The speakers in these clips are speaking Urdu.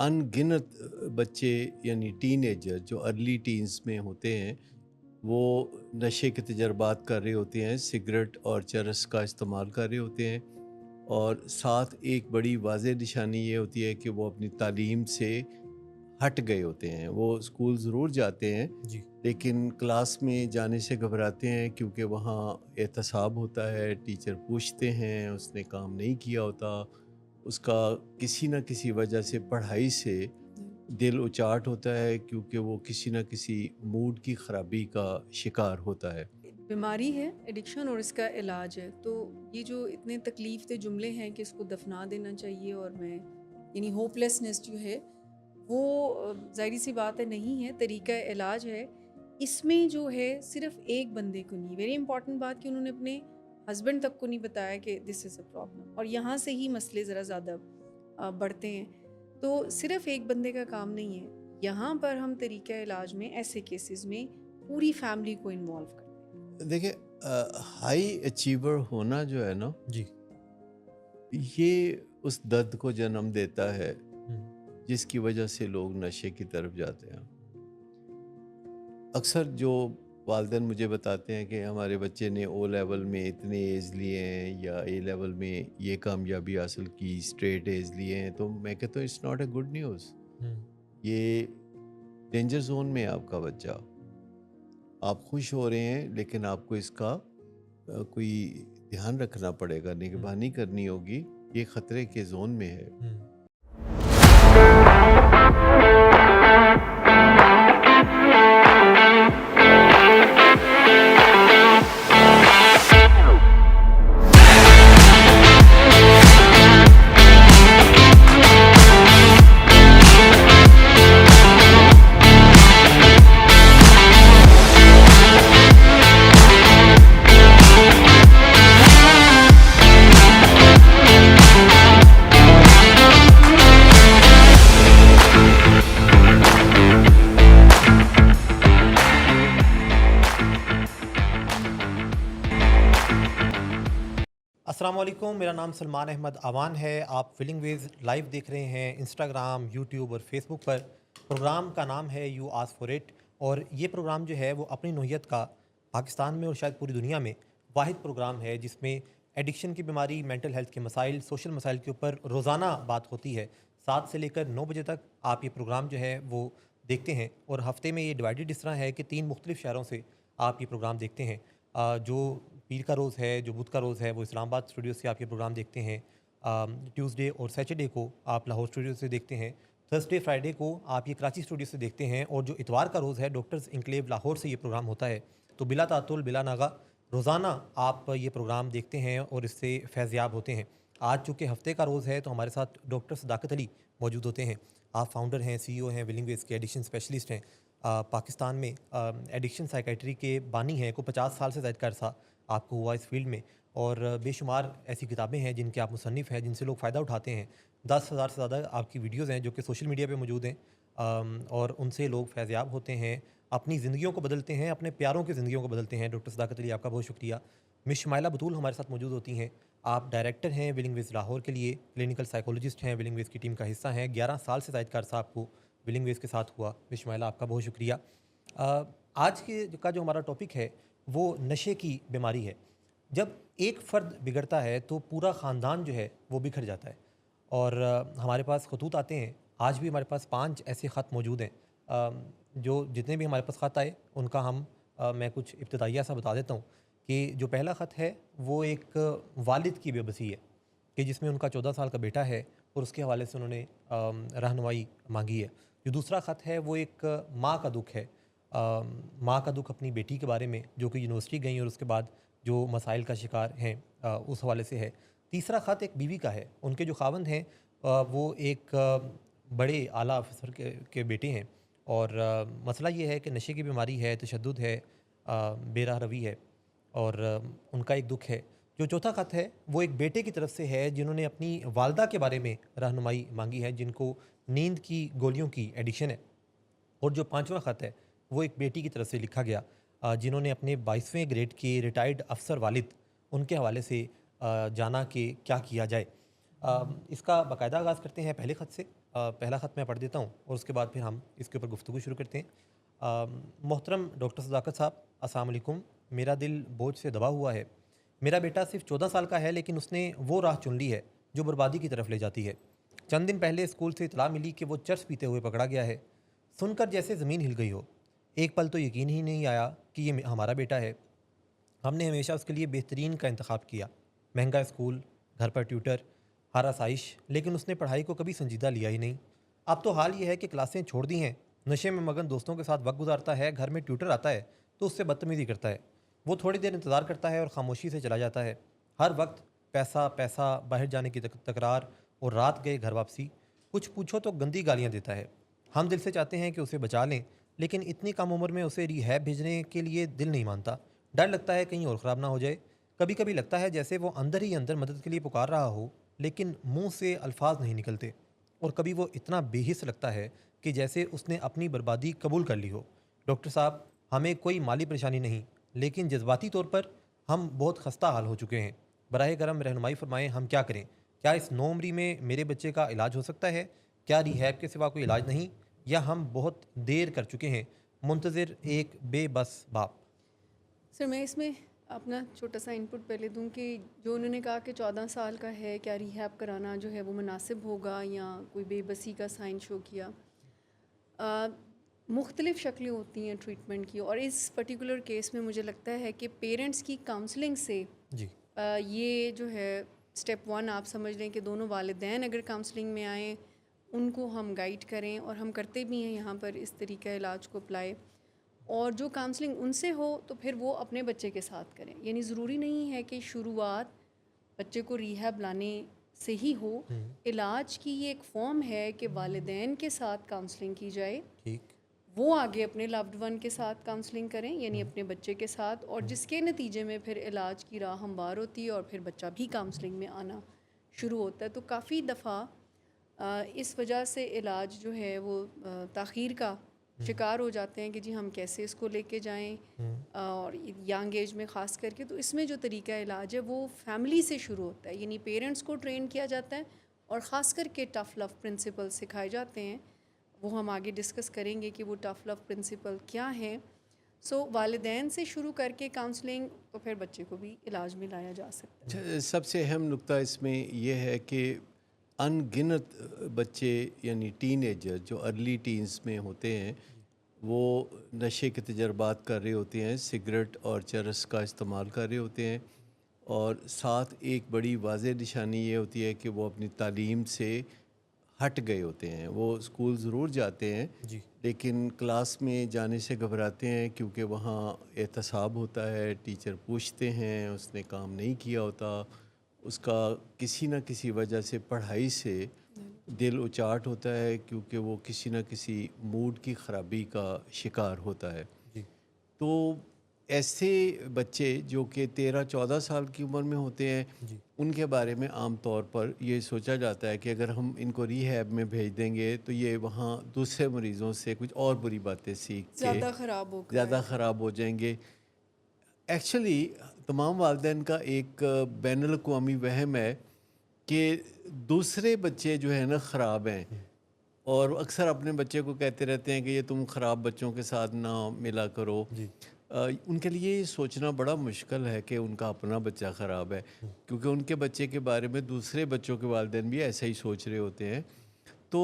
ان گنت بچے یعنی ٹین ایجر جو ارلی ٹینز میں ہوتے ہیں وہ نشے کے تجربات کر رہے ہوتے ہیں، سگریٹ اور چرس کا استعمال کر رہے ہوتے ہیں، اور ساتھ ایک بڑی واضح نشانی یہ ہوتی ہے کہ وہ اپنی تعلیم سے ہٹ گئے ہوتے ہیں۔ وہ اسکول ضرور جاتے ہیں جی لیکن کلاس میں جانے سے گھبراتے ہیں کیونکہ وہاں احتساب ہوتا ہے، ٹیچر پوچھتے ہیں، اس نے کام نہیں کیا ہوتا، اس کا کسی نہ کسی وجہ سے پڑھائی سے دل اچاٹ ہوتا ہے کیونکہ وہ کسی نہ کسی موڈ کی خرابی کا شکار ہوتا ہے۔ بیماری ہے ایڈکشن اور اس کا علاج ہے، تو یہ جو اتنے تکلیف دہ جملے ہیں کہ اس کو دفنا دینا چاہیے، اور میں یعنی ہوپ لیسنس جو ہے وہ ظاہری سی بات ہے نہیں ہے، طریقہ علاج ہے۔ اس میں جو ہے صرف ایک بندے کو نہیں، ویری امپورٹنٹ بات کہ انہوں نے اپنے ہسبینڈ تک کو نہیں بتایا کہ دس از اے پرابلم، اور یہاں سے ہی مسئلے ذرا زیادہ بڑھتے ہیں۔ تو صرف ایک بندے کا کام نہیں ہے، یہاں پر ہم طریقہ علاج میں ایسے کیسز میں پوری فیملی کو انوالو کرتے ہیں۔ دیکھیں، ہائی اچیور ہونا جو ہے نا، جی یہ اس درد کو جنم دیتا ہے ہوں، جس کی وجہ سے لوگ نشے کی طرف جاتے ہیں۔ اکثر جو والدین مجھے بتاتے ہیں کہ ہمارے بچے نے او لیول میں اتنے ایز لیے ہیں یا اے لیول میں یہ کامیابی حاصل کی، اسٹریٹ ایز لیے ہیں، تو میں کہتا ہوں it's not a good news. ہوں، یہ ڈینجر زون میں ہے آپ کا بچہ، آپ خوش ہو رہے ہیں لیکن آپ کو اس کا کوئی دھیان رکھنا پڑے گا، ہوں، نگرانی کرنی ہوگی، یہ خطرے کے زون میں ہے۔ ہوں۔ السلام علیکم، میرا نام سلمان احمد آوان ہے۔ آپ فلنگ ویز لائیو دیکھ رہے ہیں انسٹاگرام، یوٹیوب اور فیس بک پر۔ پروگرام کا نام ہے یو آسک فار اٹ، اور یہ پروگرام جو ہے وہ اپنی نوعیت کا پاکستان میں اور شاید پوری دنیا میں واحد پروگرام ہے جس میں ایڈکشن کی بیماری، مینٹل ہیلتھ کے مسائل، سوشل مسائل کے اوپر روزانہ بات ہوتی ہے۔ 7 سے لے کر 9 بجے تک آپ یہ پروگرام جو ہے وہ دیکھتے ہیں، اور ہفتے میں یہ ڈیوائڈڈ اس طرح ہے کہ 3 مختلف شہروں سے آپ یہ پروگرام دیکھتے ہیں۔ جو پیر کا روز ہے، جو بدھ کا روز ہے، وہ اسلام آباد اسٹوڈیو سے آپ یہ پروگرام دیکھتے ہیں۔ ٹیوزڈے اور سیٹرڈے کو آپ لاہور اسٹوڈیو سے دیکھتے ہیں۔ تھرسڈے فرائیڈے کو آپ یہ کراچی اسٹوڈیو سے دیکھتے ہیں، اور جو اتوار کا روز ہے ڈاکٹرز انکلیو لاہور سے یہ پروگرام ہوتا ہے۔ تو بلا تعطل، بلا ناغہ روزانہ آپ یہ پروگرام دیکھتے ہیں اور اس سے فیضیاب ہوتے ہیں۔ آج چونکہ ہفتے کا روز ہے تو ہمارے ساتھ ڈاکٹر صداقت علی موجود ہوتے ہیں۔ آپ فاؤنڈر ہیں، سی ای او ہیں، ولنگ ویز کے ایڈکشن اسپیشلسٹ ہیں۔ پاکستان میں ایڈکشن سائیکیٹری کے بانی ہیں، کو 50 سال سے زائد کا عرصہ آپ کو ہوا اس فیلڈ میں، اور بے شمار ایسی کتابیں ہیں جن کے آپ مصنف ہیں، جن سے لوگ فائدہ اٹھاتے ہیں۔ 10,000 سے زیادہ آپ کی ویڈیوز ہیں جو کہ سوشل میڈیا پہ موجود ہیں، اور ان سے لوگ فیضیاب ہوتے ہیں، اپنی زندگیوں کو بدلتے ہیں، اپنے پیاروں کی زندگیوں کو بدلتے ہیں۔ ڈاکٹر صداقت علی، آپ کا بہت شکریہ۔ مس شمائلہ بطول ہمارے ساتھ موجود ہوتی ہیں۔ آپ ڈائریکٹر ہیں ولنگ ویز لاہور کے لیے، کلینکل سائیکولوجسٹ ہیں، ولنگ ویز کی ٹیم کا حصہ ہیں۔ 11 سال سے زائد کا عرصہ آپ کو ولنگ ویز کے ساتھ ہوا۔ مس شمائلہ، آپ کا بہت شکریہ۔ آج کا جو ہمارا ٹاپک ہے وہ نشے کی بیماری ہے۔ جب ایک فرد بگڑتا ہے تو پورا خاندان جو ہے وہ بکھر جاتا ہے، اور ہمارے پاس خطوط آتے ہیں۔ آج بھی ہمارے پاس 5 ایسے خط موجود ہیں، جو جتنے بھی ہمارے پاس خط آئے ان کا میں کچھ ابتدائیہ سا بتا دیتا ہوں کہ جو پہلا خط ہے وہ ایک والد کی بے بسی ہے، کہ جس میں ان کا 14 سال کا بیٹا ہے، اور اس کے حوالے سے انہوں نے رہنمائی مانگی ہے۔ جو دوسرا خط ہے وہ ایک ماں کا دکھ ہے، ماں کا دکھ اپنی بیٹی کے بارے میں جو کہ یونیورسٹی گئیں اور اس کے بعد جو مسائل کا شکار ہیں، اس حوالے سے ہے۔ تیسرا خط ایک بیوی کا ہے، ان کے جو خاوند ہیں وہ ایک بڑے اعلیٰ افسر کے بیٹے ہیں، اور مسئلہ یہ ہے کہ نشے کی بیماری ہے، تشدد ہے، بے راہ روی ہے، اور ان کا ایک دکھ ہے۔ جو چوتھا خط ہے وہ ایک بیٹے کی طرف سے ہے جنہوں نے اپنی والدہ کے بارے میں رہنمائی مانگی ہے، جن کو نیند کی گولیوں کی ایڈکشن ہے۔ اور جو 5واں خط ہے وہ ایک بیٹی کی طرف سے لکھا گیا، جنہوں نے اپنے 22ویں گریڈ کے ریٹائرڈ افسر والد، ان کے حوالے سے جانا کہ کیا کیا جائے۔ اس کا باقاعدہ آغاز کرتے ہیں پہلے خط سے۔ پہلا خط میں پڑھ دیتا ہوں اور اس کے بعد پھر ہم اس کے اوپر گفتگو شروع کرتے ہیں۔ محترم ڈاکٹر صداقت صاحب، السلام علیکم۔ میرا دل بوجھ سے دبا ہوا ہے۔ میرا بیٹا صرف 14 سال کا ہے، لیکن اس نے وہ راہ چن لی ہے جو بربادی کی طرف لے جاتی ہے۔ چند دن پہلے اسکول سے اطلاع ملی کہ وہ چرس پیتے ہوئے پکڑا گیا ہے۔ سن کر جیسے زمین ہل گئی ہو۔ ایک پل تو یقین ہی نہیں آیا کہ یہ ہمارا بیٹا ہے۔ ہم نے ہمیشہ اس کے لیے بہترین کا انتخاب کیا، مہنگا اسکول، گھر پر ٹیوٹر، ہر آسائش، لیکن اس نے پڑھائی کو کبھی سنجیدہ لیا ہی نہیں۔ اب تو حال یہ ہے کہ کلاسیں چھوڑ دی ہیں، نشے میں مگن دوستوں کے ساتھ وقت گزارتا ہے، گھر میں ٹیوٹر آتا ہے تو اس سے بدتمیزی کرتا ہے۔ وہ تھوڑی دیر انتظار کرتا ہے اور خاموشی سے چلا جاتا ہے۔ ہر وقت پیسہ پیسہ، باہر جانے کی تکرار اور رات گئے گھر واپسی۔ کچھ پوچھو تو گندی گالیاں دیتا ہے۔ ہم دل سے چاہتے ہیں کہ اسے بچا لیں، لیکن اتنی کم عمر میں اسے ریہیب بھیجنے کے لیے دل نہیں مانتا۔ ڈر لگتا ہے کہیں اور خراب نہ ہو جائے۔ کبھی کبھی لگتا ہے جیسے وہ اندر ہی اندر مدد کے لیے پکار رہا ہو، لیکن منہ سے الفاظ نہیں نکلتے۔ اور کبھی وہ اتنا بے حس لگتا ہے کہ جیسے اس نے اپنی بربادی قبول کر لی ہو۔ ڈاکٹر صاحب، ہمیں کوئی مالی پریشانی نہیں، لیکن جذباتی طور پر ہم بہت خستہ حال ہو چکے ہیں۔ براہ کرم رہنمائی فرمائیں، ہم کیا کریں؟ کیا اس نو عمری میں میرے بچے کا علاج ہو سکتا ہے؟ کیا ریہیب کے سوا کوئی علاج نہیں، یا ہم بہت دیر کر چکے ہیں؟ منتظر ایک بے بس باپ۔ سر میں اس میں اپنا چھوٹا سا انپٹ پہلے دوں کہ جو انہوں نے کہا کہ 14 سال کا ہے، کیا ریہیب کرانا جو ہے وہ مناسب ہوگا یا کوئی بے بسی کا سائن شو کیا۔ مختلف شکلیں ہوتی ہیں ٹریٹمنٹ کی، اور اس پرٹیکولر کیس میں مجھے لگتا ہے کہ پیرنٹس کی کاؤنسلنگ سے جی، یہ جو ہے اسٹیپ 1 آپ سمجھ لیں کہ دونوں والدین اگر کاؤنسلنگ میں آئیں، ان کو ہم گائیڈ کریں، اور ہم کرتے بھی ہیں یہاں پر اس طریقہ علاج کو اپلائی، اور جو کاؤنسلنگ ان سے ہو تو پھر وہ اپنے بچے کے ساتھ کریں۔ یعنی ضروری نہیں ہے کہ شروعات بچے کو ریہیب لانے سے ہی ہو۔ علاج کی یہ ایک فارم ہے کہ والدین کے ساتھ کاؤنسلنگ کی جائے، ٹھیک، وہ آگے اپنے لوڈ ون کے ساتھ کاؤنسلنگ کریں، یعنی اپنے بچے کے ساتھ، اور جس کے نتیجے میں پھر علاج کی راہ ہموار ہوتی ہے اور پھر بچہ بھی کاؤنسلنگ میں آنا شروع ہوتا ہے۔ تو کافی دفعہ اس وجہ سے علاج جو ہے وہ تاخیر کا شکار ہو جاتے ہیں کہ جی ہم کیسے اس کو لے کے جائیں، اور ینگ ایج میں خاص کر کے۔ تو اس میں جو طریقہ علاج ہے وہ فیملی سے شروع ہوتا ہے، یعنی پیرنٹس کو ٹرین کیا جاتا ہے، اور خاص کر کے ٹف لو پرنسپل سکھائے جاتے ہیں۔ وہ ہم آگے ڈسکس کریں گے کہ وہ ٹف لو پرنسپل کیا ہیں۔ سو والدین سے شروع کر کے کاؤنسلنگ، تو پھر بچے کو بھی علاج میں لایا جا سکتا ہے۔ سب سے اہم نقطہ اس میں یہ ہے کہ ان گنت بچے یعنی ٹین ایجر جو ارلی ٹینز میں ہوتے ہیں، وہ نشے کے تجربات کر رہے ہوتے ہیں، سگریٹ اور چرس کا استعمال کر رہے ہوتے ہیں، اور ساتھ ایک بڑی واضح نشانی یہ ہوتی ہے کہ وہ اپنی تعلیم سے ہٹ گئے ہوتے ہیں۔ وہ اسکول ضرور جاتے ہیں، جی، لیکن کلاس میں جانے سے گھبراتے ہیں کیونکہ وہاں احتساب ہوتا ہے، ٹیچر پوچھتے ہیں، اس نے کام نہیں کیا ہوتا، اس کا کسی نہ کسی وجہ سے پڑھائی سے دل اچاٹ ہوتا ہے، کیونکہ وہ کسی نہ کسی موڈ کی خرابی کا شکار ہوتا ہے۔ جی، تو ایسے بچے جو کہ 13-14 سال کی عمر میں ہوتے ہیں، جی، ان کے بارے میں عام طور پر یہ سوچا جاتا ہے کہ اگر ہم ان کو ریہیب میں بھیج دیں گے تو یہ وہاں دوسرے مریضوں سے کچھ اور بری باتیں سیکھ کے زیادہ خراب ہو کر زیادہ خراب ہو جائیں گے۔ ایکچولی تمام والدین کا ایک بین الاقوامی وہم ہے کہ دوسرے بچے جو ہیں نا خراب ہیں، اور اکثر اپنے بچے کو کہتے رہتے ہیں کہ یہ تم خراب بچوں کے ساتھ نہ ملا کرو۔ جی، ان کے لیے یہ سوچنا بڑا مشکل ہے کہ ان کا اپنا بچہ خراب ہے، کیونکہ ان کے بچے کے بارے میں دوسرے بچوں کے والدین بھی ایسا ہی سوچ رہے ہوتے ہیں۔ تو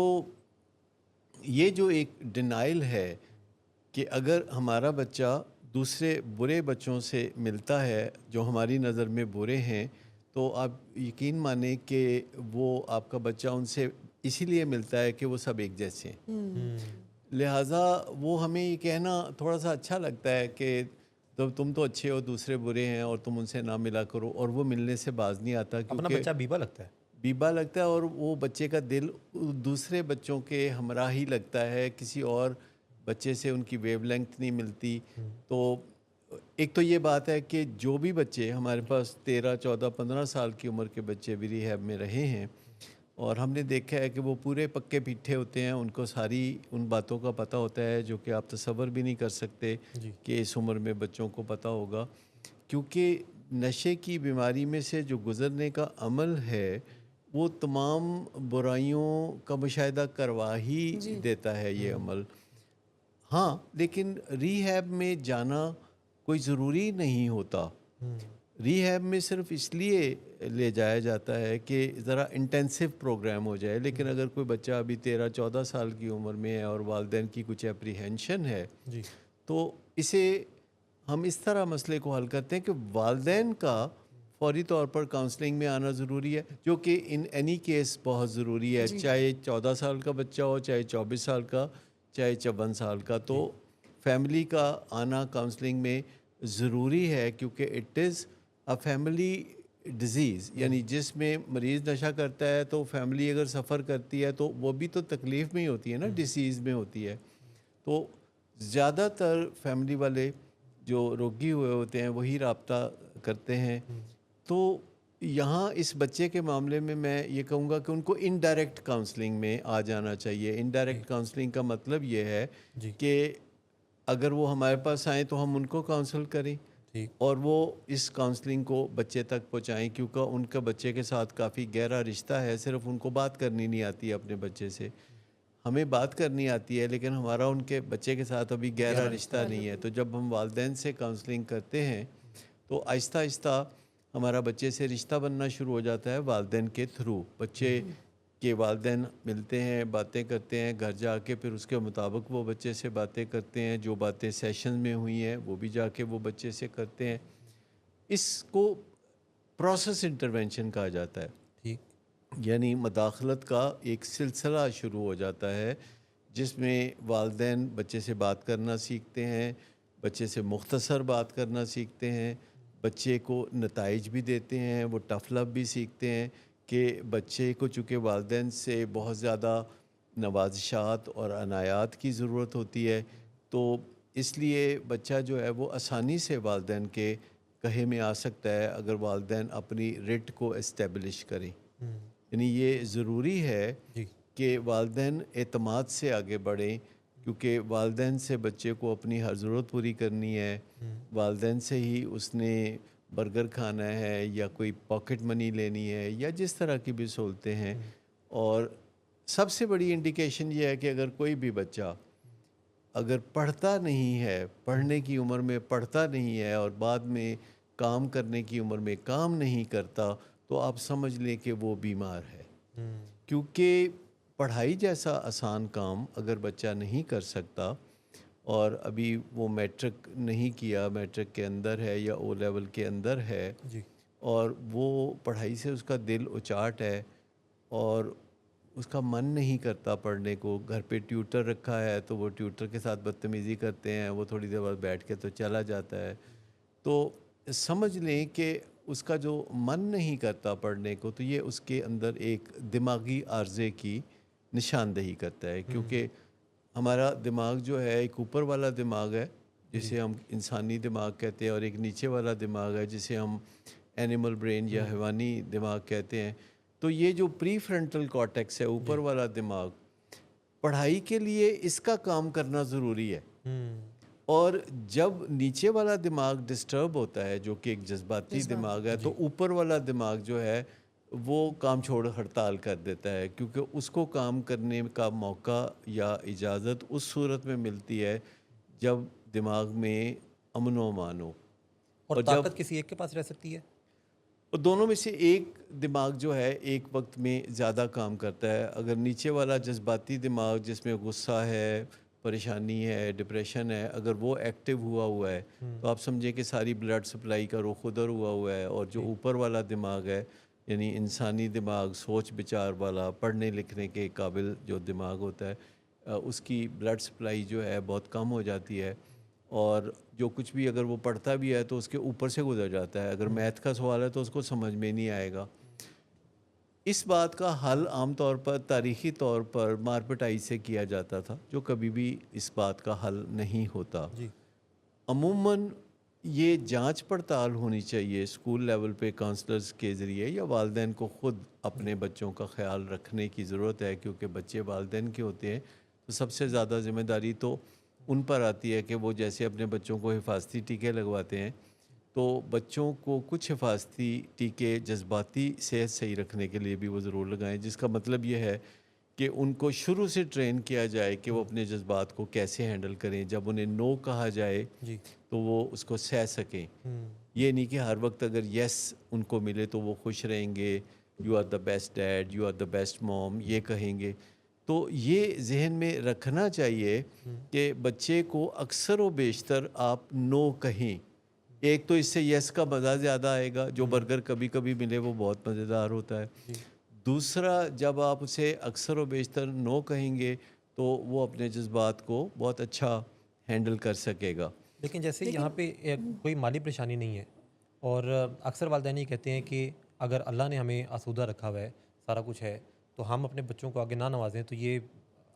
یہ جو ایک ڈینائل ہے کہ اگر ہمارا بچہ دوسرے برے بچوں سے ملتا ہے جو ہماری نظر میں برے ہیں، تو آپ یقین مانیں کہ وہ آپ کا بچہ ان سے اسی لیے ملتا ہے کہ وہ سب ایک جیسے ہیں، لہٰذا وہ ہمیں یہ کہنا تھوڑا سا اچھا لگتا ہے کہ تم تو اچھے ہو، دوسرے برے ہیں، اور تم ان سے نہ ملا کرو، اور وہ ملنے سے باز نہیں آتا اپنا کیونکہ بچہ بیبا لگتا ہے۔ بیبا لگتا ہے، اور وہ بچے کا دل دوسرے بچوں کے ہمراہ ہی لگتا ہے، کسی اور بچے سے ان کی ویو لینتھ نہیں ملتی۔ تو ایک تو یہ بات ہے کہ جو بھی بچے ہمارے پاس 13, 14, 15 سال کی عمر کے بچے بھی ریہیب میں رہے ہیں، اور ہم نے دیکھا ہے کہ وہ پورے پکے پیٹھے ہوتے ہیں، ان کو ساری ان باتوں کا پتہ ہوتا ہے جو کہ آپ تصور بھی نہیں کر سکتے جی، کہ اس عمر میں بچوں کو پتہ ہوگا، کیونکہ نشے کی بیماری میں سے جو گزرنے کا عمل ہے وہ تمام برائیوں کا مشاہدہ کروا ہی جی دیتا ہے یہ عمل. ہاں لیکن ریہیب میں جانا کوئی ضروری نہیں ہوتا. ریہیب میں صرف اس لیے لے جایا جاتا ہے کہ ذرا انٹینسو پروگرام ہو جائے. لیکن اگر کوئی بچہ ابھی 13-14 سال کی عمر میں ہے اور والدین کی کچھ اپریہینشن ہے جی تو اسے ہم اس طرح مسئلے کو حل کرتے ہیں کہ والدین کا فوری طور پر کاؤنسلنگ میں آنا ضروری ہے، جو کہ ان اینی کیس بہت ضروری ہے، جی چاہے 14 سال کا بچہ ہو، چاہے 24 سال کا، چاہے 54 سال کا. تو فیملی کا آنا کاؤنسلنگ میں ضروری ہے کیونکہ it is a family disease. یعنی جس میں مریض نشہ کرتا ہے تو فیملی اگر سفر کرتی ہے تو وہ بھی تو تکلیف میں ہی ہوتی ہے نا، ڈیزیز میں ہوتی ہے. تو زیادہ تر فیملی والے جو روگی ہوئے ہوتے ہیں وہی رابطہ کرتے ہیں. تو یہاں اس بچے کے معاملے میں میں یہ کہوں گا کہ ان کو انڈائریکٹ کاؤنسلنگ میں آ جانا چاہیے. انڈائریکٹ کاؤنسلنگ کا مطلب یہ ہے جی کہ اگر وہ ہمارے پاس آئیں تو ہم ان کو کاؤنسل کریں ٹھیک اور وہ اس کاؤنسلنگ کو بچے تک پہنچائیں، کیونکہ ان کا بچے کے ساتھ کافی گہرا رشتہ ہے. صرف ان کو بات کرنی نہیں آتی اپنے بچے سے. ہمیں بات کرنی آتی ہے لیکن ہمارا ان کے بچے کے ساتھ ابھی گہرا رشتہ نہیں ہے. تو جب ہم والدین سے کاؤنسلنگ کرتے ہیں تو آہستہ آہستہ ہمارا بچے سے رشتہ بننا شروع ہو جاتا ہے والدین کے تھرو. بچے کے والدین ملتے ہیں، باتیں کرتے ہیں، گھر جا کے پھر اس کے مطابق وہ بچے سے باتیں کرتے ہیں. جو باتیں سیشن میں ہوئی ہیں وہ بھی جا کے وہ بچے سے کرتے ہیں. اس کو پروسیس انٹرونشن کہا جاتا ہے. ٹھیک یعنی مداخلت کا ایک سلسلہ شروع ہو جاتا ہے جس میں والدین بچے سے بات کرنا سیکھتے ہیں، بچے سے مختصر بات کرنا سیکھتے ہیں، بچے کو نتائج بھی دیتے ہیں، وہ ٹف لو بھی سیکھتے ہیں کہ بچے کو چونکہ والدین سے بہت زیادہ نوازشات اور عنایات کی ضرورت ہوتی ہے تو اس لیے بچہ جو ہے وہ آسانی سے والدین کے کہے میں آ سکتا ہے اگر والدین اپنی رٹ کو اسٹیبلش کریں. یعنی یہ ضروری ہے جی کہ والدین اعتماد سے آگے بڑھیں کیونکہ والدین سے بچے کو اپنی ہر ضرورت پوری کرنی ہے. والدین سے ہی اس نے برگر کھانا ہے یا کوئی پاکٹ منی لینی ہے یا جس طرح کی بھی سہولتیں ہیں. اور سب سے بڑی انڈیکیشن یہ ہے کہ اگر کوئی بھی بچہ اگر پڑھتا نہیں ہے، پڑھنے کی عمر میں پڑھتا نہیں ہے اور بعد میں کام کرنے کی عمر میں کام نہیں کرتا تو آپ سمجھ لیں کہ وہ بیمار ہے. کیونکہ پڑھائی جیسا آسان کام اگر بچہ نہیں کر سکتا اور ابھی وہ میٹرک نہیں کیا، میٹرک کے اندر ہے یا او لیول کے اندر ہے جی اور وہ پڑھائی سے اس کا دل اچاٹ ہے اور اس کا من نہیں کرتا پڑھنے کو، گھر پہ ٹیوٹر رکھا ہے تو وہ ٹیوٹر کے ساتھ بدتمیزی کرتے ہیں، وہ تھوڑی دیر بعد بیٹھ کے تو چلا جاتا ہے. تو سمجھ لیں کہ اس کا جو من نہیں کرتا پڑھنے کو تو یہ اس کے اندر ایک دماغی عارضے کی نشاندہی کرتا ہے. کیونکہ ہمارا دماغ جو ہے ایک اوپر والا دماغ ہے جسے ہم انسانی دماغ کہتے ہیں اور ایک نیچے والا دماغ ہے جسے ہم اینیمل برین یا حیوانی دماغ کہتے ہیں. تو یہ جو پری فرنٹل کارٹیکس ہے، اوپر والا دماغ، پڑھائی کے لیے اس کا کام کرنا ضروری ہے. اور جب نیچے والا دماغ ڈسٹرب ہوتا ہے جو کہ ایک جذباتی دماغ ہے تو اوپر والا دماغ جو ہے وہ کام چھوڑ ہڑتال کر دیتا ہے کیونکہ اس کو کام کرنے کا موقع یا اجازت اس صورت میں ملتی ہے جب دماغ میں امن و امان ہو. اور جب طاقت کسی ایک کے پاس رہ سکتی ہے؟ اور دونوں میں سے ایک دماغ جو ہے ایک وقت میں زیادہ کام کرتا ہے. اگر نیچے والا جذباتی دماغ جس میں غصہ ہے، پریشانی ہے، ڈپریشن ہے، اگر وہ ایکٹیو ہوا ہے تو آپ سمجھیں کہ ساری بلڈ سپلائی کا رخ ادھر ہوا ہے. اور جو اوپر والا دماغ ہے یعنی انسانی دماغ، سوچ بچار والا، پڑھنے لکھنے کے قابل جو دماغ ہوتا ہے اس کی بلڈ سپلائی جو ہے بہت کم ہو جاتی ہے اور جو کچھ بھی اگر وہ پڑھتا بھی ہے تو اس کے اوپر سے گزر جاتا ہے. اگر میتھ کا سوال ہے تو اس کو سمجھ میں نہیں آئے گا. اس بات کا حل عام طور پر تاریخی طور پر مار پٹائی سے کیا جاتا تھا جو کبھی بھی اس بات کا حل نہیں ہوتا. جی عموماً یہ جانچ پڑتال ہونی چاہیے اسکول لیول پہ کاؤنسلرز کے ذریعے یا والدین کو خود اپنے بچوں کا خیال رکھنے کی ضرورت ہے کیونکہ بچے والدین کے ہوتے ہیں تو سب سے زیادہ ذمہ داری تو ان پر آتی ہے کہ وہ جیسے اپنے بچوں کو حفاظتی ٹیکے لگواتے ہیں تو بچوں کو کچھ حفاظتی ٹیکے جذباتی صحت صحیح رکھنے کے لیے بھی وہ ضرور لگائیں، جس کا مطلب یہ ہے کہ ان کو شروع سے ٹرین کیا جائے کہ وہ اپنے جذبات کو کیسے ہینڈل کریں، جب انہیں نو کہا جائے جی. تو وہ اس کو سہ سکیں. یہ نہیں کہ ہر وقت اگر یس ان کو ملے تو وہ خوش رہیں گے، you are the best dad, you are the best mom, یہ کہیں گے. تو یہ ذہن میں رکھنا چاہیے کہ بچے کو اکثر و بیشتر آپ نو کہیں. ایک تو اس سے یس کا مزہ زیادہ آئے گا، جو برگر کبھی کبھی ملے وہ بہت مزیدار ہوتا ہے. دوسرا، جب آپ اسے اکثر و بیشتر نو کہیں گے تو وہ اپنے جذبات کو بہت اچھا ہینڈل کر سکے گا. لیکن جیسے یہاں پہ کوئی مالی پریشانی نہیں ہے، اور اکثر والدین یہ کہتے ہیں کہ اگر اللہ نے ہمیں آسودہ رکھا ہوا ہے، سارا کچھ ہے، تو ہم اپنے بچوں کو آگے نہ نوازیں تو یہ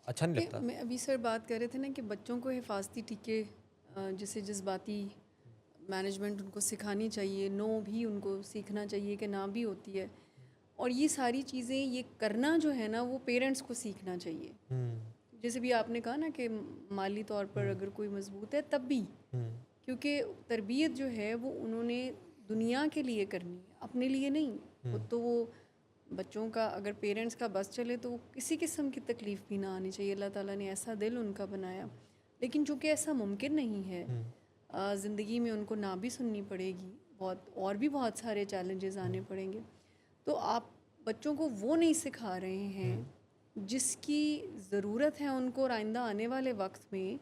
اچھا نہیں لگتا. میں ابھی سر بات کر رہے تھے نا کہ بچوں کو حفاظتی ٹیکے جیسے جذباتی مینجمنٹ ان کو سکھانی چاہیے، نو بھی ان کو سیکھنا چاہیے کہ نہ بھی ہوتی ہے، اور یہ ساری چیزیں یہ کرنا جو ہے نا وہ پیرنٹس کو سیکھنا چاہیے. جیسے بھی آپ نے کہا نا کہ مالی طور پر اگر کوئی مضبوط ہے تب بھی، کیونکہ تربیت جو ہے وہ انہوں نے دنیا کے لیے کرنی ہے، اپنے لیے نہیں. تو وہ بچوں کا اگر پیرنٹس کا بس چلے تو کسی قسم کی تکلیف بھی نہ آنی چاہیے. اللہ تعالیٰ نے ایسا دل ان کا بنایا، لیکن چونکہ ایسا ممکن نہیں ہے، زندگی میں ان کو نہ بھی سننی پڑے گی، اور بھی بہت سارے چیلنجز آنے پڑیں گے. تو آپ بچوں کو وہ نہیں سکھا رہے ہیں جس کی ضرورت ہے ان کو، اور آئندہ آنے والے وقت میں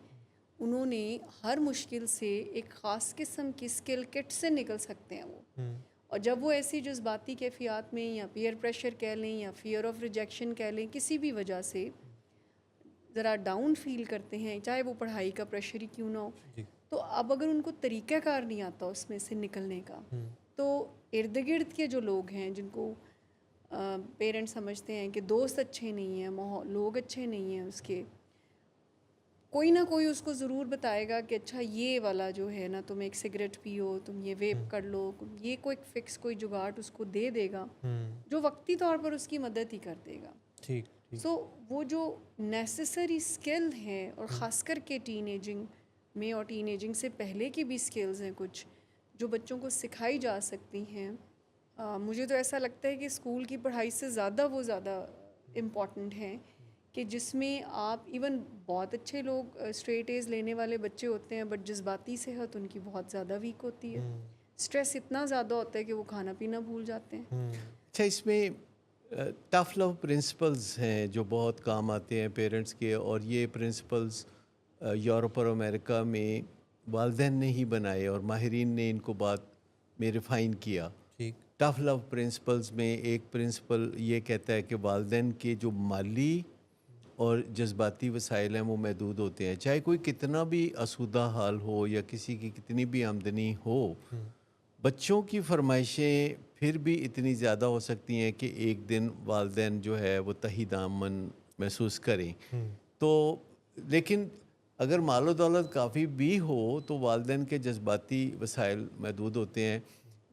انہوں نے ہر مشکل سے ایک خاص قسم کی اسکل کٹ سے نکل سکتے ہیں وہ. اور جب وہ ایسی جذباتی کیفیات میں یا پیئر پریشر کہہ لیں یا فیئر آف ریجیکشن کہہ لیں، کسی بھی وجہ سے ذرا ڈاؤن فیل کرتے ہیں، چاہے وہ پڑھائی کا پریشر ہی کیوں نہ ہو، تو اب اگر ان کو طریقہ کار نہیں آتا اس میں سے نکلنے کا، تو ارد گرد کے جو لوگ ہیں جن کو پیرنٹس سمجھتے ہیں کہ دوست اچھے نہیں ہیں، لوگ اچھے نہیں ہیں اس کے، کوئی نہ کوئی اس کو ضرور بتائے گا کہ اچھا یہ والا جو ہے نا، تم ایک سگریٹ پیو، تم یہ ویپ کر لو، یہ کوئی فکس کوئی جگاڑ اس کو دے دے گا جو وقتی طور پر اس کی مدد ہی کر دے گا. سو وہ جو نیسسری اسکل ہیں، اور خاص کر کے ٹین ایجنگ میں اور ٹین ایجنگ سے پہلے کی بھی اسکلز ہیں کچھ جو بچوں کو سکھائی جا سکتی ہیں. مجھے تو ایسا لگتا ہے کہ اسکول کی پڑھائی سے زیادہ وہ زیادہ امپورٹنٹ ہیں، کہ جس میں آپ ایون بہت اچھے لوگ اسٹریٹ ایز لینے والے بچے ہوتے ہیں، بٹ جذباتی صحت ان کی بہت زیادہ ویک ہوتی ہے، اسٹریس اتنا زیادہ ہوتا ہے کہ وہ کھانا پینا بھول جاتے ہیں. اچھا، اس میں ٹف لو پرنسپلز ہیں جو بہت کام آتے ہیں پیرنٹس کے، اور یہ پرنسپلز یورپ اور امریکہ میں والدین نے ہی بنائے اور ماہرین نے ان کو بعد میں ریفائن کیا. ٹف لو پرنسپلز میں ایک پرنسپل یہ کہتا ہے کہ والدین کے جو مالی اور جذباتی وسائل ہیں وہ محدود ہوتے ہیں، چاہے کوئی کتنا بھی آسودہ حال ہو یا کسی کی کتنی بھی آمدنی ہو، بچوں کی فرمائشیں پھر بھی اتنی زیادہ ہو سکتی ہیں کہ ایک دن والدین جو ہے وہ تہی دامن محسوس کریں. تو لیکن اگر مال و دولت کافی بھی ہو تو والدین کے جذباتی وسائل محدود ہوتے ہیں،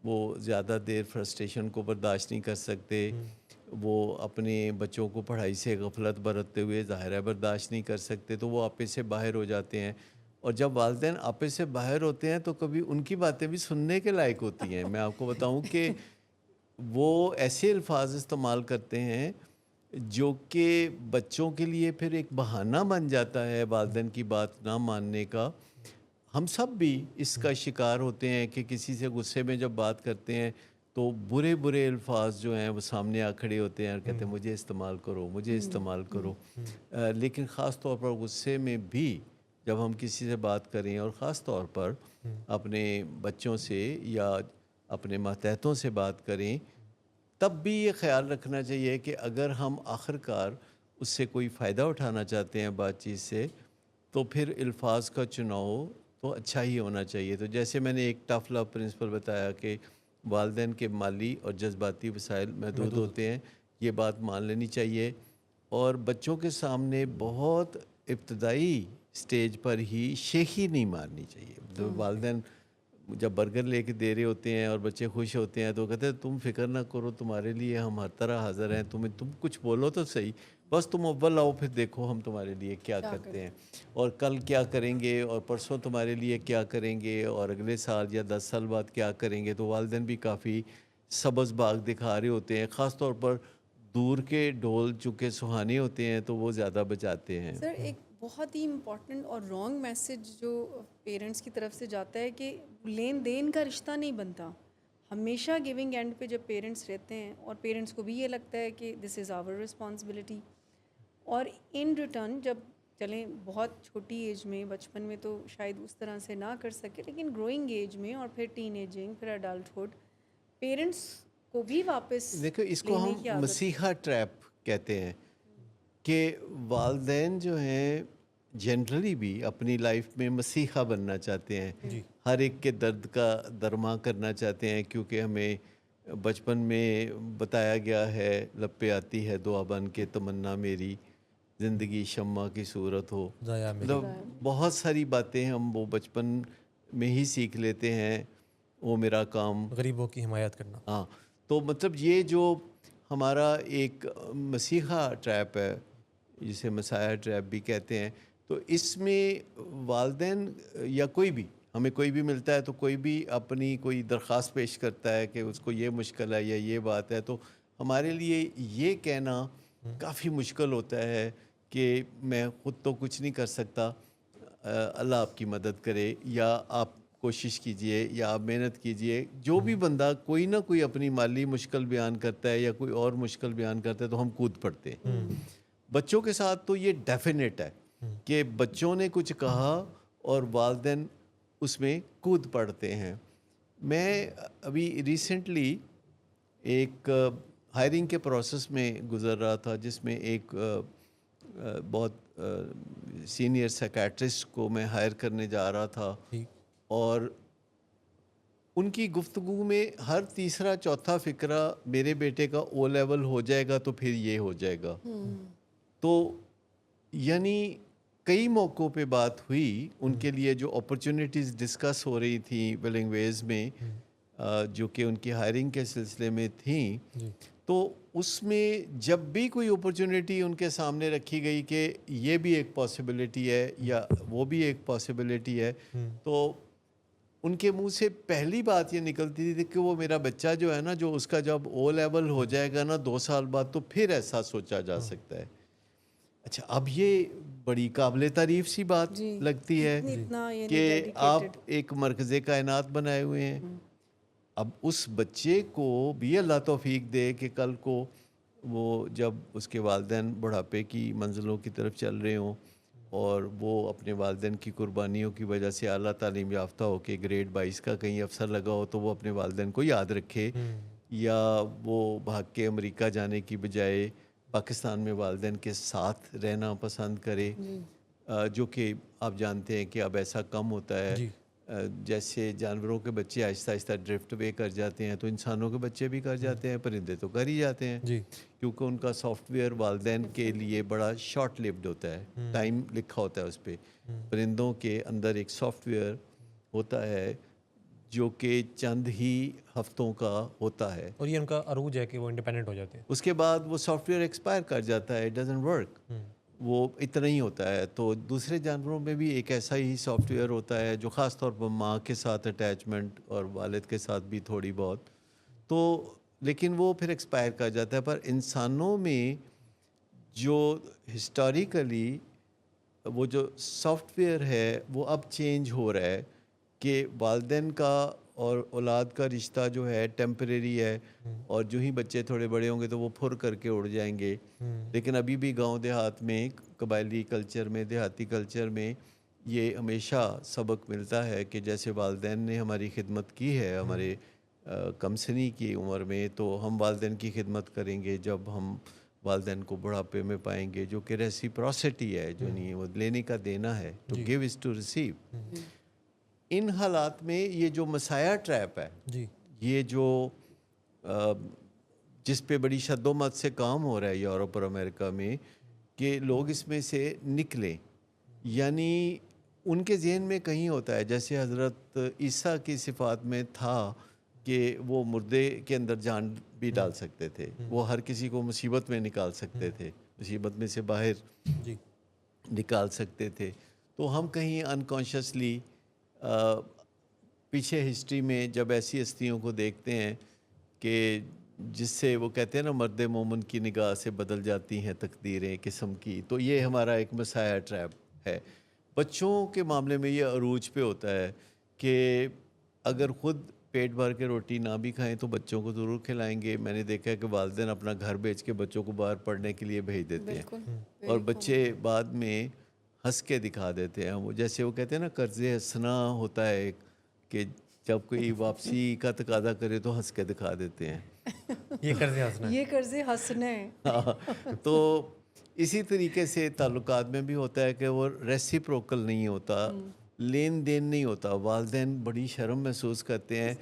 وہ زیادہ دیر فرسٹریشن کو برداشت نہیں کر سکتے، وہ اپنے بچوں کو پڑھائی سے غفلت برتتے ہوئے ظاہر ہے برداشت نہیں کر سکتے، تو وہ آپے سے باہر ہو جاتے ہیں. اور جب والدین آپے سے باہر ہوتے ہیں تو کبھی ان کی باتیں بھی سننے کے لائق ہوتی ہیں. میں آپ کو بتاؤں کہ وہ ایسے الفاظ استعمال کرتے ہیں جو کہ بچوں کے لیے پھر ایک بہانہ بن جاتا ہے والدین کی بات نہ ماننے کا. ہم سب بھی اس کا شکار ہوتے ہیں کہ کسی سے غصے میں جب بات کرتے ہیں تو برے برے الفاظ جو ہیں وہ سامنے آ کھڑے ہوتے ہیں اور کہتے ہیں مجھے استعمال کرو، مجھے استعمال کرو. لیکن خاص طور پر غصے میں بھی جب ہم کسی سے بات کریں، اور خاص طور پر اپنے بچوں سے یا اپنے ماتحتوں سے بات کریں، تب بھی یہ خیال رکھنا چاہیے کہ اگر ہم آخر کار اس سے کوئی فائدہ اٹھانا چاہتے ہیں بات چیت سے، تو پھر الفاظ کا چناؤ تو اچھا ہی ہونا چاہیے. تو جیسے میں نے ایک ٹف لو پرنسپل بتایا کہ والدین کے مالی اور جذباتی وسائل محدود ہوتے ہیں، یہ بات مان لینی چاہیے. اور بچوں کے سامنے بہت ابتدائی سٹیج پر ہی شیخی نہیں مارنی چاہیے. والدین جب برگر لے کے دے رہے ہوتے ہیں اور بچے خوش ہوتے ہیں تو کہتے ہیں تم فکر نہ کرو، تمہارے لیے ہم ہر طرح حاضر ہیں، تم کچھ بولو تو صحیح. بس تم اول آؤ پھر دیکھو ہم تمہارے لیے کیا کرتے ہیں اور کل کیا کریں گے اور پرسوں تمہارے لیے کیا کریں گے اور اگلے سال یا 10 سال بعد کیا کریں گے. تو والدین بھی کافی سبز باغ دکھا رہے ہوتے ہیں, خاص طور پر دور کے ڈھول چونکہ سہانے ہوتے ہیں تو وہ زیادہ بجاتے ہیں. سر ایک بہت ہی امپورٹنٹ اور رانگ میسج جو پیرنٹس کی طرف سے جاتا ہے کہ لین دین کا رشتہ نہیں بنتا. ہمیشہ گیونگ اینڈ پہ جب پیرنٹس رہتے ہیں اور پیرنٹس کو بھی یہ لگتا ہے کہ دس از آور رسپانسبلٹی, اور ان ریٹرن جب چلیں بہت چھوٹی ایج میں, بچپن میں تو شاید اس طرح سے نہ کر سکے, لیکن گروئنگ ایج میں اور پھر ٹین ایجنگ پھر اڈلٹہڈ پیرنٹس کو بھی واپس دیکھو اس کو لینے ہم کی عادت. مسیحا ٹریپ کہتے ہیں کہ والدین جو ہیں جنرلی بھی اپنی لائف میں مسیحا بننا چاہتے ہیں, ہر ایک کے درد کا درما کرنا چاہتے ہیں, کیونکہ ہمیں بچپن میں بتایا گیا ہے لب پہ آتی ہے دعا بن کے تمنا میری, زندگی شمع کی صورت ہو. مطلب بہت ساری باتیں ہم وہ بچپن میں ہی سیکھ لیتے ہیں, وہ میرا کام غریبوں کی حمایت کرنا. ہاں, تو مطلب یہ جو ہمارا ایک مسیحا ٹریپ ہے جسے مسیحا ٹریپ بھی کہتے ہیں, تو اس میں والدین یا کوئی بھی ہمیں کوئی بھی ملتا ہے تو کوئی بھی اپنی کوئی درخواست پیش کرتا ہے کہ اس کو یہ مشکل ہے یا یہ بات ہے, تو ہمارے لیے یہ کہنا کافی مشکل ہوتا ہے کہ میں خود تو کچھ نہیں کر سکتا, اللہ آپ کی مدد کرے یا آپ کوشش کیجئے یا آپ محنت کیجئے. جو بھی بندہ کوئی نہ کوئی اپنی مالی مشکل بیان کرتا ہے یا کوئی اور مشکل بیان کرتا ہے تو ہم کود پڑتے ہیں. بچوں کے ساتھ تو یہ ڈیفینیٹ ہے کہ بچوں نے کچھ کہا اور والدین اس میں کود پڑتے ہیں. میں ابھی ریسنٹلی ایک ہائرنگ کے پروسیس میں گزر رہا تھا جس میں ایک بہت سینئر سائیکیٹرسٹ کو میں ہائر کرنے جا رہا تھا, اور ان کی گفتگو میں ہر تیسرا چوتھا فقرہ میرے بیٹے کا او لیول ہو جائے گا تو پھر یہ ہو جائے گا. تو یعنی کئی موقعوں پہ بات ہوئی ان کے لیے جو اپرچونیٹیز ڈسکس ہو رہی تھیں ولنگ ویز میں, جو کہ ان کی ہائرنگ کے سلسلے میں تھیں, تو اس میں جب بھی کوئی اپرچونیٹی ان کے سامنے رکھی گئی کہ یہ بھی ایک پاسبلٹی ہے یا وہ بھی ایک پاسبلٹی ہے, تو ان کے منہ سے پہلی بات یہ نکلتی تھی کہ وہ میرا بچہ جو ہے نا, جو اس کا جب او لیول ہو جائے گا نا 2 سال بعد تو پھر ایسا سوچا جا سکتا ہے. اچھا, اب یہ بڑی قابل تعریف سی بات لگتی ہے کہ آپ ایک مرکز کائنات بنائے ہوئے ہیں. اب اس بچے کو بھی اللہ توفیق دے کہ کل کو وہ جب اس کے والدین بڑھاپے کی منزلوں کی طرف چل رہے ہوں اور وہ اپنے والدین کی قربانیوں کی وجہ سے اعلیٰ تعلیم یافتہ ہو کے گریڈ 22 کا کہیں افسر لگا ہو تو وہ اپنے والدین کو یاد رکھے, یا وہ بھاگ کے امریکہ جانے کی بجائے پاکستان میں والدین کے ساتھ رہنا پسند کرے, جو کہ آپ جانتے ہیں کہ اب ایسا کم ہوتا ہے. جیسے جانوروں کے بچے آہستہ آہستہ ڈرفٹ وے کر جاتے ہیں تو انسانوں کے بچے بھی کر جاتے ہیں, پرندے تو کر ہی جاتے ہیں, کیونکہ ان کا سافٹ ویئر والدین کے لیے بڑا شارٹ لیوڈ ہوتا ہے, ٹائم لکھا ہوتا ہے اس پہ. پرندوں کے اندر ایک سافٹ ویئر ہوتا ہے جو کہ چند ہی ہفتوں کا ہوتا ہے, اور یہ ان کا عروج ہے کہ وہ انڈیپینڈنٹ ہو جاتے ہیں. اس کے بعد وہ سافٹ ویئر ایکسپائر کر جاتا ہے, اٹ ڈزنٹ ورک, وہ اتنا ہی ہوتا ہے. تو دوسرے جانوروں میں بھی ایک ایسا ہی سافٹ ویئر ہوتا ہے جو خاص طور پر ماں کے ساتھ اٹیچمنٹ اور والد کے ساتھ بھی تھوڑی بہت, تو لیکن وہ پھر ایکسپائر کر جاتا ہے. پر انسانوں میں جو ہسٹوریکلی وہ جو سافٹ ویئر ہے وہ اب چینج ہو رہا ہے کہ والدین کا اور اولاد کا رشتہ جو ہے ٹیمپریری ہے, اور جو ہی بچے تھوڑے بڑے ہوں گے تو وہ پھر کر کے اڑ جائیں گے. لیکن ابھی بھی گاؤں دیہات میں, قبائلی کلچر میں, دیہاتی کلچر میں یہ ہمیشہ سبق ملتا ہے کہ جیسے والدین نے ہماری خدمت کی ہے ہمارے کم سنی کی عمر میں, تو ہم والدین کی خدمت کریں گے جب ہم والدین کو بڑھاپے میں پائیں گے, جو کہ ریسیپروسٹی ہے, جو نہیں وہ لینے کا دینا ہے, to give is to receive. ان حالات میں یہ جو مسیحا ٹریپ ہے, یہ جو جس پہ بڑی شد و مت سے کام ہو رہا ہے یورپ اور امریکہ میں کہ لوگ اس میں سے نکلیں, یعنی ان کے ذہن میں کہیں ہوتا ہے جیسے حضرت عیسیٰ کی صفات میں تھا کہ وہ مردے کے اندر جان بھی ڈال سکتے تھے, وہ ہر کسی کو مصیبت میں نکال سکتے تھے, مصیبت میں سے باہر جی نکال سکتے تھے. تو ہم کہیں انکانشیسلی پیچھے ہسٹری میں جب ایسی ہستیوں کو دیکھتے ہیں کہ جس سے وہ کہتے ہیں نا مرد مومن کی نگاہ سے بدل جاتی ہیں تقدیریں قسم کی, تو یہ ہمارا ایک مسایہ ٹریپ ہے. بچوں کے معاملے میں یہ عروج پہ ہوتا ہے کہ اگر خود پیٹ بھر کے روٹی نہ بھی کھائیں تو بچوں کو ضرور کھلائیں گے. میں نے دیکھا ہے کہ والدین اپنا گھر بیچ کے بچوں کو باہر پڑھنے کے لیے بھیج دیتے ہیں, بالکل اور بچے بعد میں ہنس کے دکھا دیتے ہیں. وہ جیسے وہ کہتے ہیں نا قرض ہنسنا ہوتا ہے ایک, کہ جب کوئی واپسی کا تقاضا کرے تو ہنس کے دکھا دیتے ہیں. یہ قرض ہنسنا ہے. یہ قرض ہنسنا ہے. ہاں, تو اسی طریقے سے تعلقات میں بھی ہوتا ہے کہ وہ ریسیپروکل نہیں ہوتا, لین دین نہیں ہوتا. والدین بڑی شرم محسوس کرتے ہیں,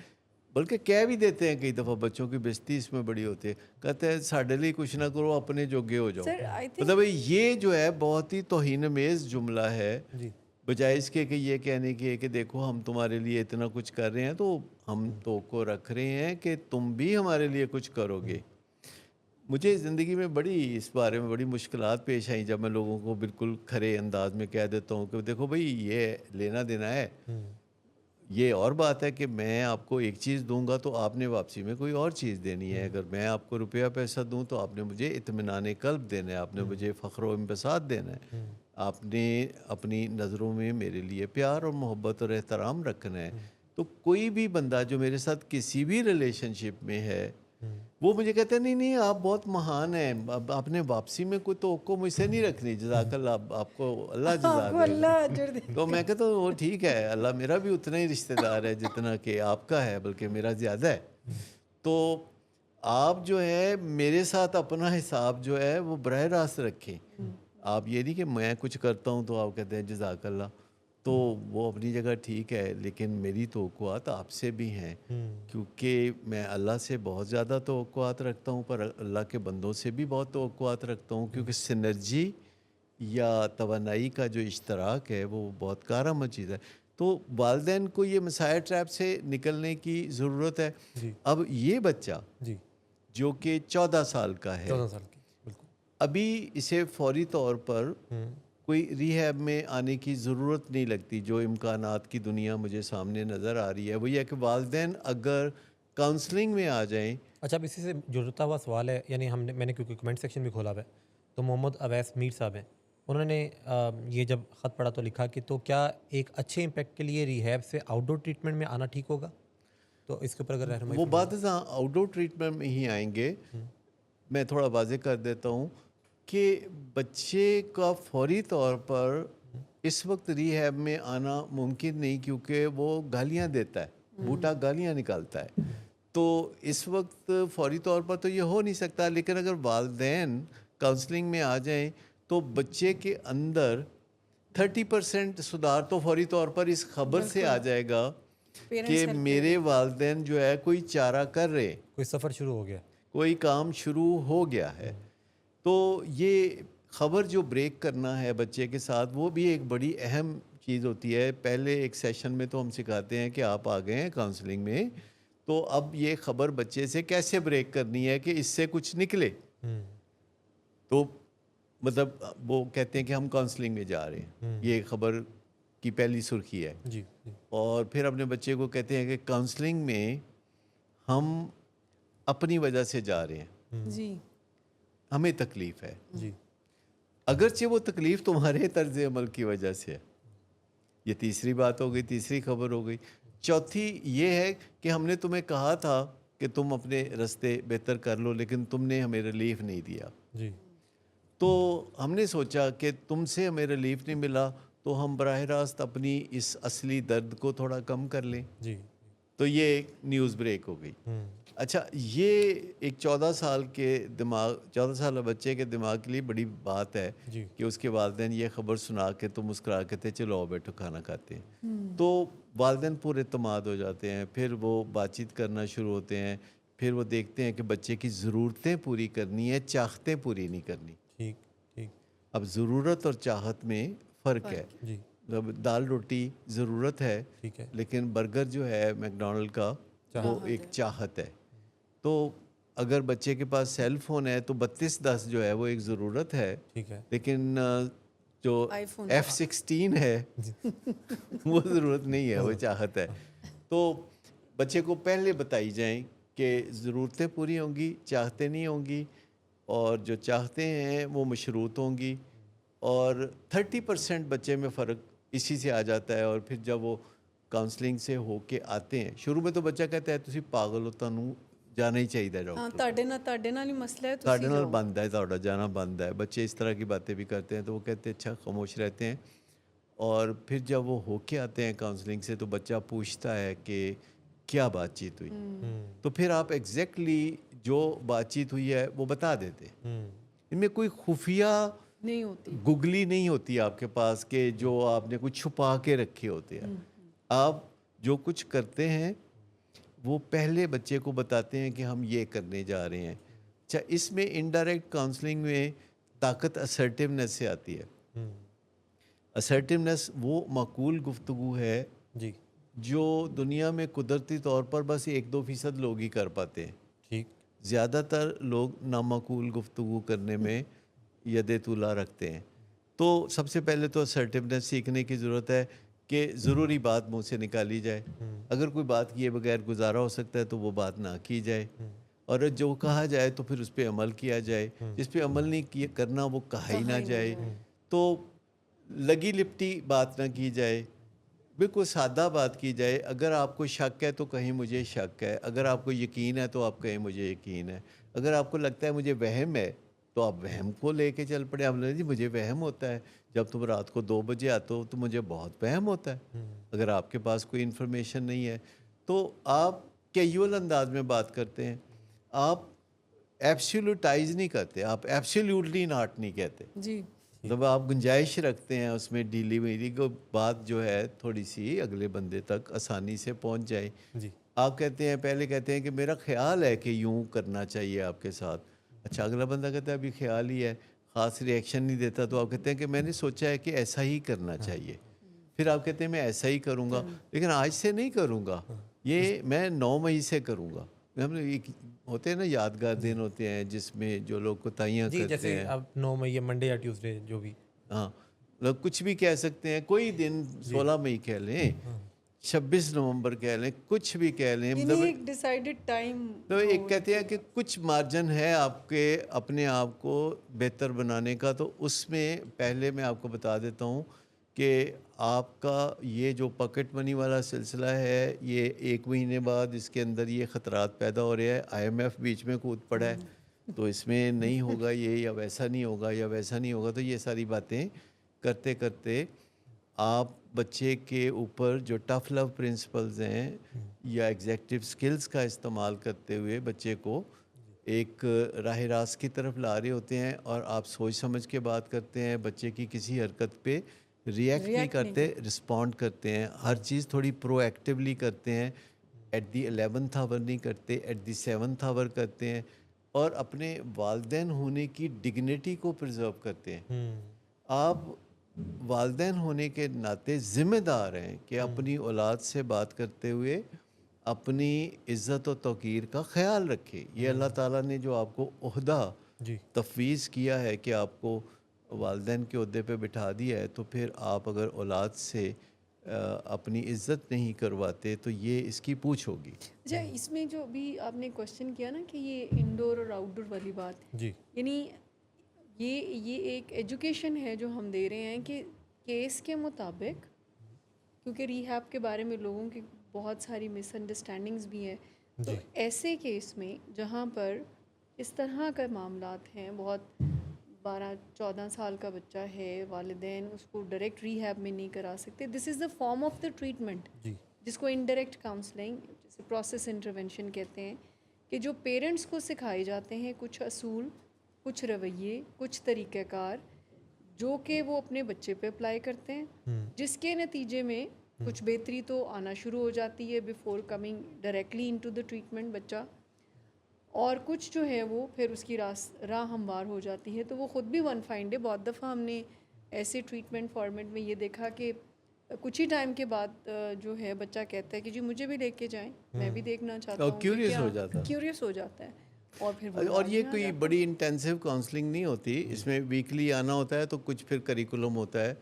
بلکہ کہہ بھی دیتے ہیں کئی دفعہ, بچوں کی بےزتی اس میں بڑی ہوتی ہے, کہتے ہیں ساڈے لیے کچھ نہ کرو, اپنے جوگے ہو جاؤ. سر آئی مطلب تھنک یہ جو ہے بہت ہی توہین آمیز جملہ ہے, جی بجائے اس کے کہ یہ کہنے کے کہ دیکھو ہم تمہارے لیے اتنا کچھ کر رہے ہیں, تو ہم توقع رکھ رہے ہیں کہ تم بھی ہمارے لیے کچھ کرو گے. مجھے زندگی میں بڑی اس بارے میں بڑی مشکلات پیش آئیں جب میں لوگوں کو بالکل کھرے انداز میں کہہ دیتا ہوں کہ دیکھو بھائی یہ لینا دینا ہے. یہ اور بات ہے کہ میں آپ کو ایک چیز دوں گا تو آپ نے واپسی میں کوئی اور چیز دینی ہے. اگر میں آپ کو روپیہ پیسہ دوں تو آپ نے مجھے اطمینان قلب دینا ہے, آپ نے مجھے فخر و انبساط دینا ہے, آپ نے اپنی نظروں میں میرے لیے پیار اور محبت اور احترام رکھنا ہے. تو کوئی بھی بندہ جو میرے ساتھ کسی بھی ریلیشن شپ میں ہے وہ مجھے کہتے ہیں نہیں نہیں آپ بہت مہان ہیں, اب آپ نے واپسی میں کوئی توقع مجھ سے نہیں رکھنی, جزاک اللہ, آپ کو اللہ جزا آپ کو دے. اللہ اجر دے. تو میں کہتا ہوں وہ ٹھیک ہے, اللہ میرا بھی اتنا ہی رشتہ دار ہے جتنا کہ آپ کا ہے, بلکہ میرا زیادہ ہے. تو آپ جو ہے میرے ساتھ اپنا حساب جو ہے وہ براہ راست رکھیں. آپ یہ نہیں کہ میں کچھ کرتا ہوں تو آپ کہتے ہیں جزاک اللہ, تو وہ اپنی جگہ ٹھیک ہے, لیکن میری توقعات آپ سے بھی ہیں, کیونکہ میں اللہ سے بہت زیادہ توقعات رکھتا ہوں, پر اللہ کے بندوں سے بھی بہت توقعات رکھتا ہوں, کیونکہ سنرجی یا توانائی کا جو اشتراک ہے وہ بہت کارآمد چیز ہے. تو والدین کو یہ مسائل ٹریپ سے نکلنے کی ضرورت ہے. جی اب یہ بچہ جی جو کہ 14 سال کا ہے, 14 سال کی بالکل. ابھی اسے فوری طور پر کوئی ریہیب میں آنے کی ضرورت نہیں لگتی. جو امکانات کی دنیا مجھے سامنے نظر آ رہی ہے وہ یہ ہے کہ والدین اگر کاؤنسلنگ میں آ جائیں. اچھا, اب اسی سے جڑتا ہوا سوال ہے, یعنی میں نے کیونکہ کمنٹ سیکشن بھی کھولا ہوا ہے, تو محمد اویس میر صاحب ہیں, انہوں نے یہ جب خط پڑھا تو لکھا کہ تو کیا ایک اچھے امپیکٹ کے لیے ریہیب سے آؤٹ ڈور ٹریٹمنٹ میں آنا ٹھیک ہوگا؟ تو اس کے اوپر اگر رہنمائی وہ فرمائیں. بعد آؤٹ ڈور ٹریٹمنٹ میں ہی آئیں گے. میں تھوڑا واضح کر دیتا ہوں کہ بچے کا فوری طور پر اس وقت ریہیب میں آنا ممکن نہیں, کیونکہ وہ گالیاں دیتا ہے, بوٹا گالیاں نکالتا ہے. تو اس وقت فوری طور پر تو یہ ہو نہیں سکتا, لیکن اگر والدین کاؤنسلنگ میں آ جائیں تو بچے کے اندر 30% سدھار تو فوری طور پر اس خبر سے آ جائے گا کہ میرے والدین جو ہے کوئی چارہ کر رہے, کوئی سفر شروع ہو گیا, کوئی کام شروع ہو گیا ہے. تو یہ خبر جو بریک کرنا ہے بچے کے ساتھ وہ بھی ایک بڑی اہم چیز ہوتی ہے. پہلے ایک سیشن میں تو ہم سکھاتے ہیں کہ آپ آ گئے ہیں کاؤنسلنگ میں, تو اب یہ خبر بچے سے کیسے بریک کرنی ہے کہ اس سے کچھ نکلے. تو مطلب وہ کہتے ہیں کہ ہم کاؤنسلنگ میں جا رہے ہیں, یہ خبر کی پہلی سرخی ہے. جی اور پھر اپنے بچے کو کہتے ہیں کہ کاؤنسلنگ میں ہم اپنی وجہ سے جا رہے ہیں, جی ہمیں تکلیف ہے, جی اگرچہ وہ تکلیف تمہارے طرز عمل کی وجہ سے ہے. یہ تیسری بات ہو گئی, تیسری خبر ہو گئی. چوتھی یہ ہے کہ ہم نے تمہیں کہا تھا کہ تم اپنے راستے بہتر کر لو, لیکن تم نے ہمیں ریلیف نہیں دیا. جی تو ہم نے سوچا کہ تم سے ہمیں ریلیف نہیں ملا تو ہم براہ راست اپنی اس اصلی درد کو تھوڑا کم کر لیں. جی تو یہ ایک نیوز بریک ہو گئی. اچھا, یہ ایک 14 سال سال بچے کے دماغ کے لیے بڑی بات ہے جی کہ اس کے والدین یہ خبر سنا کے تو مسکرا کے تھے چلو آؤ بیٹھو کھانا کھاتے ہیں. تو والدین پورے اعتماد ہو جاتے ہیں, پھر وہ بات چیت کرنا شروع ہوتے ہیں, پھر وہ دیکھتے ہیں کہ بچے کی ضرورتیں پوری کرنی ہے, چاہتیں پوری نہیں کرنی. ٹھیک ٹھیک. اب ضرورت اور چاہت میں فرق ہے. جی دال روٹی ضرورت ہے, ٹھیک ہے. لیکن برگر جو ہے میک ڈونلڈ کا وہ ایک چاہت ہے. تو اگر بچے کے پاس سیل فون ہے تو 3210 جو ہے وہ ایک ضرورت ہے، ٹھیک ہے. لیکن جو آئی فون F16 ہے وہ ضرورت نہیں ہے، وہ چاہت ہے. تو بچے کو پہلے بتائی جائیں کہ ضرورتیں پوری ہوں گی، چاہتے نہیں ہوں گی، اور جو چاہتے ہیں وہ مشروط ہوں گی. اور 30% بچے میں فرق اسی سے آ جاتا ہے. اور پھر جب وہ کاؤنسلنگ سے ہو کے آتے ہیں، شروع میں تو بچہ کہتا ہے تسی پاگل ہو، تانوں جانا ہی چاہیے ہاں ڈاکٹر، تاڈے نال ہی مسئلہ ہے تاڑے تسی نال جاؤ. بند ہے، تاڑا جانا بند ہے. بچے اس طرح کی باتیں بھی کرتے ہیں تو وہ کہتے ہیں اچھا خاموش رہتے ہیں. اور پھر جب وہ ہو کے آتے ہیں کاؤنسلنگ سے تو بچہ پوچھتا ہے کہ کیا بات چیت ہوئی، تو پھر آپ ایگزیکٹلی جو بات چیت ہوئی ہے وہ بتا دیتے. ان میں کوئی خفیہ نہیں ہوتی. گگلی نہیں ہوتی آپ کے پاس کہ جو آپ نے کچھ چھپا کے رکھے ہوتے ہیں. آپ جو کچھ کرتے ہیں وہ پہلے بچے کو بتاتے ہیں کہ ہم یہ کرنے جا رہے ہیں. اچھا، اس میں انڈائریکٹ کاؤنسلنگ میں طاقت اسرٹیونیس سے آتی ہے. اسرٹیونیس وہ معقول گفتگو ہے جی. جو دنیا میں قدرتی طور پر بس 1-2% لوگ ہی کر پاتے ہیں. ٹھیک. زیادہ تر لوگ نامعقول گفتگو کرنے میں ید طولا رکھتے ہیں. تو سب سے پہلے تو اسرٹیونیس سیکھنے کی ضرورت ہے کہ ضروری بات منہ سے نکالی جائے. اگر کوئی بات کیے بغیر گزارا ہو سکتا ہے تو وہ بات نہ کی جائے، اور جو کہا جائے تو پھر اس پہ عمل کیا جائے. جس پہ عمل نہیں کرنا وہ کہا ہی نہ جائے. تو لگی لپٹی بات نہ کی جائے، بالکل سادہ بات کی جائے. اگر آپ کو شک ہے تو کہیں مجھے شک ہے، اگر آپ کو یقین ہے تو آپ کہیں مجھے یقین ہے. اگر آپ کو لگتا ہے مجھے وہم ہے تو آپ وہم کو لے کے چل پڑے. آپ جی مجھے وہم ہوتا ہے، جب تم رات کو 2 بجے آتے ہو تو مجھے بہت وہم ہوتا ہے. اگر آپ کے پاس کوئی انفارمیشن نہیں ہے تو آپ کیجول انداز میں بات کرتے ہیں. آپ ایبسلیوٹائز نہیں کرتے، آپ ایبسلیوٹلی ناٹ نہیں کہتے. جی. مطلب آپ گنجائش رکھتے ہیں اس میں ڈیلیوری کو، بات جو ہے تھوڑی سی اگلے بندے تک آسانی سے پہنچ جائے. جی. آپ کہتے ہیں، پہلے کہتے ہیں کہ میرا خیال ہے کہ یوں کرنا چاہیے آپ کے ساتھ. اچھا، اگلا بندہ کہتا ہے ابھی خیال ہی ہے، خاص ری ایکشن نہیں دیتا، تو آپ کہتے ہیں کہ میں نے سوچا ہے کہ ایسا ہی کرنا چاہیے. پھر آپ کہتے ہیں میں ایسا ہی کروں گا، لیکن آج سے نہیں کروں گا، یہ میں 9 مئی سے کروں گا. ہم ایک ہوتے ہیں نا یادگار دن ہوتے ہیں جس میں جو لوگ کوتاہیاں جی. کرتے جیسے ہیں. اب 9 مئی یا منڈے یا ٹیوزڈے جو بھی. ہاں، لوگ کچھ بھی کہہ سکتے ہیں، کوئی دن 16 مئی کہہ لیں، 26 نومبر کہہ لیں، کچھ بھی کہہ لیں. یعنی ایک ڈیسائیڈڈ ٹائم. تو ایک کہتے ہیں کہ کچھ مارجن ہے آپ کے اپنے آپ کو بہتر بنانے کا. تو اس میں پہلے میں آپ کو بتا دیتا ہوں کہ آپ کا یہ جو پاکٹ منی والا سلسلہ ہے، یہ 1 مہینے بعد اس کے اندر یہ خطرات پیدا ہو رہے ہیں. IMF بیچ میں کود پڑا ہے، تو اس میں نہیں ہوگا یہ، یا ویسا نہیں ہوگا، یا ویسا نہیں ہوگا. تو یہ ساری باتیں کرتے کرتے آپ بچے کے اوپر جو ٹف لو پرنسپلز ہیں یا ایگزیکٹو سکلز کا استعمال کرتے ہوئے بچے کو ایک راہ راست کی طرف لا رہے ہوتے ہیں. اور آپ سوچ سمجھ کے بات کرتے ہیں، بچے کی کسی حرکت پہ ریئیکٹ نہیں کرتے، رسپونڈ کرتے ہیں. ہر چیز تھوڑی پرو ایکٹیولی کرتے ہیں. ایٹ دی 11th آور نہیں کرتے، ایٹ دی 7th آور کرتے ہیں. اور اپنے والدین ہونے کی ڈگنیٹی کو پرزرو کرتے ہیں. آپ والدین ہونے کے ناطے ذمہ دار ہیں کہ اپنی اولاد سے بات کرتے ہوئے اپنی عزت و توقیر کا خیال رکھے. یہ اللہ تعالیٰ نے جو آپ کو عہدہ تفویض کیا ہے کہ آپ کو والدین کے عہدے پہ بٹھا دیا ہے، تو پھر آپ اگر اولاد سے اپنی عزت نہیں کرواتے تو یہ اس کی پوچھ ہوگی. اچھا، اس میں جو بھی آپ نے کوشچن کیا نا کہ یہ انڈور اور آؤٹ ڈور والی بات، جی. یعنی یہ ایک ایجوکیشن ہے جو ہم دے رہے ہیں کہ کیس کے مطابق، کیونکہ ری ہیب کے بارے میں لوگوں کی بہت ساری مس انڈرسٹینڈنگز بھی ہیں. تو ایسے کیس میں جہاں پر اس طرح کے معاملات ہیں، بہت 12-14 سال کا بچہ ہے، والدین اس کو ڈائریکٹ ری ہیب میں نہیں کرا سکتے، this is the form of the treatment جس کو انڈائریکٹ کاؤنسلنگ، جسے پروسیس انٹرونشن کہتے ہیں، کہ جو پیرنٹس کو سکھائے جاتے ہیں کچھ اصول، کچھ رویے، کچھ طریقہ کار جو کہ وہ اپنے بچے پہ اپلائی کرتے ہیں، جس کے نتیجے میں کچھ بہتری تو آنا شروع ہو جاتی ہے before coming directly into the treatment بچہ، اور کچھ جو ہے وہ پھر اس کی راہ ہموار ہو جاتی ہے. تو وہ خود بھی ون فائنڈ ہے. بہت دفعہ ہم نے ایسے ٹریٹمنٹ فارمیٹ میں یہ دیکھا کہ کچھ ہی ٹائم کے بعد جو ہے بچہ کہتا ہے کہ جی مجھے بھی لے کے جائیں، میں بھی دیکھنا چاہتا ہوں. کیوریس ہو جاتا ہے. کیوریس ہو جاتا ہے. اور پھر وہ اور یہ لازمی آ کوئی جاتا ہے۔ بڑی انٹینسیو کاؤنسلنگ نہیں ہوتی، اس میں ویکلی آنا ہوتا ہے، تو کچھ پھر کریکولم ہوتا ہے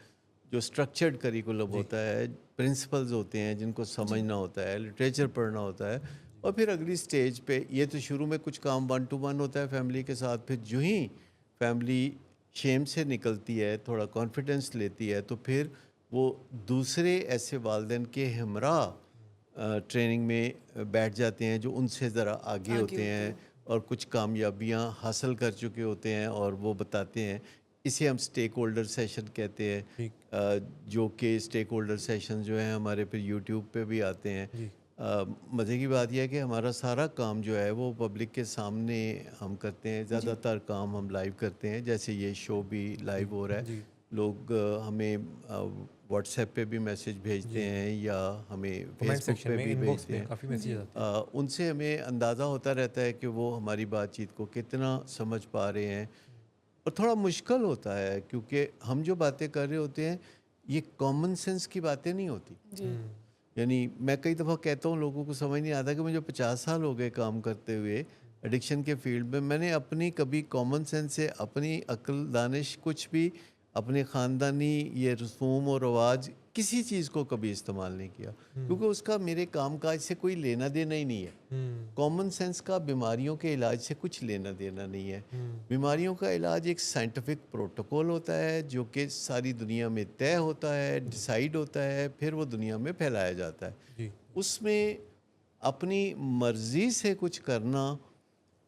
جو اسٹرکچرڈ کریکولم ہوتا ہے، پرنسپلز ہوتے ہیں جن کو سمجھنا ہوتا ہے، لٹریچر پڑھنا ہوتا ہے، اور پھر اگلی سٹیج پہ یہ تو شروع میں کچھ کام 1 to 1 ہوتا ہے فیملی کے ساتھ، پھر جو ہی فیملی شیم سے نکلتی ہے، تھوڑا کانفیڈنس لیتی ہے، تو پھر وہ دوسرے ایسے والدین کے ہمراہ ٹریننگ میں بیٹھ جاتے ہیں جو ان سے ذرا آگے ہوتے ہیں اور کچھ کامیابیاں حاصل کر چکے ہوتے ہیں، اور وہ بتاتے ہیں. اسے ہم سٹیک ہولڈر سیشن کہتے ہیں، ٹھیک جو کہ سٹیک ہولڈر سیشن جو ہیں ہمارے پھر یوٹیوب پہ بھی آتے ہیں. جی مزے کی بات یہ ہے کہ ہمارا سارا کام جو ہے وہ پبلک کے سامنے ہم کرتے ہیں، زیادہ تر کام ہم لائیو کرتے ہیں، جیسے یہ شو بھی لائیو ہو رہا ہے. جی لوگ ہمیں واٹس ایپ پہ بھی میسج بھیجتے ہیں یا ہمیں فیس کمنٹ بک سیکشن پہ میں بھی ان باکس بھیجتے میں ہیں. کافی میسیجز آتے ہیں. ان سے ہمیں اندازہ ہوتا رہتا ہے کہ وہ ہماری بات چیت کو کتنا سمجھ پا رہے ہیں. اور تھوڑا مشکل ہوتا ہے کیونکہ ہم جو باتیں کر رہے ہوتے ہیں یہ کامن سینس کی باتیں نہیں ہوتی. جی یعنی میں کئی دفعہ کہتا ہوں، لوگوں کو سمجھ نہیں آتا کہ مجھے 50 سال ہو گئے کام کرتے ہوئے ایڈکشن کے فیلڈ میں نے اپنی کبھی کامن سینس سے اپنی عقل دانش کچھ بھی اپنے خاندانی یہ رسوم و رواج کسی چیز کو کبھی استعمال نہیں کیا، کیونکہ اس کا میرے کام کاج سے کوئی لینا دینا ہی نہیں ہے. کامن سینس کا بیماریوں کے علاج سے کچھ لینا دینا نہیں ہے. بیماریوں کا علاج ایک سائنٹیفک پروٹوکول ہوتا ہے جو کہ ساری دنیا میں طے ہوتا ہے، ڈیسائیڈ ہوتا ہے، پھر وہ دنیا میں پھیلایا جاتا ہے. جی اس میں اپنی مرضی سے کچھ کرنا،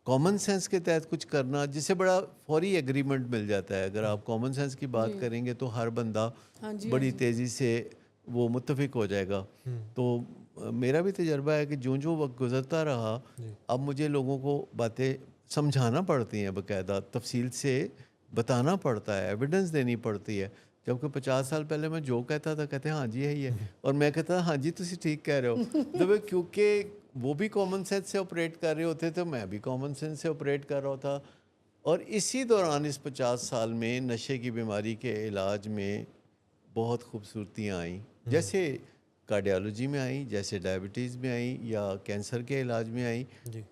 کامن سینس کے تحت کچھ کرنا، جس سے بڑا فوری ایگریمنٹ مل جاتا ہے. اگر آپ کامن سینس کی بات کریں گے تو ہر بندہ ہاں جی بڑی تیزی سے وہ متفق ہو جائے گا. تو میرا بھی تجربہ ہے کہ جو وقت گزرتا رہا اب مجھے لوگوں کو باتیں سمجھانا پڑتی ہیں، باقاعدہ تفصیل سے بتانا پڑتا ہے، ایویڈنس دینی پڑتی ہے. جبکہ 50 سال پہلے میں جو کہتا تھا کہتے ہیں ہاں جی ہے ہی ہے، اور میں کہتا ہاں جی تسی ٹھیک کہہ رہے ہو. کیونکہ وہ بھی کامن سینس سے آپریٹ کر رہے ہوتے تھے، میں بھی کامن سینس سے آپریٹ کر رہا تھا. اور اسی دوران اس 50 سال میں نشے کی بیماری کے علاج میں بہت خوبصورتیاں آئیں، جیسے کارڈیالوجی میں آئیں، جیسے ڈائبٹیز میں آئیں، یا کینسر کے علاج میں آئیں.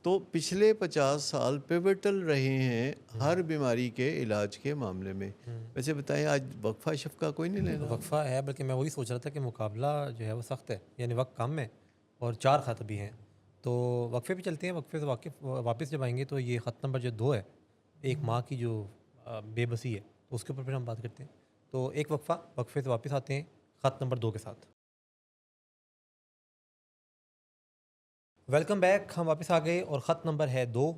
تو پچھلے 50 سال پیوٹل رہے ہیں ہر بیماری کے علاج کے معاملے میں. ویسے بتائیں آج وقفہ شفقہ کوئی نہیں لینا؟ وقفہ ہے، بلکہ میں وہی سوچ رہا تھا کہ مقابلہ جو ہے وہ سخت ہے، یعنی وقت کم ہے اور 4 خط بھی ہیں. تو وقفے پہ چلتے ہیں. وقفے سے واپس جب آئیں گے تو یہ خط نمبر جو 2 ہے، ایک ماں کی جو بے بسی ہے، اس کے اوپر پھر ہم بات کرتے ہیں. تو ایک وقفے سے واپس آتے ہیں خط نمبر 2 کے ساتھ. Welcome back. ہم واپس آ گئے اور خط نمبر ہے 2.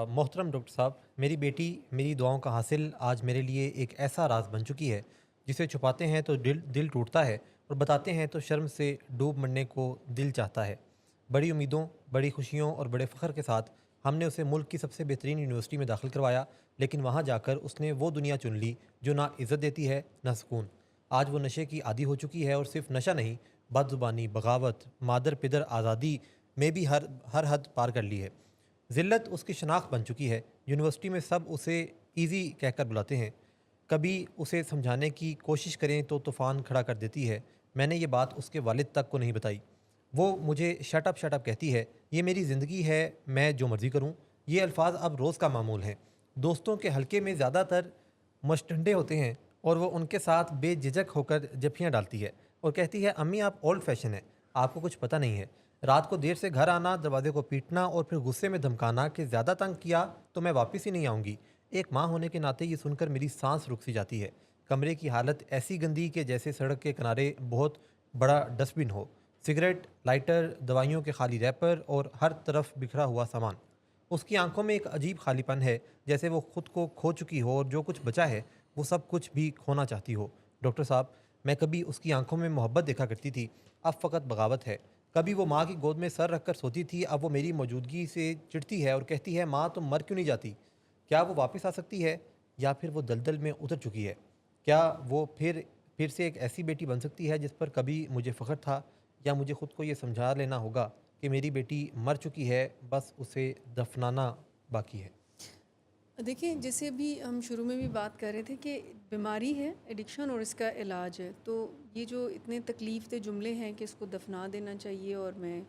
محترم ڈاکٹر صاحب، میری بیٹی میری دعاؤں کا حاصل آج میرے لیے ایک ایسا راز بن چکی ہے جسے چھپاتے ہیں تو دل ٹوٹتا ہے اور بتاتے ہیں تو شرم سے ڈوب مرنے کو دل چاہتا ہے. بڑی امیدوں، بڑی خوشیوں اور بڑے فخر کے ساتھ ہم نے اسے ملک کی سب سے بہترین یونیورسٹی میں داخل کروایا، لیکن وہاں جا کر اس نے وہ دنیا چن لی جو نہ عزت دیتی ہے نہ سکون. آج وہ نشے کی عادی ہو چکی ہے، اور صرف نشہ نہیں، بد زبانی، بغاوت، مادر پدر آزادی میں بھی ہر حد پار کر لی ہے. ذلت اس کی شناخت بن چکی ہے. یونیورسٹی میں سب اسے ایزی کہہ کر بلاتے ہیں. کبھی اسے سمجھانے کی کوشش کریں تو طوفان کھڑا کر دیتی ہے. میں نے یہ بات اس کے والد تک کو نہیں بتائی. وہ مجھے شٹ اپ کہتی ہے. یہ میری زندگی ہے، میں جو مرضی کروں. یہ الفاظ اب روز کا معمول ہیں. دوستوں کے حلقے میں زیادہ تر مشٹنڈے ہوتے ہیں اور وہ ان کے ساتھ بے جھجک ہو کر جفیاں ڈالتی ہے اور کہتی ہے امی آپ اولڈ فیشن ہیں، آپ کو کچھ پتہ نہیں ہے. رات کو دیر سے گھر آنا، دروازے کو پیٹنا اور پھر غصے میں دھمکانا کہ زیادہ تنگ کیا تو میں واپس ہی نہیں آؤں گی. ایک ماں ہونے کے ناطے یہ سن کر میری سانس رک سی جاتی ہے. کمرے کی حالت ایسی گندی کہ جیسے سڑک کے کنارے بہت بڑا ڈسٹ بن ہو. سگریٹ، لائٹر، دوائیوں کے خالی ریپر اور ہر طرف بکھرا ہوا سامان. اس کی آنکھوں میں ایک عجیب خالی پن ہے، جیسے وہ خود کو کھو چکی ہو اور جو کچھ بچا ہے وہ سب کچھ بھی کھونا چاہتی ہو. ڈاکٹر صاحب، میں کبھی اس کی آنکھوں میں محبت دیکھا کرتی تھی، اب فقط بغاوت ہے. کبھی وہ ماں کی گود میں سر رکھ کر سوتی تھی، اب وہ میری موجودگی سے چڑھتی ہے اور کہتی ہے ماں تم مر کیوں نہیں جاتی؟ کیا وہ واپس آ سکتی ہے، یا پھر وہ دلدل میں اتر چکی ہے؟ کیا وہ پھر سے ایک ایسی بیٹی بن سکتی ہے جس پر کبھی مجھے فخر تھا، یا مجھے خود کو یہ سمجھا لینا ہوگا کہ میری بیٹی مر چکی ہے، بس اسے دفنانا باقی ہے؟ دیکھیں، جیسے ابھی ہم شروع میں بھی بات کر رہے تھے کہ بیماری ہے ایڈکشن اور اس کا علاج ہے. تو یہ جو اتنے تکلیف دہ جملے ہیں کہ اس کو دفنا دینا چاہیے اور میں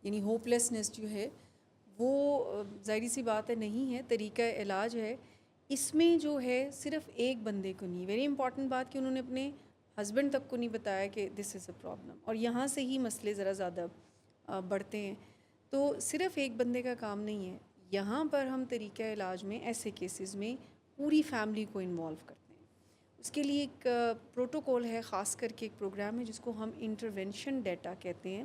یعنی ہوپ لیسنس جو ہے وہ ظاہری سی بات ہے نہیں ہے. طریقہ علاج ہے اس میں جو ہے صرف ایک بندے کو نہیں. ویری امپورٹنٹ بات کہ انہوں نے اپنے ہسبینڈ تک کو نہیں بتایا کہ دس از اے پرابلم, اور یہاں سے ہی مسئلے ذرا زیادہ بڑھتے ہیں. تو صرف ایک بندے کا کام نہیں ہے. یہاں پر ہم طریقہ علاج میں ایسے کیسز میں پوری فیملی کو انوالو کرتے ہیں. اس کے لیے ایک پروٹوکول ہے, خاص کر کے ایک پروگرام ہے جس کو ہم انٹرونشن ڈیٹا کہتے ہیں.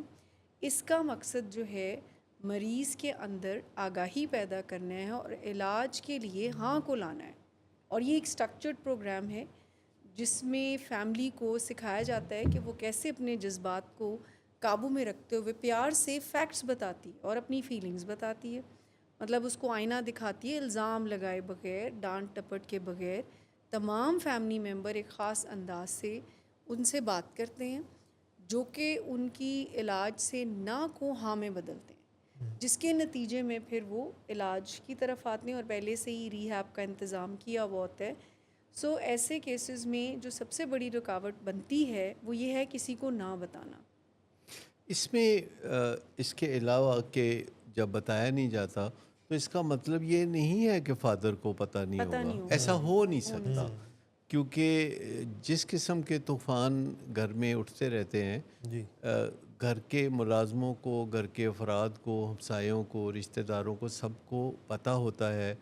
اس کا مقصد جو ہے مریض کے اندر آگاہی پیدا کرنا ہے اور علاج کے لیے ہاں کو لانا ہے. اور یہ ایک سٹرکچرڈ پروگرام ہے جس میں فیملی کو سکھایا جاتا ہے کہ وہ کیسے اپنے جذبات کو قابو میں رکھتے ہوئے پیار سے فیکٹس بتاتی اور اپنی فیلنگز بتاتی ہے. مطلب اس کو آئینہ دکھاتی ہے الزام لگائے بغیر, ڈانٹ ٹپٹ کے بغیر. تمام فیملی ممبر ایک خاص انداز سے ان سے بات کرتے ہیں جو کہ ان کی علاج سے نہ کو ہاں میں بدلتے ہیں, جس کے نتیجے میں پھر وہ علاج کی طرف آتے ہیں اور پہلے سے ہی ریہیب کا انتظام کیا ہوا ہوتا ہے. سو ایسے کیسز میں جو سب سے بڑی رکاوٹ بنتی ہے وہ یہ ہے کسی کو نہ بتانا. اس میں اس کے علاوہ کہ جب بتایا نہیں جاتا تو اس کا مطلب یہ نہیں ہے کہ فادر کو پتہ نہیں پتہ ہوگا. نہیں ہوگا, ایسا ہو نہیں ہو نہیں سکتا, سکتا. کیونکہ جس قسم کے طوفان گھر میں اٹھتے رہتے ہیں, جی گھر کے ملازموں کو, گھر کے افراد کو, ہمسایوں کو, رشتہ داروں کو, سب کو پتہ ہوتا ہے,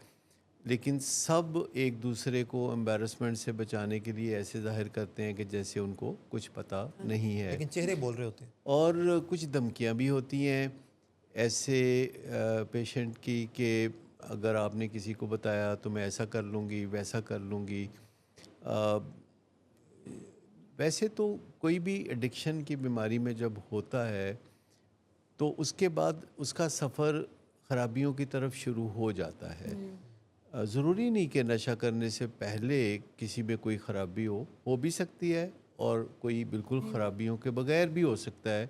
لیکن سب ایک دوسرے کو امبیرسمنٹ سے بچانے کے لیے ایسے ظاہر کرتے ہیں کہ جیسے ان کو کچھ پتہ نہیں ہے. لیکن چہرے بول رہے ہوتے ہیں. اور کچھ دھمکیاں بھی ہوتی ہیں ایسے پیشنٹ کی کہ اگر آپ نے کسی کو بتایا تو میں ایسا کر لوں گی, ویسا کر لوں گی. ویسے تو کوئی بھی ایڈکشن کی بیماری میں جب ہوتا ہے تو اس کے بعد اس کا سفر خرابیوں کی طرف شروع ہو جاتا ہے. ضروری نہیں کہ نشہ کرنے سے پہلے کسی میں کوئی خرابی ہو بھی سکتی ہے, اور کوئی بالکل خرابیوں کے بغیر بھی ہو سکتا ہے.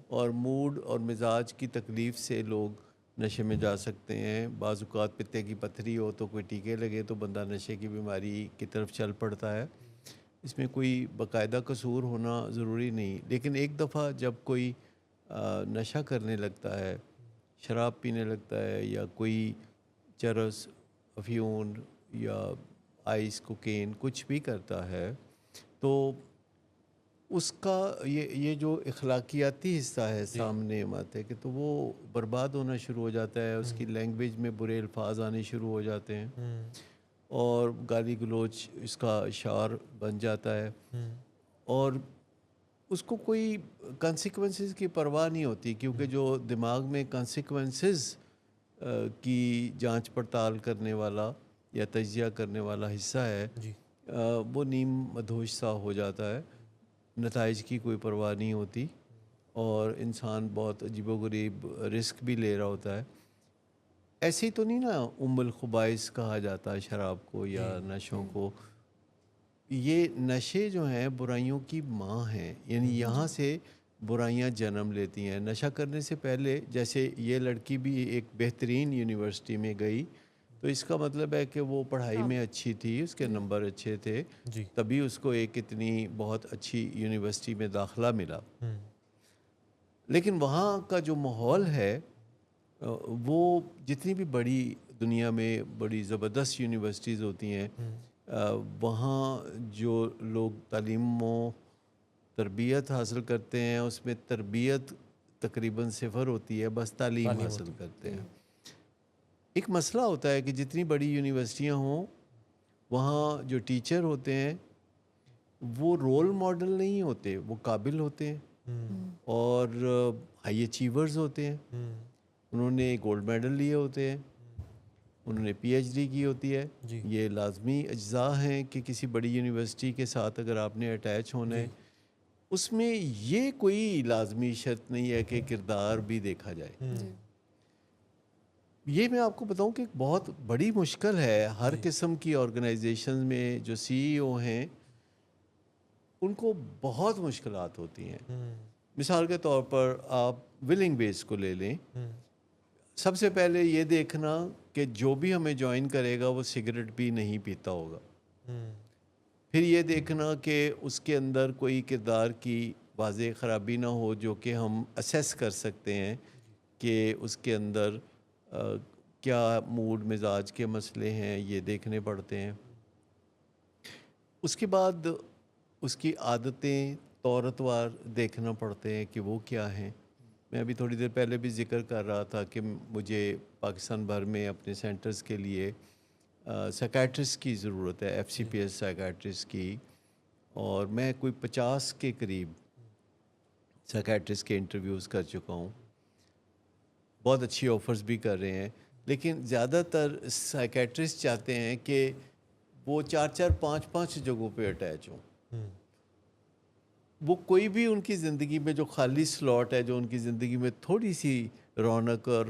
اور موڈ اور مزاج کی تکلیف سے لوگ نشے میں جا سکتے ہیں. بعض اوقات پتے کی پتھری ہو تو کوئی ٹیکے لگے تو بندہ نشے کی بیماری کی طرف چل پڑتا ہے. اس میں کوئی باقاعدہ قصور ہونا ضروری نہیں, لیکن ایک دفعہ جب کوئی نشہ کرنے لگتا ہے, شراب پینے لگتا ہے, یا کوئی چرس, افیون یا آئس, کوکین کچھ بھی کرتا ہے, تو اس کا یہ جو اخلاقیاتی حصہ ہے سامنے آتا ہے کہ تو وہ برباد ہونا شروع ہو جاتا ہے. اس کی لینگویج میں برے الفاظ آنے شروع ہو جاتے ہیں, اور گالی گلوچ اس کا شعار بن جاتا ہے, اور اس کو کوئی کنسیکوینسز کی پرواہ نہیں ہوتی, کیونکہ جو دماغ میں کنسیکوینسز کی جانچ پڑتال کرنے والا یا تجزیہ کرنے والا حصہ ہے, جی وہ نیم مدہوش سا ہو جاتا ہے. نتائج کی کوئی پرواہ نہیں ہوتی, اور انسان بہت عجیب و غریب رسک بھی لے رہا ہوتا ہے. ایسے ہی تو نہیں نا ام الخبائث کہا جاتا ہے شراب کو یا نشوں کو. یہ نشے جو ہیں برائیوں کی ماں ہیں, یعنی یہاں سے برائیاں جنم لیتی ہیں. نشہ کرنے سے پہلے جیسے یہ لڑکی بھی ایک بہترین یونیورسٹی میں گئی, تو اس کا مطلب ہے کہ وہ پڑھائی میں اچھی تھی, اس کے نمبر اچھے تھے, جی تبھی اس کو ایک اتنی بہت اچھی یونیورسٹی میں داخلہ ملا. لیکن وہاں کا جو ماحول ہے وہ جتنی بھی بڑی دنیا میں بڑی زبردست یونیورسٹیز ہوتی ہیں, وہاں جو لوگ تعلیم و تربیت حاصل کرتے ہیں اس میں تربیت تقریباً صفر ہوتی ہے, بس تعلیم حاصل کرتے ہیں. ایک مسئلہ ہوتا ہے کہ جتنی بڑی یونیورسٹیاں ہوں وہاں جو ٹیچر ہوتے ہیں وہ رول ماڈل نہیں ہوتے, وہ قابل ہوتے ہیں اور ہائی اچیورز ہوتے ہیں. انہوں نے گولڈ میڈل لیے ہوتے ہیں, انہوں نے پی ایچ ڈی کی ہوتی ہے. یہ لازمی اجزاء ہیں کہ کسی بڑی یونیورسٹی کے ساتھ اگر آپ نے اٹیچ ہونا ہے. اس میں یہ کوئی لازمی شرط نہیں ہے کہ کردار بھی دیکھا جائے. یہ میں آپ کو بتاؤں کہ بہت بڑی مشکل ہے. ہر قسم کی آرگنائزیشن میں جو سی ای او ہیں ان کو بہت مشکلات ہوتی ہیں. مثال کے طور پر آپ ولنگ بیس کو لے لیں. سب سے پہلے یہ دیکھنا کہ جو بھی ہمیں جوائن کرے گا وہ سگریٹ بھی نہیں پیتا ہوگا. پھر یہ دیکھنا کہ اس کے اندر کوئی کردار کی واضح خرابی نہ ہو جو کہ ہم اسیس کر سکتے ہیں کہ اس کے اندر کیا موڈ مزاج کے مسئلے ہیں یہ دیکھنے پڑتے ہیں. اس کے بعد اس کی عادتیں طور اتوار دیکھنا پڑتے ہیں کہ وہ کیا ہیں. میں ابھی تھوڑی دیر پہلے بھی ذکر کر رہا تھا کہ مجھے پاکستان بھر میں اپنے سینٹرز کے لیے سائیکیٹرسٹ کی ضرورت ہے, F C P S psychiatrist کی, اور میں کوئی 50 کے قریب سائیکیٹرسٹ کے انٹرویوز کر چکا ہوں. بہت اچھی آفرز بھی کر رہے ہیں, لیکن زیادہ تر سائیکیٹرسٹ چاہتے ہیں کہ وہ 4 5 جگہوں پہ اٹیچ ہوں. وہ کوئی بھی ان کی زندگی میں جو خالی سلاٹ ہے, جو ان کی زندگی میں تھوڑی سی رونق اور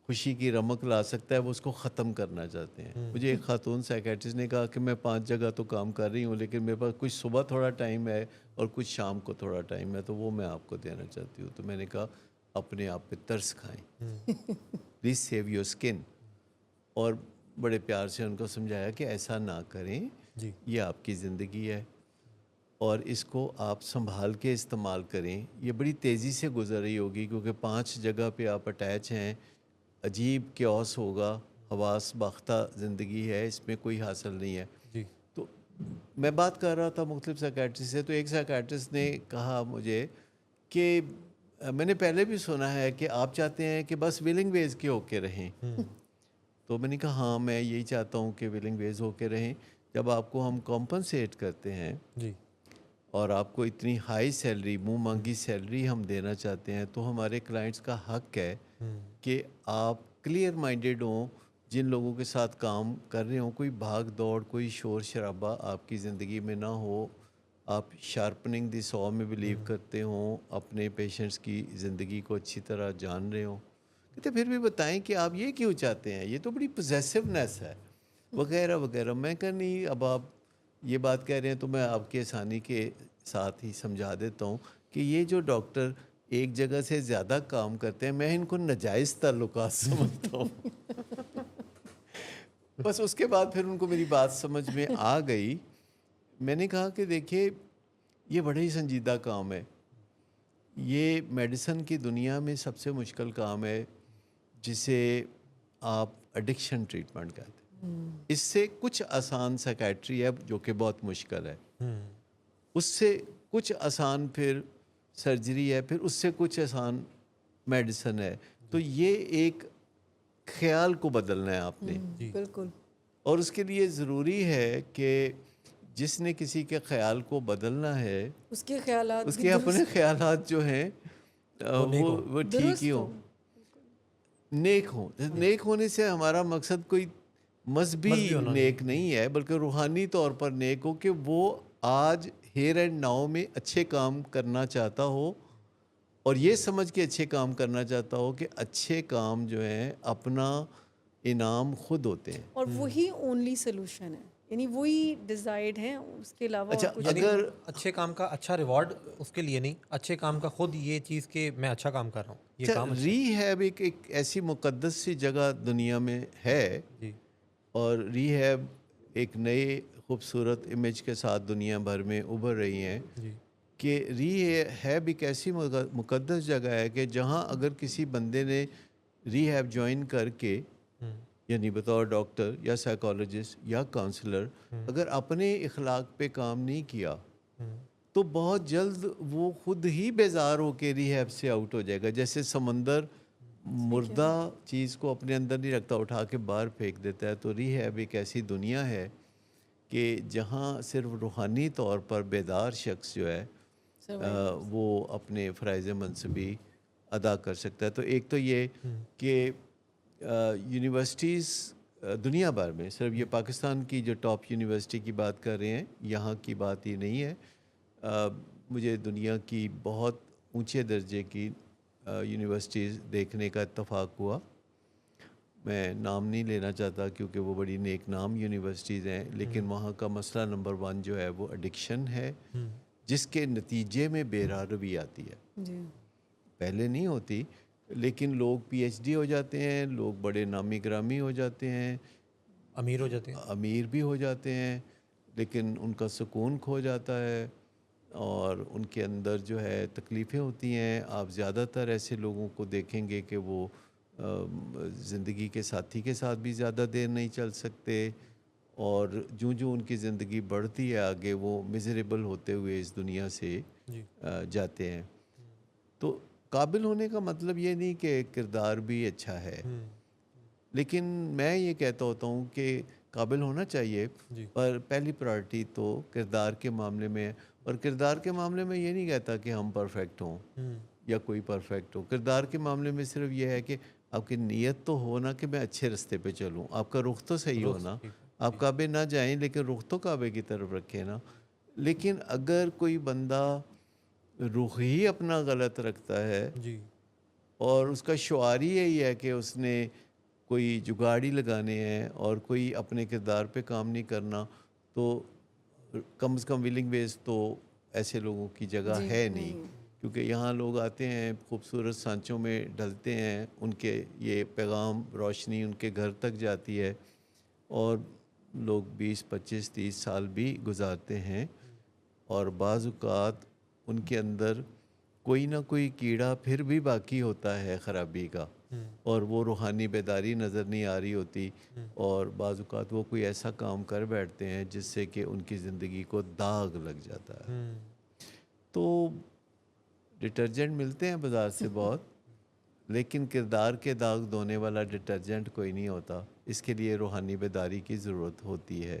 خوشی کی رمق لا سکتا ہے, وہ اس کو ختم کرنا چاہتے ہیں. مجھے ایک خاتون سائیکیٹرسٹ نے کہا کہ میں 5 جگہ تو کام کر رہی ہوں, لیکن میرے پاس کچھ صبح تھوڑا ٹائم ہے اور کچھ شام کو تھوڑا ٹائم ہے, تو وہ میں آپ کو دینا چاہتی ہوں. تو میں نے کہا اپنے آپ پہ ترس کھائیں, پلیز سیو یور اسکن. اور بڑے پیار سے ان کو سمجھایا کہ ایسا نہ کریں, یہ آپ کی زندگی ہے اور اس کو آپ سنبھال کے استعمال کریں. یہ بڑی تیزی سے گزر رہی ہوگی کیونکہ 5 جگہ پہ آپ اٹیچ ہیں, عجیب کیوس ہوگا, حواس باختہ زندگی ہے, اس میں کوئی حاصل نہیں ہے. تو میں بات کر رہا تھا مختلف سائیکیٹرسٹ سے, تو ایک سائیکیٹرسٹ نے کہا مجھے کہ میں نے پہلے بھی سنا ہے کہ آپ چاہتے ہیں کہ بس ولنگ ویز کے ہو کے رہیں. تو میں نے کہا ہاں میں یہی چاہتا ہوں کہ ولنگ ویز ہو کے رہیں. جب آپ کو ہم کمپنسیٹ کرتے ہیں اور آپ کو اتنی ہائی سیلری, منہ مانگی سیلری ہم دینا چاہتے ہیں, تو ہمارے کلائنٹس کا حق ہے کہ آپ کلیئر مائنڈیڈ ہوں, جن لوگوں کے ساتھ کام کر رہے ہوں کوئی بھاگ دوڑ, کوئی شور شرابہ آپ کی زندگی میں نہ ہو, آپ شارپننگ دی سو میں بلیو کرتے ہوں, اپنے پیشنٹس کی زندگی کو اچھی طرح جان رہے ہوں. کہتے پھر بھی بتائیں کہ آپ یہ کیوں چاہتے ہیں, یہ تو بڑی پوزیسونیس ہے وغیرہ وغیرہ. میں کہا نہیں, اب آپ یہ بات کہہ رہے ہیں تو میں آپ کی آسانی کے ساتھ ہی سمجھا دیتا ہوں کہ یہ جو ڈاکٹر ایک جگہ سے زیادہ کام کرتے ہیں, میں ان کو ناجائز تعلقات سمجھتا ہوں. بس اس کے بعد پھر ان کو میری بات سمجھ میں آ گئی. میں نے کہا کہ دیکھیے یہ بڑا ہی سنجیدہ کام ہے, یہ میڈیسن کی دنیا میں سب سے مشکل کام ہے جسے آپ ایڈکشن ٹریٹمنٹ کہتے ہیں. اس سے کچھ آسان سائیکیٹری ہے جو کہ بہت مشکل ہے, اس سے کچھ آسان پھر سرجری ہے, پھر اس سے کچھ آسان میڈیسن ہے. تو یہ ایک خیال کو بدلنا ہے آپ نے, بالکل, اور اس کے لیے ضروری ہے کہ جس نے کسی کے خیال کو بدلنا ہے اس کے خیالات اس بھی کے اپنے درست خیالات جو ہیں وہ ٹھیک ہی ہوں, نیک ہوں. نیک ہونے سے ہمارا مقصد کوئی مذہبی نیک نہیں ہے, بلکہ روحانی طور پر نیک ہو کہ وہ آج ہیئر اینڈ ناؤ میں اچھے کام کرنا چاہتا ہو, اور یہ سمجھ کے اچھے کام کرنا چاہتا ہو کہ اچھے کام جو ہیں اپنا انعام خود ہوتے ہیں. اور وہی اونلی سلوشن ہے, یعنی وہی ڈیزائرڈ ہیں, اس کے علاوہ اچھا, کچھ اگر اچھے کام کا اچھا ریوارڈ اس کے لیے نہیں, اچھے کام کا خود یہ چیز کہ میں اچھا کام کر رہا ہوں, یہ کام اچھا. ری ہیب ایک ایسی مقدس سی جگہ دنیا میں ہے, اور ری ہیب ایک نئے خوبصورت امیج کے ساتھ دنیا بھر میں ابھر رہی ہیں کہ ری ہیب ایک ایسی مقدس جگہ ہے کہ جہاں اگر کسی بندے نے ری ہیب جوائن کر کے, یعنی بطور ڈاکٹر یا سائیکالوجسٹ یا کاؤنسلر, اگر اپنے اخلاق پہ کام نہیں کیا تو بہت جلد وہ خود ہی بیزار ہو کے ری ہیب سے آؤٹ ہو جائے گا. جیسے سمندر مردہ چیز کو اپنے اندر نہیں رکھتا, اٹھا کے باہر پھینک دیتا ہے. تو ری ہیب ایک ایسی دنیا ہے کہ جہاں صرف روحانی طور پر بیدار شخص جو ہے وہ اپنے فرائض منصبی ادا کر سکتا ہے. تو ایک تو یہ کہ یونیورسٹیز دنیا بھر میں, صرف یہ پاکستان کی جو ٹاپ یونیورسٹی کی بات کر رہے ہیں, یہاں کی بات ہی نہیں ہے, مجھے دنیا کی بہت اونچے درجے کی یونیورسٹیز دیکھنے کا اتفاق ہوا. میں نام نہیں لینا چاہتا کیونکہ وہ بڑی نیک نام یونیورسٹیز ہیں, لیکن وہاں کا مسئلہ نمبر 1 جو ہے وہ ایڈکشن ہے, جس کے نتیجے میں بے راہ روی آتی ہے. پہلے نہیں ہوتی, لیکن لوگ پی ایچ ڈی ہو جاتے ہیں, لوگ بڑے نامی گرامی ہو جاتے ہیں, امیر ہو جاتے ہیں, امیر بھی ہو جاتے ہیں, لیکن ان کا سکون کھو جاتا ہے اور ان کے اندر جو ہے تکلیفیں ہوتی ہیں. آپ زیادہ تر ایسے لوگوں کو دیکھیں گے کہ وہ زندگی کے ساتھی کے ساتھ بھی زیادہ دیر نہیں چل سکتے، اور جو ان کی زندگی بڑھتی ہے آگے وہ میزریبل ہوتے ہوئے اس دنیا سے جی جاتے ہیں۔ تو قابل ہونے کا مطلب یہ نہیں کہ کردار بھی اچھا ہے، لیکن میں یہ کہتا ہوتا ہوں کہ قابل ہونا چاہیے، جی پر پہلی پرائرٹی تو کردار کے معاملے میں ہے۔ اور کردار کے معاملے میں یہ نہیں کہتا کہ ہم پرفیکٹ ہوں یا کوئی پرفیکٹ ہو۔ کردار کے معاملے میں صرف یہ ہے کہ آپ کی نیت تو ہونا کہ میں اچھے رستے پہ چلوں، آپ کا رخ تو صحیح رخ ہونا، صحیح آپ کعبے نہ جائیں لیکن رخ تو کعبے کی طرف رکھیں نا۔ لیکن اگر کوئی بندہ رخ ہی اپنا غلط رکھتا ہے جی اور اس کا شعار ہی یہی ہے کہ اس نے کوئی جگاڑی لگانے ہیں اور کوئی اپنے کردار پہ کام نہیں کرنا، تو کم از کم ولنگ ویز تو ایسے لوگوں کی جگہ جی ہے نہیں، کیونکہ یہاں لوگ آتے ہیں خوبصورت سانچوں میں ڈھلتے ہیں، ان کے یہ پیغام روشنی ان کے گھر تک جاتی ہے، اور لوگ 20 25 30 سال بھی گزارتے ہیں، اور بعض اوقات ان کے اندر کوئی نہ کوئی کیڑا پھر بھی باقی ہوتا ہے خرابی کا، اور وہ روحانی بیداری نظر نہیں آ رہی ہوتی، اور بعض اوقات وہ کوئی ایسا کام کر بیٹھتے ہیں جس سے کہ ان کی زندگی کو داغ لگ جاتا ہے۔ تو ڈٹرجنٹ ملتے ہیں بازار سے بہت، لیکن کردار کے داغ دھونے والا ڈٹرجنٹ کوئی نہیں ہوتا، اس کے لیے روحانی بیداری کی ضرورت ہوتی ہے۔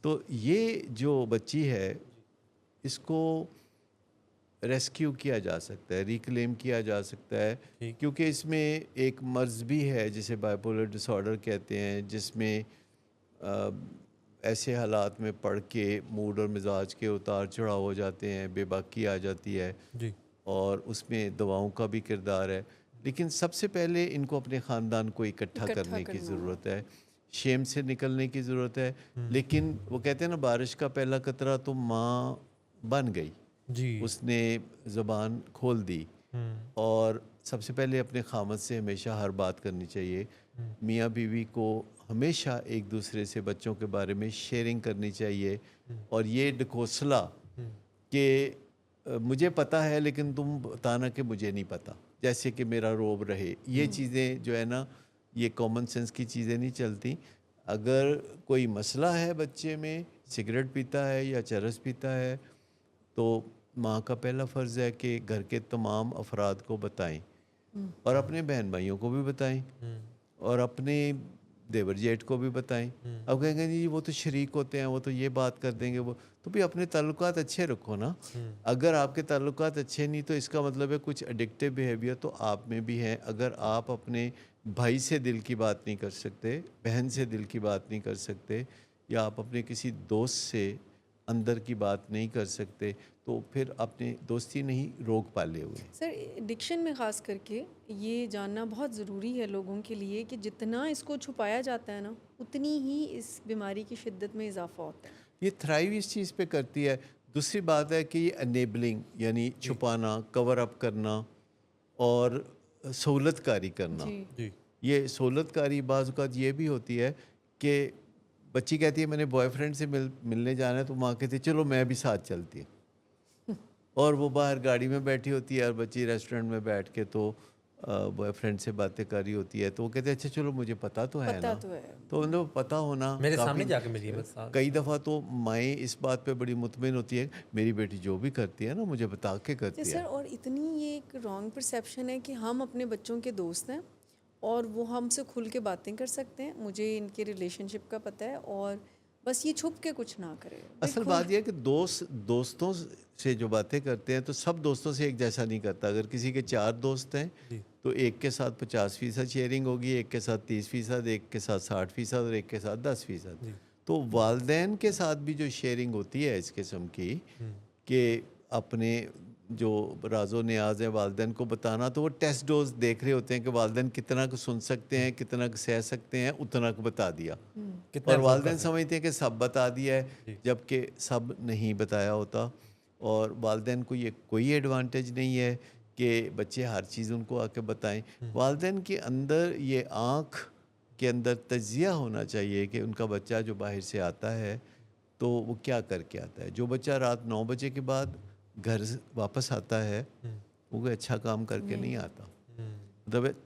تو یہ جو بچی ہے اس کو ریسکیو کیا جا سکتا ہے، ریکلیم کیا جا سکتا ہے، ٹھیک کیونکہ اس میں ایک مرض بھی ہے جسے بائیپولر ڈس آرڈر کہتے ہیں، جس میں ایسے حالات میں پڑھ کے موڈ اور مزاج کے اتار چڑھاؤ ہو جاتے ہیں، بے باکی آ جاتی ہے، جی اور اس میں دواؤں کا بھی کردار ہے۔ لیکن سب سے پہلے ان کو اپنے خاندان کو اکٹھا کرنے کی ضرورت ہے، شیم سے نکلنے کی ضرورت ہے۔ لیکن وہ کہتے ہیں نا، بارش کا پہلا قطرہ تو ماں بن گئی، جی اس نے زبان کھول دی، اور سب سے پہلے اپنے خامد سے ہمیشہ ہر بات کرنی چاہیے۔ میاں بیوی کو ہمیشہ ایک دوسرے سے بچوں کے بارے میں شیئرنگ کرنی چاہیے، اور یہ ڈکوسلا کہ مجھے پتہ ہے لیکن تم بتانا کہ مجھے نہیں پتہ، جیسے کہ میرا روب رہے، یہ چیزیں جو ہے نا، یہ کامن سینس کی چیزیں نہیں چلتی۔ اگر کوئی مسئلہ ہے بچے میں، سگریٹ پیتا ہے یا چرس پیتا ہے، تو ماں کا پہلا فرض ہے کہ گھر کے تمام افراد کو بتائیں، اور اپنے بہن بھائیوں کو بھی بتائیں، اور اپنے دیور جیٹ کو بھی بتائیں۔ اب کہیں گے جی وہ تو شریک ہوتے ہیں، وہ تو یہ بات کر دیں گے، وہ تو بھی اپنے تعلقات اچھے رکھو نا۔ اگر آپ کے تعلقات اچھے نہیں تو اس کا مطلب ہے کچھ ایڈکٹیو بیہیویئر تو آپ میں بھی ہے۔ اگر آپ اپنے بھائی سے دل کی بات نہیں کر سکتے، بہن سے دل کی بات نہیں کر سکتے، یا آپ اپنے کسی دوست سے اندر کی بات نہیں کر سکتے، تو پھر اپنے دوستی نہیں روک پالے ہوئے۔ سر ایڈکشن میں خاص کر کے یہ جاننا بہت ضروری ہے لوگوں کے لیے کہ جتنا اس کو چھپایا جاتا ہے نا، اتنی ہی اس بیماری کی شدت میں اضافہ ہوتا ہے۔ یہ تھرائیو اس چیز پہ کرتی ہے۔ دوسری بات ہے کہ یہ انیبلنگ، یعنی چھپانا، کور اپ کرنا، اور سہولت کاری کرنا۔ جی جی یہ سہولت کاری بعض اوقات یہ بھی ہوتی ہے کہ بچی کہتی ہے میں نے بوائے فرینڈ سے ملنے جانا ہے، تو ماں کہتی ہے چلو میں بھی ساتھ چلتی ہوں، اور وہ باہر گاڑی میں بیٹھی ہوتی ہے، اور بچی ریسٹورنٹ میں بیٹھ کے تو بوائے فرینڈ سے باتیں کر رہی ہوتی ہے، تو وہ کہتے ہیں اچھا چلو مجھے پتہ تو ہے پتہ نا۔ تو ہے۔ تو ان کو پتہ ہونا میرے کافی، سامنے جا کے ملی بس کئی دفعہ تو مائیں اس بات پہ بڑی مطمئن ہوتی ہے میری بیٹی جو بھی کرتی ہے نا مجھے بتا کے کرتی ہے۔ سر اور اتنی یہ ایک رانگ پرسیپشن ہے کہ ہم اپنے بچوں کے دوست ہیں اور وہ ہم سے کھل کے باتیں کر سکتے ہیں، مجھے ان کے ریلیشن شپ کا پتہ ہے، اور بس یہ چھپ کے کچھ نہ کرے۔ اصل بات یہ ہے کہ دوستوں سے جو باتیں کرتے ہیں تو سب دوستوں سے ایک جیسا نہیں کرتا۔ اگر کسی کے 4 دوست ہیں تو ایک کے ساتھ 50% شیئرنگ ہوگی، ایک کے ساتھ 30%، ایک کے ساتھ 60%، اور ایک کے ساتھ 10%۔ تو والدین کے ساتھ بھی جو شیئرنگ ہوتی ہے اس قسم کی، کہ اپنے جو راز و نیاز ہے والدین کو بتانا، تو وہ ٹیسٹ ڈوز دیکھ رہے ہوتے ہیں کہ والدین کتنا کو سن سکتے ہیں، کتنا کو سہ سکتے ہیں، اتنا کو بتا دیا، اور والدین سمجھتے ہیں کہ سب بتا دیا ہے، جبکہ سب نہیں بتایا ہوتا۔ اور والدین کو یہ کوئی ایڈوانٹیج نہیں ہے کہ بچے ہر چیز ان کو آ کے بتائیں۔ والدین کے اندر یہ آنکھ کے اندر تجزیہ ہونا چاہیے کہ ان کا بچہ جو باہر سے آتا ہے تو وہ کیا کر کے آتا ہے۔ جو بچہ رات 9 بجے کے بعد گھر واپس آتا ہے وہ کوئی اچھا کام کر کے نہیں آتا،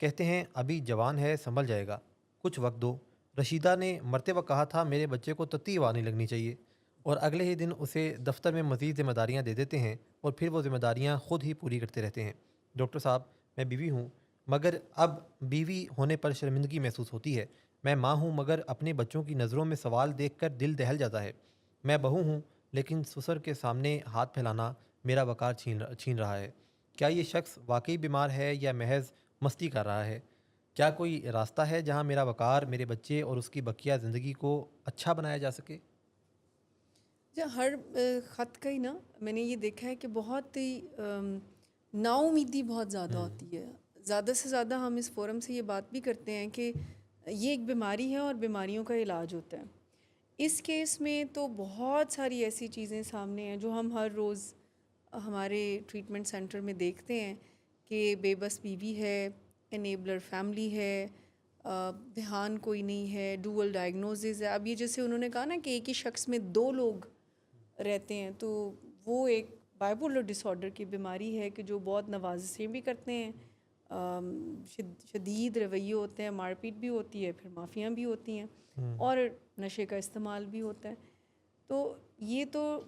کہتے ہیں ابھی جوان ہے سنبھل جائے گا، کچھ وقت دو۔ رشیدہ نے مرتے وقت کہا تھا میرے بچے کو تتی ہوا نہیں لگنی چاہیے، اور اگلے ہی دن اسے دفتر میں مزید ذمہ داریاں دے دیتے ہیں اور پھر وہ ذمہ داریاں خود ہی پوری کرتے رہتے ہیں۔ ڈاکٹر صاحب میں بیوی ہوں، مگر اب بیوی ہونے پر شرمندگی محسوس ہوتی ہے۔ میں ماں ہوں مگر اپنے بچوں کی نظروں میں سوال دیکھ کر دل دہل جاتا ہے۔ میں بہو ہوں لیکن سسر کے سامنے ہاتھ پھیلانا میرا وقار چھین رہا ہے۔ کیا یہ شخص واقعی بیمار ہے یا محض مستی کر رہا ہے؟ کیا کوئی راستہ ہے جہاں میرا وقار میرے بچے اور اس کی بقیہ زندگی کو اچھا بنایا جا سکے؟ ہر خط کا ہی نا میں نے یہ دیکھا ہے کہ بہت ہی نا امیدی بہت زیادہ ہوتی ہے۔ زیادہ سے زیادہ ہم اس فورم سے یہ بات بھی کرتے ہیں کہ یہ ایک بیماری ہے اور بیماریوں کا علاج ہوتا ہے۔ اس کیس میں تو بہت ساری ایسی چیزیں سامنے ہیں جو ہم ہر روز ہمارے ٹریٹمنٹ سینٹر میں دیکھتے ہیں کہ بے بس بیوی ہے، انیبلر فیملی ہے، دھیان کوئی نہیں ہے، ڈوئل ڈائگنوزز ہے۔ اب یہ جیسے انہوں نے کہا نا کہ ایک ہی شخص میں 2 لوگ رہتے ہیں، تو وہ ایک بائیپولر ڈس آرڈر کی بیماری ہے کہ جو بہت نوازشیں بھی کرتے ہیں، شدید رویے ہوتے ہیں، مار پیٹ بھی ہوتی ہے، پھر معافیاں بھی ہوتی ہیں، اور نشے کا استعمال بھی ہوتا ہے۔ تو یہ تو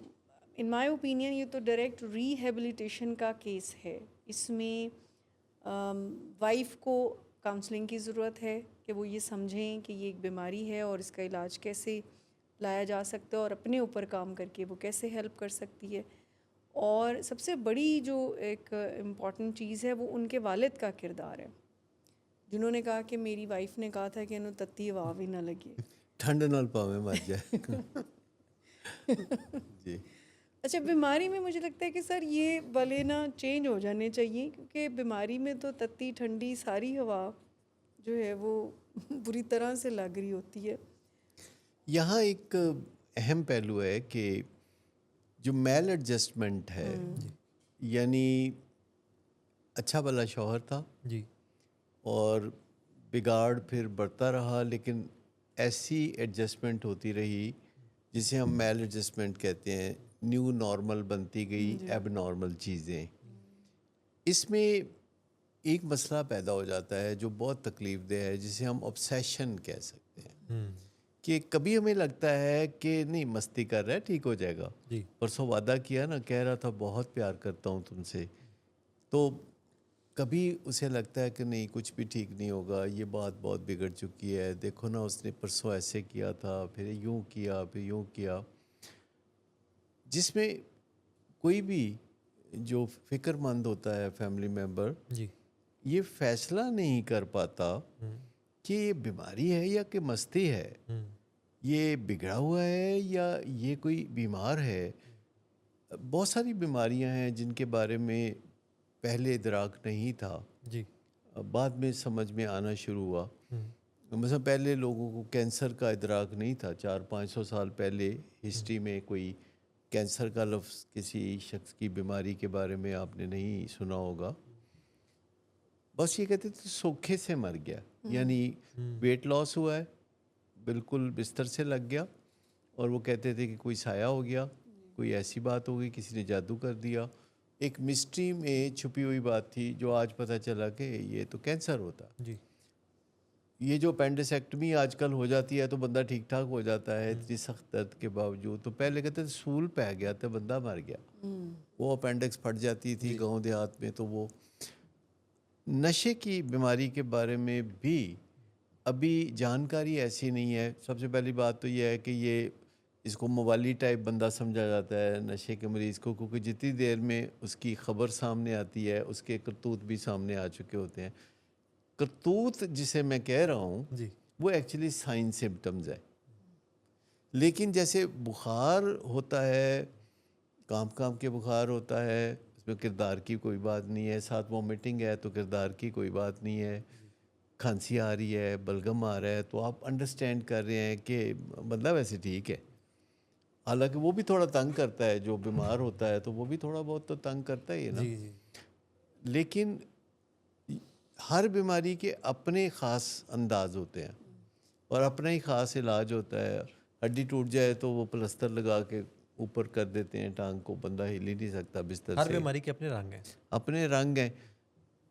ان مائی اوپینین یہ تو ڈائریکٹ ریہیبلیٹیشن کا کیس ہے۔ اس میں وائف کو کاؤنسلنگ کی ضرورت ہے کہ وہ یہ سمجھیں کہ یہ ایک بیماری ہے اور اس کا علاج کیسے لایا جا سکتا ہے اور اپنے اوپر کام کر کے وہ کیسے ہیلپ کر سکتی ہے۔ اور سب سے بڑی جو ایک امپورٹنٹ چیز ہے وہ ان کے والد کا کردار ہے، جنہوں نے کہا کہ میری وائف نے کہا تھا کہ انہوں تتی ہوا بھی نہ لگے۔ ٹھنڈ نال پاویں مر جائے۔ جی اچھا، بیماری میں مجھے لگتا ہے کہ سر یہ بلے نا چینج ہو جانے چاہیے، کیونکہ بیماری میں تو تتی ٹھنڈی ساری ہوا جو ہے وہ بری طرح سے لگ رہی ہوتی ہے۔ یہاں ایک اہم پہلو ہے کہ جو میل ایڈجسٹمنٹ ہے، یعنی اچھا بھلا شوہر تھا جی اور بگاڑ پھر بڑھتا رہا، لیکن ایسی ایڈجسٹمنٹ ہوتی رہی جسے ہم میل ایڈجسٹمنٹ کہتے ہیں، نیو نارمل بنتی گئی ایب نارمل چیزیں۔ اس میں ایک مسئلہ پیدا ہو جاتا ہے جو بہت تکلیف دہ ہے، جسے ہم obsession کہہ سکتے ہیں، کہ کبھی ہمیں لگتا ہے کہ نہیں مستی کر رہا ہے، ٹھیک ہو جائے گا۔ جی پرسوں وعدہ کیا نا، کہہ رہا تھا بہت پیار کرتا ہوں تم سے، تو کبھی اسے لگتا ہے کہ نہیں کچھ بھی ٹھیک نہیں ہوگا، یہ بات بہت بگڑ چکی ہے، دیکھو نا اس نے پرسوں ایسے کیا تھا، پھر یوں کیا، پھر یوں کیا، جس میں کوئی بھی جو فکر مند ہوتا ہے فیملی ممبر جی یہ فیصلہ نہیں کر پاتا کہ یہ بیماری ہے یا کہ مستی ہے، یہ بگڑا ہوا ہے یا یہ کوئی بیمار ہے۔ بہت ساری بیماریاں ہیں جن کے بارے میں پہلے ادراک نہیں تھا، جی بعد میں سمجھ میں آنا شروع ہوا۔ مثلا پہلے لوگوں کو کینسر کا ادراک نہیں تھا، 400-500 سال پہلے ہسٹری میں کوئی کینسر کا لفظ کسی شخص کی بیماری کے بارے میں آپ نے نہیں سنا ہوگا۔ بس یہ کہتے تھے سوکھے سے مر گیا، یعنی ویٹ لاس ہوا ہے، بالکل بستر سے لگ گیا، اور وہ کہتے تھے کہ کوئی سایہ ہو گیا، کوئی ایسی بات ہو گئی، کسی نے جادو کر دیا۔ ایک مسٹری میں چھپی ہوئی بات تھی جو آج پتہ چلا کہ یہ تو کینسر ہوتا۔ جی یہ جو اپینڈسیکٹمی آج کل ہو جاتی ہے تو بندہ ٹھیک ٹھاک ہو جاتا ہے اتنی سخت درد کے باوجود، تو پہلے کہتے تھے سول پہ گیا تو بندہ مر گیا، وہ اپینڈکس پھٹ جاتی تھی گاؤں دیہات میں۔ تو وہ نشے کی بیماری کے بارے میں بھی ابھی جانکاری ایسی نہیں ہے۔ سب سے پہلی بات تو یہ ہے کہ یہ اس کو موالی ٹائپ بندہ سمجھا جاتا ہے نشے کے مریض کو، کیونکہ جتنی دیر میں اس کی خبر سامنے آتی ہے اس کے کرتوت بھی سامنے آ چکے ہوتے ہیں۔ کرتوت جسے میں کہہ رہا ہوں جی وہ ایکچولی سائن سمٹمز ہے، لیکن جیسے بخار ہوتا ہے، کام کے بخار ہوتا ہے، اس میں کردار کی کوئی بات نہیں ہے، ساتھ وومیٹنگ ہے تو کردار کی کوئی بات نہیں ہے، کھانسی آ رہی ہے، بلغم آ رہا ہے، تو آپ انڈرسٹینڈ کر رہے ہیں کہ بندہ ویسے ٹھیک ہے، حالانکہ وہ بھی تھوڑا تنگ کرتا ہے، جو بیمار ہوتا ہے تو وہ بھی تھوڑا بہت تو تنگ کرتا ہی ہے نا۔ جی جی لیکن ہر بیماری کے اپنے خاص انداز ہوتے ہیں اور اپنا ہی خاص علاج ہوتا ہے۔ ہڈی ٹوٹ جائے تو وہ پلستر لگا کے اوپر کر دیتے ہیں ٹانگ کو، بندہ ہل ہی نہیں سکتا بستر ہر سے، بیماری کے اپنے رنگ ہیں۔ اپنے رنگ ہیں۔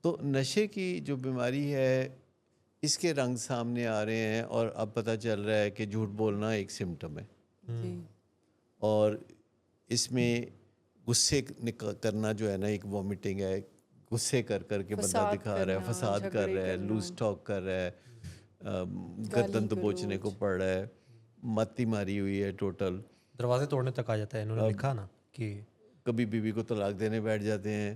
تو نشے کی جو بیماری ہے اس کے رنگ سامنے آ رہے ہیں، اور اب پتہ چل رہا ہے کہ جھوٹ بولنا ایک سمٹم ہے، جی اور اس میں غصے کرنا جو ہے نا ایک وامٹنگ ہے، غصے کر کر کے بندہ فساد دکھا رہا ہے، کرنا، فساد کر جھگڑے رہا ہے، کرنا، لوز ٹاک کر رہا ہے، گالی گردن دبوچنے کو گلوچ، پڑ رہا ہے، متی ماری ہوئی ہے ٹوٹل، دروازے توڑنے تک آ جاتا ہے. انہوں نے لکھا نا کہ کبھی بیوی کو طلاق دینے بیٹھ جاتے ہیں،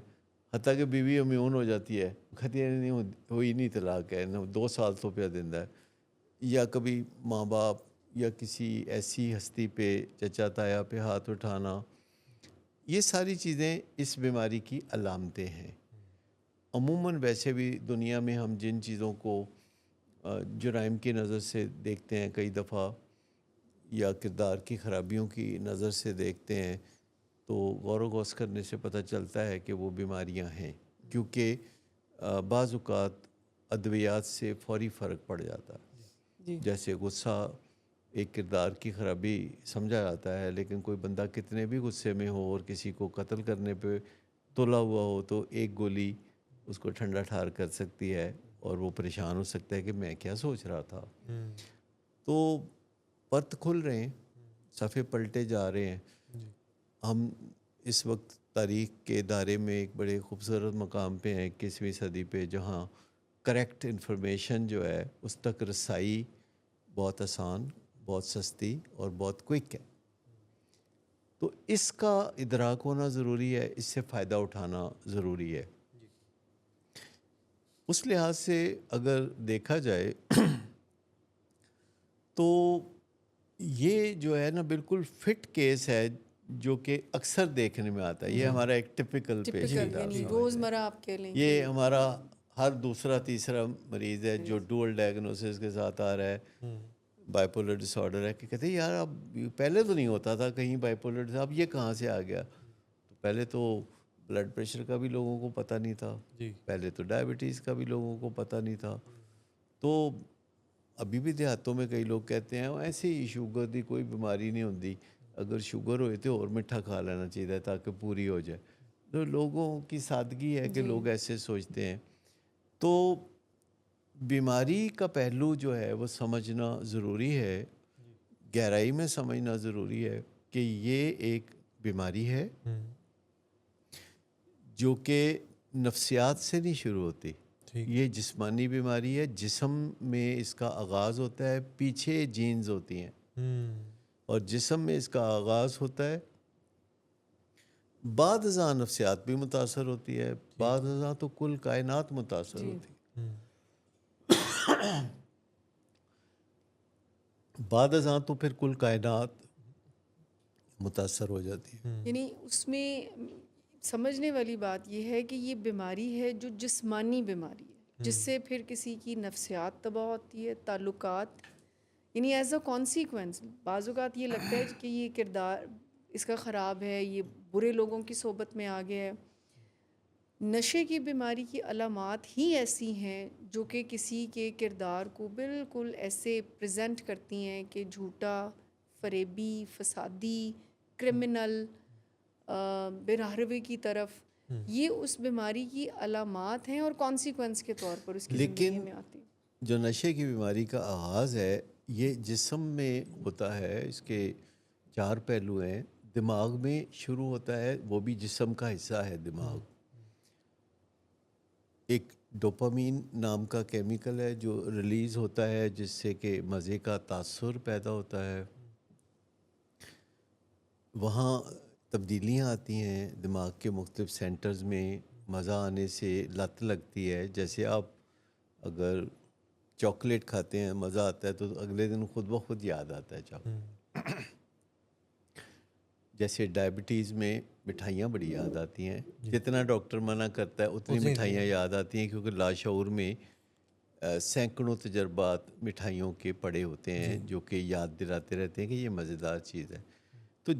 حتیٰ کہ بیوی امیون ہو جاتی ہے، کہتی ہے نہیں ہوئی نہیں طلاق ہے، 2 سال تو پہ دندہ ہے، یا کبھی ماں باپ یا کسی ایسی ہستی پہ، چچا تایا پہ ہاتھ اٹھانا، یہ ساری چیزیں اس بیماری کی علامتیں ہیں. عموماً ویسے بھی دنیا میں ہم جن چیزوں کو جرائم کی نظر سے دیکھتے ہیں کئی دفعہ، یا کردار کی خرابیوں کی نظر سے دیکھتے ہیں، تو غور و خوض کرنے سے پتہ چلتا ہے کہ وہ بیماریاں ہیں، کیونکہ بعض اوقات ادویات سے فوری فرق پڑ جاتا ہے. جی جیسے غصہ ایک کردار کی خرابی سمجھا جاتا ہے، لیکن کوئی بندہ کتنے بھی غصے میں ہو اور کسی کو قتل کرنے پہ تلا ہوا ہو تو ایک گولی اس کو ٹھنڈا ٹھار کر سکتی ہے، اور وہ پریشان ہو سکتا ہے کہ میں کیا سوچ رہا تھا. تو پرت کھل رہے ہیں، صفحے پلٹے جا رہے ہیں. ہم اس وقت تاریخ کے دائرے میں ایک بڑے خوبصورت مقام پہ ہیں 21ویں صدی پہ، جہاں کریکٹ انفارمیشن جو ہے اس تک رسائی بہت آسان، بہت سستی اور بہت کوئک ہے. تو اس کا ادراک ہونا ضروری ہے، اس سے فائدہ اٹھانا ضروری ہے. اس لحاظ سے اگر دیکھا جائے تو یہ جو ہے نا بالکل فٹ کیس ہے جو کہ اکثر دیکھنے میں آتا ہے. یہ ہمارا ایک ٹپیکل ٹپکل پیشنٹ آپ یعنی سمجھ روزمرہ لیں. آپ کہہ لیں یہ کہ ہمارا ہر دوسرا تیسرا مریض ہے جو ڈوئل ڈائگنوسس کے ساتھ آ رہا ہے، بائیپولر ڈس آرڈر ہے، کہ کہتے ہیں یار اب پہلے تو نہیں ہوتا تھا کہیں بائیپولر، اب یہ کہاں سے آ گیا. تو پہلے تو بلڈ پریشر کا بھی لوگوں کو پتہ نہیں تھا، پہلے تو ڈائبٹیز کا بھی لوگوں کو پتہ نہیں تھا. تو ابھی بھی دیہاتوں میں کئی لوگ کہتے ہیں ایسے ہی شوگر دی کوئی بیماری نہیں ہوتی، اگر شوگر ہوئے تو اور میٹھا کھا لینا چاہیے تاکہ پوری ہو جائے. تو لوگوں کی سادگی ہے کہ لوگ ایسے سوچتے ہیں. تو بیماری کا پہلو جو ہے وہ سمجھنا ضروری ہے، گہرائی میں سمجھنا ضروری ہے کہ یہ ایک بیماری ہے جو کہ نفسیات سے نہیں شروع ہوتی. یہ جسمانی بیماری ہے، جسم میں اس کا آغاز ہوتا ہے، پیچھے جینز ہوتی ہیں، اور جسم میں اس کا آغاز ہوتا ہے. بعد ازاں نفسیات بھی متاثر ہوتی ہے، بعد ازاں تو کل کائنات متاثر ہوتی ہے. بعد ازاں تو پھر کل کائنات متاثر ہو جاتی ہے. یعنی اس میں سمجھنے والی بات یہ ہے کہ یہ بیماری ہے جو جسمانی بیماری ہے، جس سے پھر کسی کی نفسیات تباہ ہوتی ہے، تعلقات، یعنی ایز اے کانسیکوینس بعض اوقات یہ لگتا ہے کہ یہ کردار اس کا خراب ہے، یہ برے لوگوں کی صحبت میں آ گیا ہے. نشے کی بیماری کی علامات ہی ایسی ہیں جو کہ کسی کے کردار کو بالکل ایسے پریزنٹ کرتی ہیں کہ جھوٹا، فریبی، فسادی، کرمنل، بے راہروی کی طرف، یہ اس بیماری کی علامات ہیں اور کانسیکوینس کے طور پر اس کی زندگی لیکن میں آتی ہیں. جو نشے کی بیماری کا آغاز ہے یہ جسم میں ہوتا ہے، اس کے 4 پہلو ہیں. دماغ میں شروع ہوتا ہے، وہ بھی جسم کا حصہ ہے دماغ. ایک ڈوپامین نام کا کیمیکل ہے جو ریلیز ہوتا ہے جس سے کہ مزے کا تاثر پیدا ہوتا ہے. وہاں تبدیلیاں آتی ہیں دماغ کے مختلف سینٹرز میں، مزہ آنے سے لت لگتی ہے. جیسے آپ اگر چاکلیٹ کھاتے ہیں مزہ آتا ہے تو اگلے دن خود بخود یاد آتا ہے چاکلیٹ. جیسے ڈائبٹیز میں مٹھائیاں بڑی یاد آتی ہیں، جتنا ڈاکٹر منع کرتا ہے اتنی مٹھائیاں یاد آتی ہیں، کیونکہ لاشعور میں سینکڑوں تجربات مٹھائیوں کے پڑے ہوتے ہیں جو کہ یاد دلاتے رہتے ہیں کہ یہ مزیدار چیز ہے. تو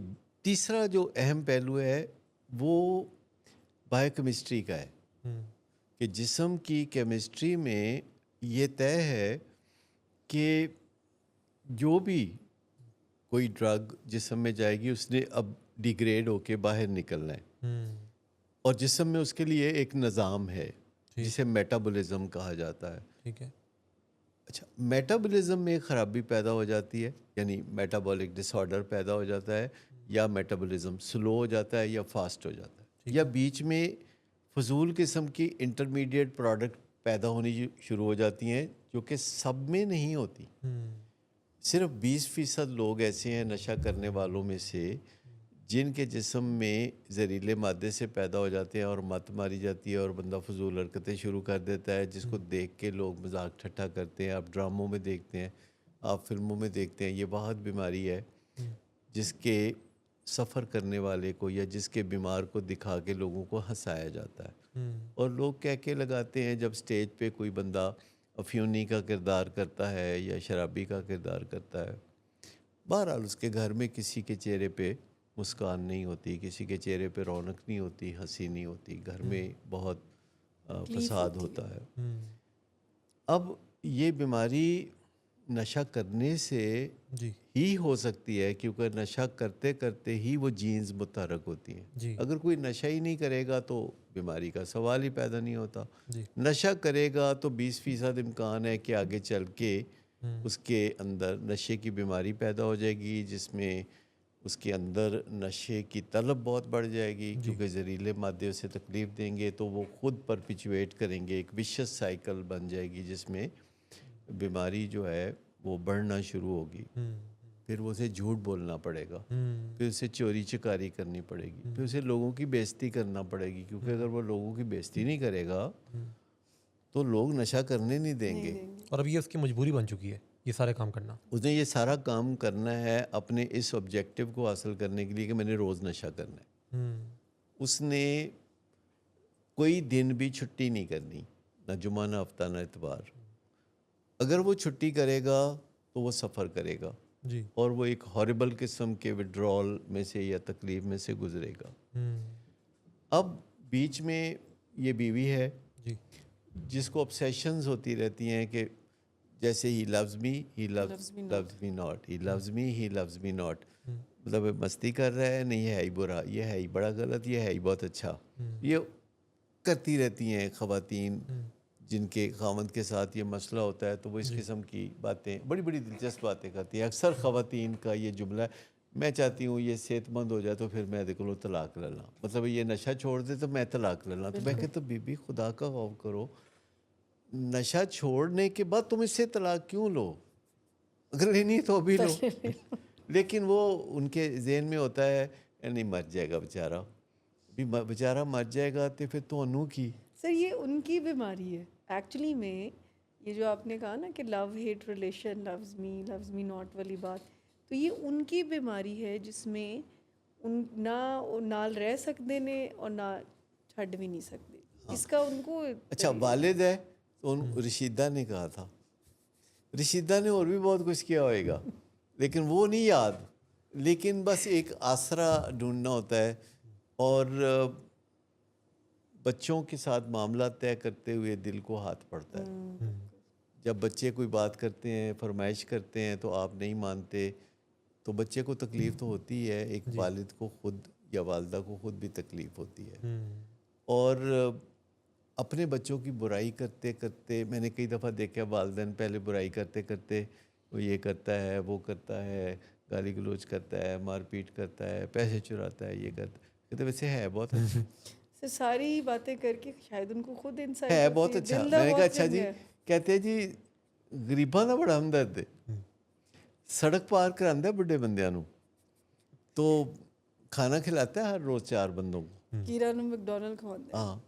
تیسرا جو اہم پہلو ہے وہ بایو کیمسٹری کا ہے کہ جسم کی کیمسٹری میں یہ طے ہے کہ جو بھی کوئی ڈرگ جسم میں جائے گی اس نے اب ڈیگریڈ ہو کے باہر نکلنا ہے، اور جسم میں اس کے لیے ایک نظام ہے. جسے میٹابولزم کہا جاتا ہے. ٹھیک ہے. اچھا, میٹابولزم میں ایک خرابی پیدا ہو جاتی ہے, یعنی میٹابولک ڈس آرڈر پیدا ہو جاتا ہے, یا میٹابولزم سلو ہو جاتا ہے یا فاسٹ ہو جاتا ہے, یا بیچ میں فضول قسم کی انٹرمیڈیٹ پروڈکٹ پیدا ہونی شروع ہو جاتی ہیں جو کہ سب میں نہیں ہوتی. صرف 20% لوگ ایسے ہیں نشہ کرنے والوں میں سے جن کے جسم میں زہریلے مادے سے پیدا ہو جاتے ہیں اور مت ماری جاتی ہے اور بندہ فضول حرکتیں شروع کر دیتا ہے, جس کو دیکھ کے لوگ مذاق ٹھٹھا کرتے ہیں. آپ ڈراموں میں دیکھتے ہیں, آپ فلموں میں دیکھتے ہیں. یہ واحد بیماری ہے جس کے سفر کرنے والے کو یا جس کے بیمار کو دکھا کے لوگوں کو ہنسایا جاتا ہے, اور لوگ کہہ کے لگاتے ہیں جب سٹیج پہ کوئی بندہ افیونی کا کردار کرتا ہے یا شرابی کا کردار کرتا ہے. بہرحال اس کے گھر میں کسی کے چہرے پہ مسکان نہیں ہوتی, کسی کے چہرے پہ رونق نہیں ہوتی, ہنسی نہیں ہوتی, گھر میں بہت فساد ہوتا ہے. اب یہ بیماری نشہ کرنے سے ہی ہو سکتی ہے, کیونکہ نشہ کرتے کرتے ہی وہ جینز متحرک ہوتی ہیں. اگر کوئی نشہ ہی نہیں کرے گا تو بیماری کا سوال ہی پیدا نہیں ہوتا. نشہ کرے گا تو 20% امکان ہے کہ آگے چل کے اس کے اندر نشے کی بیماری پیدا ہو جائے گی, جس میں اس کے اندر نشے کی طلب بہت بڑھ جائے گی, کیونکہ زہریلے مادے اسے تکلیف دیں گے تو وہ خود پرپیچویٹ کریں گے, ایک وشس سائیکل بن جائے گی جس میں بیماری جو ہے وہ بڑھنا شروع ہوگی. پھر وہ اسے جھوٹ بولنا پڑے گا, پھر اسے چوری چکاری کرنی پڑے گی, پھر اسے لوگوں کی بےزتی کرنا پڑے گی, کیونکہ اگر وہ لوگوں کی بےزتی نہیں کرے گا تو لوگ نشہ کرنے نہیں دیں گے. اور اب یہ اس کی مجبوری بن چکی ہے یہ سارے کام کرنا. اس نے یہ سارا کام کرنا ہے اپنے اس آبجیکٹیو کو حاصل کرنے کے لیے کہ میں نے روز نشہ کرنا ہے. اس نے کوئی دن بھی چھٹی نہیں کرنی, نہ جمعہ نہ ہفتہ نہ اتوار. اگر وہ چھٹی کرے گا تو وہ سفر کرے گا, اور وہ ایک ہاربل قسم کے وڈرال میں سے یا تکلیف میں سے گزرے گا. اب بیچ میں یہ بیوی ہے جس کو obsessions ہوتی رہتی ہیں کہ جیسے he loves me, he loves me not, he loves me, he loves me not. مطلب مستی کر رہا ہے, نہیں ہے ہی برا, یہ ہے ہی بڑا غلط, یہ ہے ہی بہت اچھا. یہ کرتی رہتی ہیں خواتین جن کے خاوند کے ساتھ یہ مسئلہ ہوتا ہے, تو وہ اس قسم کی باتیں, بڑی بڑی دلچسپ باتیں کرتی ہیں. اکثر خواتین کا یہ جملہ ہے, میں چاہتی ہوں یہ صحت مند ہو جائے تو پھر میں دیکھ لو طلاق لے لاں, مطلب یہ نشہ چھوڑ دے تو میں طلاق لے لاں. تو میں کہتا ہوں بی بی خدا کا خوف کرو, نشہ چھوڑنے کے بعد تم اس سے طلاق کیوں لو, اگر لینی تو بھی لو. لیکن وہ ان کے ذہن میں ہوتا ہے نہیں مر جائے گا بیچارہ, بھی بیچارہ مر جائے گا تو پھر تو انو کی. سر یہ ان کی بیماری ہے ایکچولی میں, یہ جو آپ نے کہا نا کہ love hate relation, loves me not والی بات, تو یہ ان کی بیماری ہے جس میں ان نال رہ سکتے نے اور نہ چھڈ بھی نہیں سکتے. اس کا ان کو اچھا والد ہے تو رشیدہ نے کہا تھا, رشیدہ نے اور بھی بہت کچھ کیا ہوئے گا لیکن وہ نہیں یاد, لیکن بس ایک آسرا ڈھونڈنا ہوتا ہے. اور بچوں کے ساتھ معاملہ طے کرتے ہوئے دل کو ہاتھ پڑتا ہے. جب بچے کوئی بات کرتے ہیں, فرمائش کرتے ہیں تو آپ نہیں مانتے, تو بچے کو تکلیف تو ہوتی ہے, ایک والد کو خود یا والدہ کو خود بھی تکلیف ہوتی ہے. اور اپنے بچوں کی برائی کرتے کرتے میں نے کئی دفعہ دیکھا والدین پہلے برائی کرتے کرتے وہ یہ کرتا ہے, وہ کرتا ہے, گالی گلوچ کرتا ہے, مار پیٹ کرتا ہے, پیسے چراتا ہے, یہ کرتا ہے, کہتے ویسے ہے بہت اچھا. سر ساری باتیں کر کے شاید ان کو خود انسان ہے بہت اچھا. میں نے کہا اچھا جی, کہتے ہیں جی غریباں دا بڑا ہمدرد ہے, سڑک پار کراندہ ہے بڑے بندیاں نو, تو کھانا کھلاتا ہے ہر روز 4 بندوں کو. کیرا نو میکڈونلڈ کھواتا ہے. ہاں,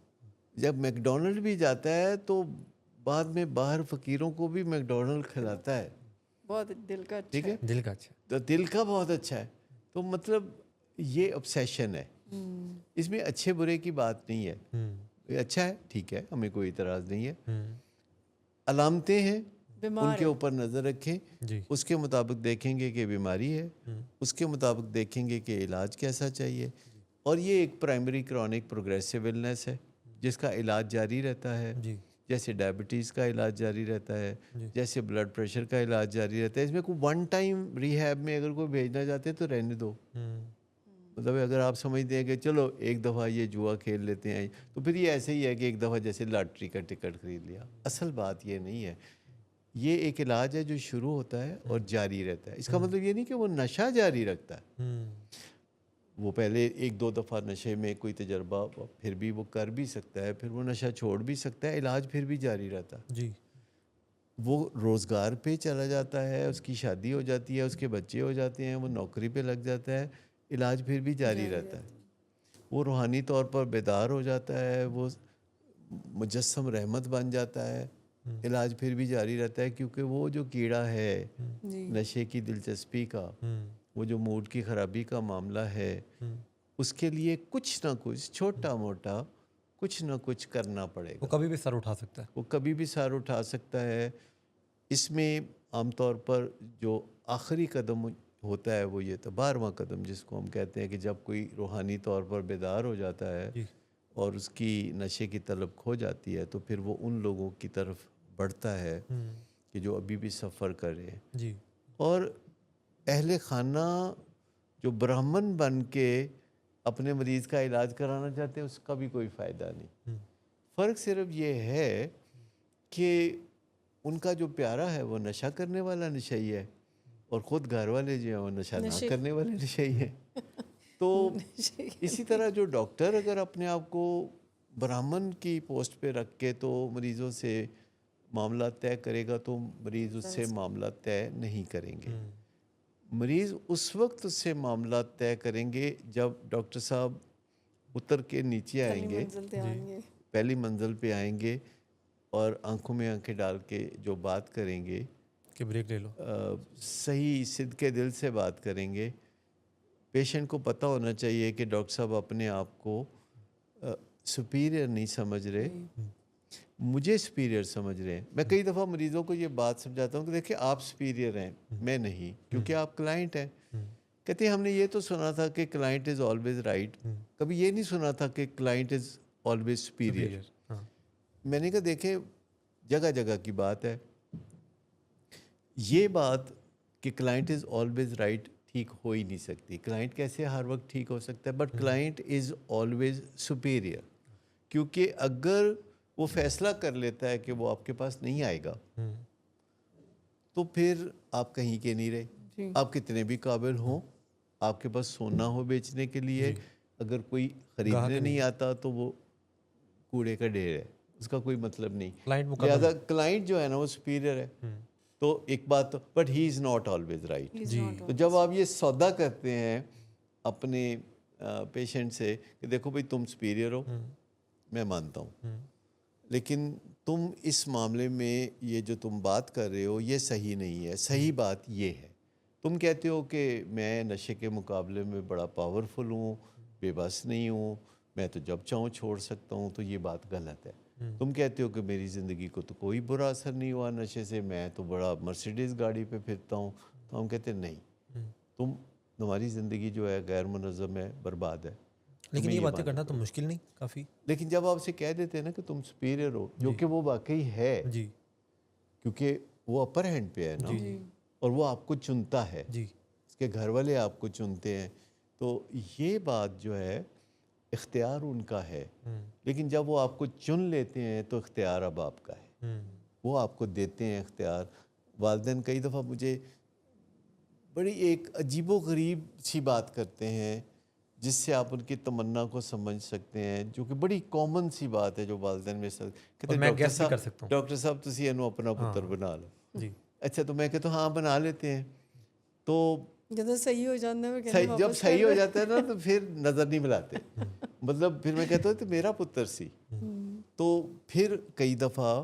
جب میکڈونلڈ بھی جاتا ہے تو بعد میں باہر فقیروں کو بھی میکڈونلڈ کھلاتا ہے. بہت دل کا اچھا. ٹھیک ہے, دل کا اچھا, تو دل کا بہت اچھا ہے. تو مطلب یہ obsession ہے, اس میں اچھے برے کی بات نہیں ہے. یہ اچھا ہے, ٹھیک ہے, ہمیں کوئی اعتراض نہیں ہے. علامتیں ہیں, ان کے اوپر نظر رکھیں, اس کے مطابق دیکھیں گے کہ بیماری ہے, اس کے مطابق دیکھیں گے کہ علاج کیسا چاہیے. اور یہ ایک پرائمری کرونک پروگریسو النس ہے جس کا علاج جاری رہتا ہے, جیسے ڈائبٹیز کا علاج جاری رہتا ہے, جیسے بلڈ پریشر کا علاج جاری رہتا ہے. اس میں کوئی ون ٹائم ریہیب میں اگر کوئی بھیجنا چاہتے ہیں تو رہنے دو, مطلب اگر آپ سمجھتے ہیں کہ چلو ایک دفعہ یہ جوا کھیل لیتے ہیں تو پھر یہ ایسے ہی ہے کہ ایک دفعہ جیسے لاٹری کا ٹکٹ خرید لیا. اصل بات یہ نہیں ہے. یہ ایک علاج ہے جو شروع ہوتا ہے اور جاری رہتا ہے. اس کا مطلب یہ نہیں کہ وہ نشہ جاری رکھتا ہے. وہ پہلے ایک دو دفعہ نشے میں کوئی تجربہ پھر بھی وہ کر بھی سکتا ہے, پھر وہ نشہ چھوڑ بھی سکتا ہے, علاج پھر بھی جاری رہتا ہے. جی. وہ روزگار پہ چلا جاتا ہے, اس کی شادی ہو جاتی ہے, اس کے بچے ہو جاتے ہیں, وہ نوکری پہ لگ جاتا ہے, علاج پھر بھی جاری رہتا ہے. وہ روحانی طور پر بیدار ہو جاتا ہے, وہ مجسم رحمت بن جاتا ہے, علاج پھر بھی جاری رہتا ہے. کیونکہ وہ جو کیڑا ہے نشے کی دلچسپی کا, وہ جو موڈ کی خرابی کا معاملہ ہے, اس کے لیے کچھ نہ کچھ چھوٹا موٹا کچھ نہ کچھ کرنا پڑے گا. وہ کبھی بھی سر اٹھا سکتا ہے. وہ کبھی بھی سر اٹھا سکتا ہے. اس میں عام طور پر جو آخری قدم ہوتا ہے وہ یہ تھا 12واں قدم جس کو ہم کہتے ہیں کہ جب کوئی روحانی طور پر بیدار ہو جاتا ہے اور اس کی نشے کی طلب کھو جاتی ہے تو پھر وہ ان لوگوں کی طرف بڑھتا ہے کہ جو ابھی بھی سفر کر رہے ہیں. جی. اور اہل خانہ جو برہمن بن کے اپنے مریض کا علاج کرانا چاہتے ہیں اس کا بھی کوئی فائدہ نہیں. فرق صرف یہ ہے کہ ان کا جو پیارا ہے وہ نشہ کرنے والا نشئی ہے اور خود گھر والے جو ہیں وہ نشہ نہ کرنے والے نشئی ہیں. تو اسی طرح جو ڈاکٹر اگر اپنے آپ کو برہمن کی پوسٹ پہ رکھ کے تو مریضوں سے معاملات طے کرے گا تو مریض اس سے معاملات طے نہیں کریں گے. مریض اس وقت اس سے معاملات طے کریں گے جب ڈاکٹر صاحب اتر کے نیچے آئیں گے, پہلی منزل پہ آئیں گے اور آنکھوں میں آنکھیں ڈال کے جو بات کریں گے کہ بریک لے لو, صحیح صدقے دل سے بات کریں گے. پیشنٹ کو پتہ ہونا چاہیے کہ ڈاکٹر صاحب اپنے آپ کو سپیریئر نہیں سمجھ رہے, مجھے سپیریئر سمجھ رہے ہیں. میں کئی دفعہ مریضوں کو یہ بات سمجھاتا ہوں کہ دیکھیں آپ سپیریئر ہیں, میں نہیں, کیونکہ آپ کلائنٹ ہیں. کہتے ہیں ہم نے یہ تو سنا تھا کہ کلائنٹ از آلویز رائٹ, کبھی یہ نہیں سنا تھا کہ کلائنٹ از آلویز سپیریئر. میں نے کہا دیکھیں جگہ جگہ کی بات ہے. یہ بات کہ کلائنٹ از آلویز رائٹ ٹھیک ہو ہی نہیں سکتی. کلائنٹ کیسے ہر وقت ٹھیک ہو سکتا ہے, but client is always superior. کیونکہ اگر وہ فیصلہ کر لیتا ہے کہ وہ آپ کے پاس نہیں آئے گا تو پھر آپ کہیں کے نہیں رہے. آپ کتنے بھی قابل ہوں, آپ کے پاس سونا ہو بیچنے کے لیے, اگر کوئی خریدنے نہیں آتا تو وہ کوڑے کا ڈھیر ہے, اس کا کوئی مطلب نہیں. لہٰذا کلائنٹ جو ہے نا وہ سپیریئر ہے. تو ایک بات, but he is not always right. تو جب آپ یہ سودا کرتے ہیں اپنے پیشنٹ سے کہ دیکھو بھائی تم سپیریئر ہو, میں مانتا ہوں, لیکن تم اس معاملے میں یہ جو تم بات کر رہے ہو یہ صحیح نہیں ہے. صحیح بات یہ ہے, تم کہتے ہو کہ میں نشے کے مقابلے میں بڑا پاورفل ہوں, بے بس نہیں ہوں, میں تو جب چاہوں چھوڑ سکتا ہوں, تو یہ بات غلط ہے. تم کہتے ہو کہ میری زندگی کو تو کوئی برا اثر نہیں ہوا نشے سے, میں تو بڑا مرسیڈیز گاڑی پہ پھرتا ہوں, تو ہم کہتے ہیں نہیں, تمہاری زندگی جو ہے غیر منظم ہے, برباد ہے. لیکن یہ باتیں کرنا تو مشکل نہیں کافی. لیکن جب آپ سے کہہ دیتے ہیں نا کہ تم سپیریئر ہو, جو کہ وہ واقعی ہے, کیونکہ وہ اپر ہینڈ پہ ہے نا, اور وہ آپ کو چنتا ہے, اس کے گھر والے آپ کو چنتے ہیں, تو یہ بات جو ہے اختیار ان کا ہے. لیکن جب وہ آپ کو چن لیتے ہیں تو اختیار اب آپ کا ہے, وہ آپ کو دیتے ہیں اختیار. والدین کئی دفعہ مجھے بڑی ایک عجیب و غریب سی بات کرتے ہیں جس سے آپ ان کی تمنا کو سمجھ سکتے ہیں, جو کہ بڑی کامن سی بات ہے جو والدین میں ساتھ کہتے ہیں ڈاکٹر صاحب تسی انو اپنا پتر بنا لو. اچھا تو میں کہتا ہوں ہاں بنا لیتے ہیں. تو جب صحیح ہو جاتا ہے, جب صحیح ہو جاتا ہے نا تو پھر نظر نہیں ملاتے. مطلب پھر میں کہتا ہوں تو میرا پتر سی. تو پھر کئی دفعہ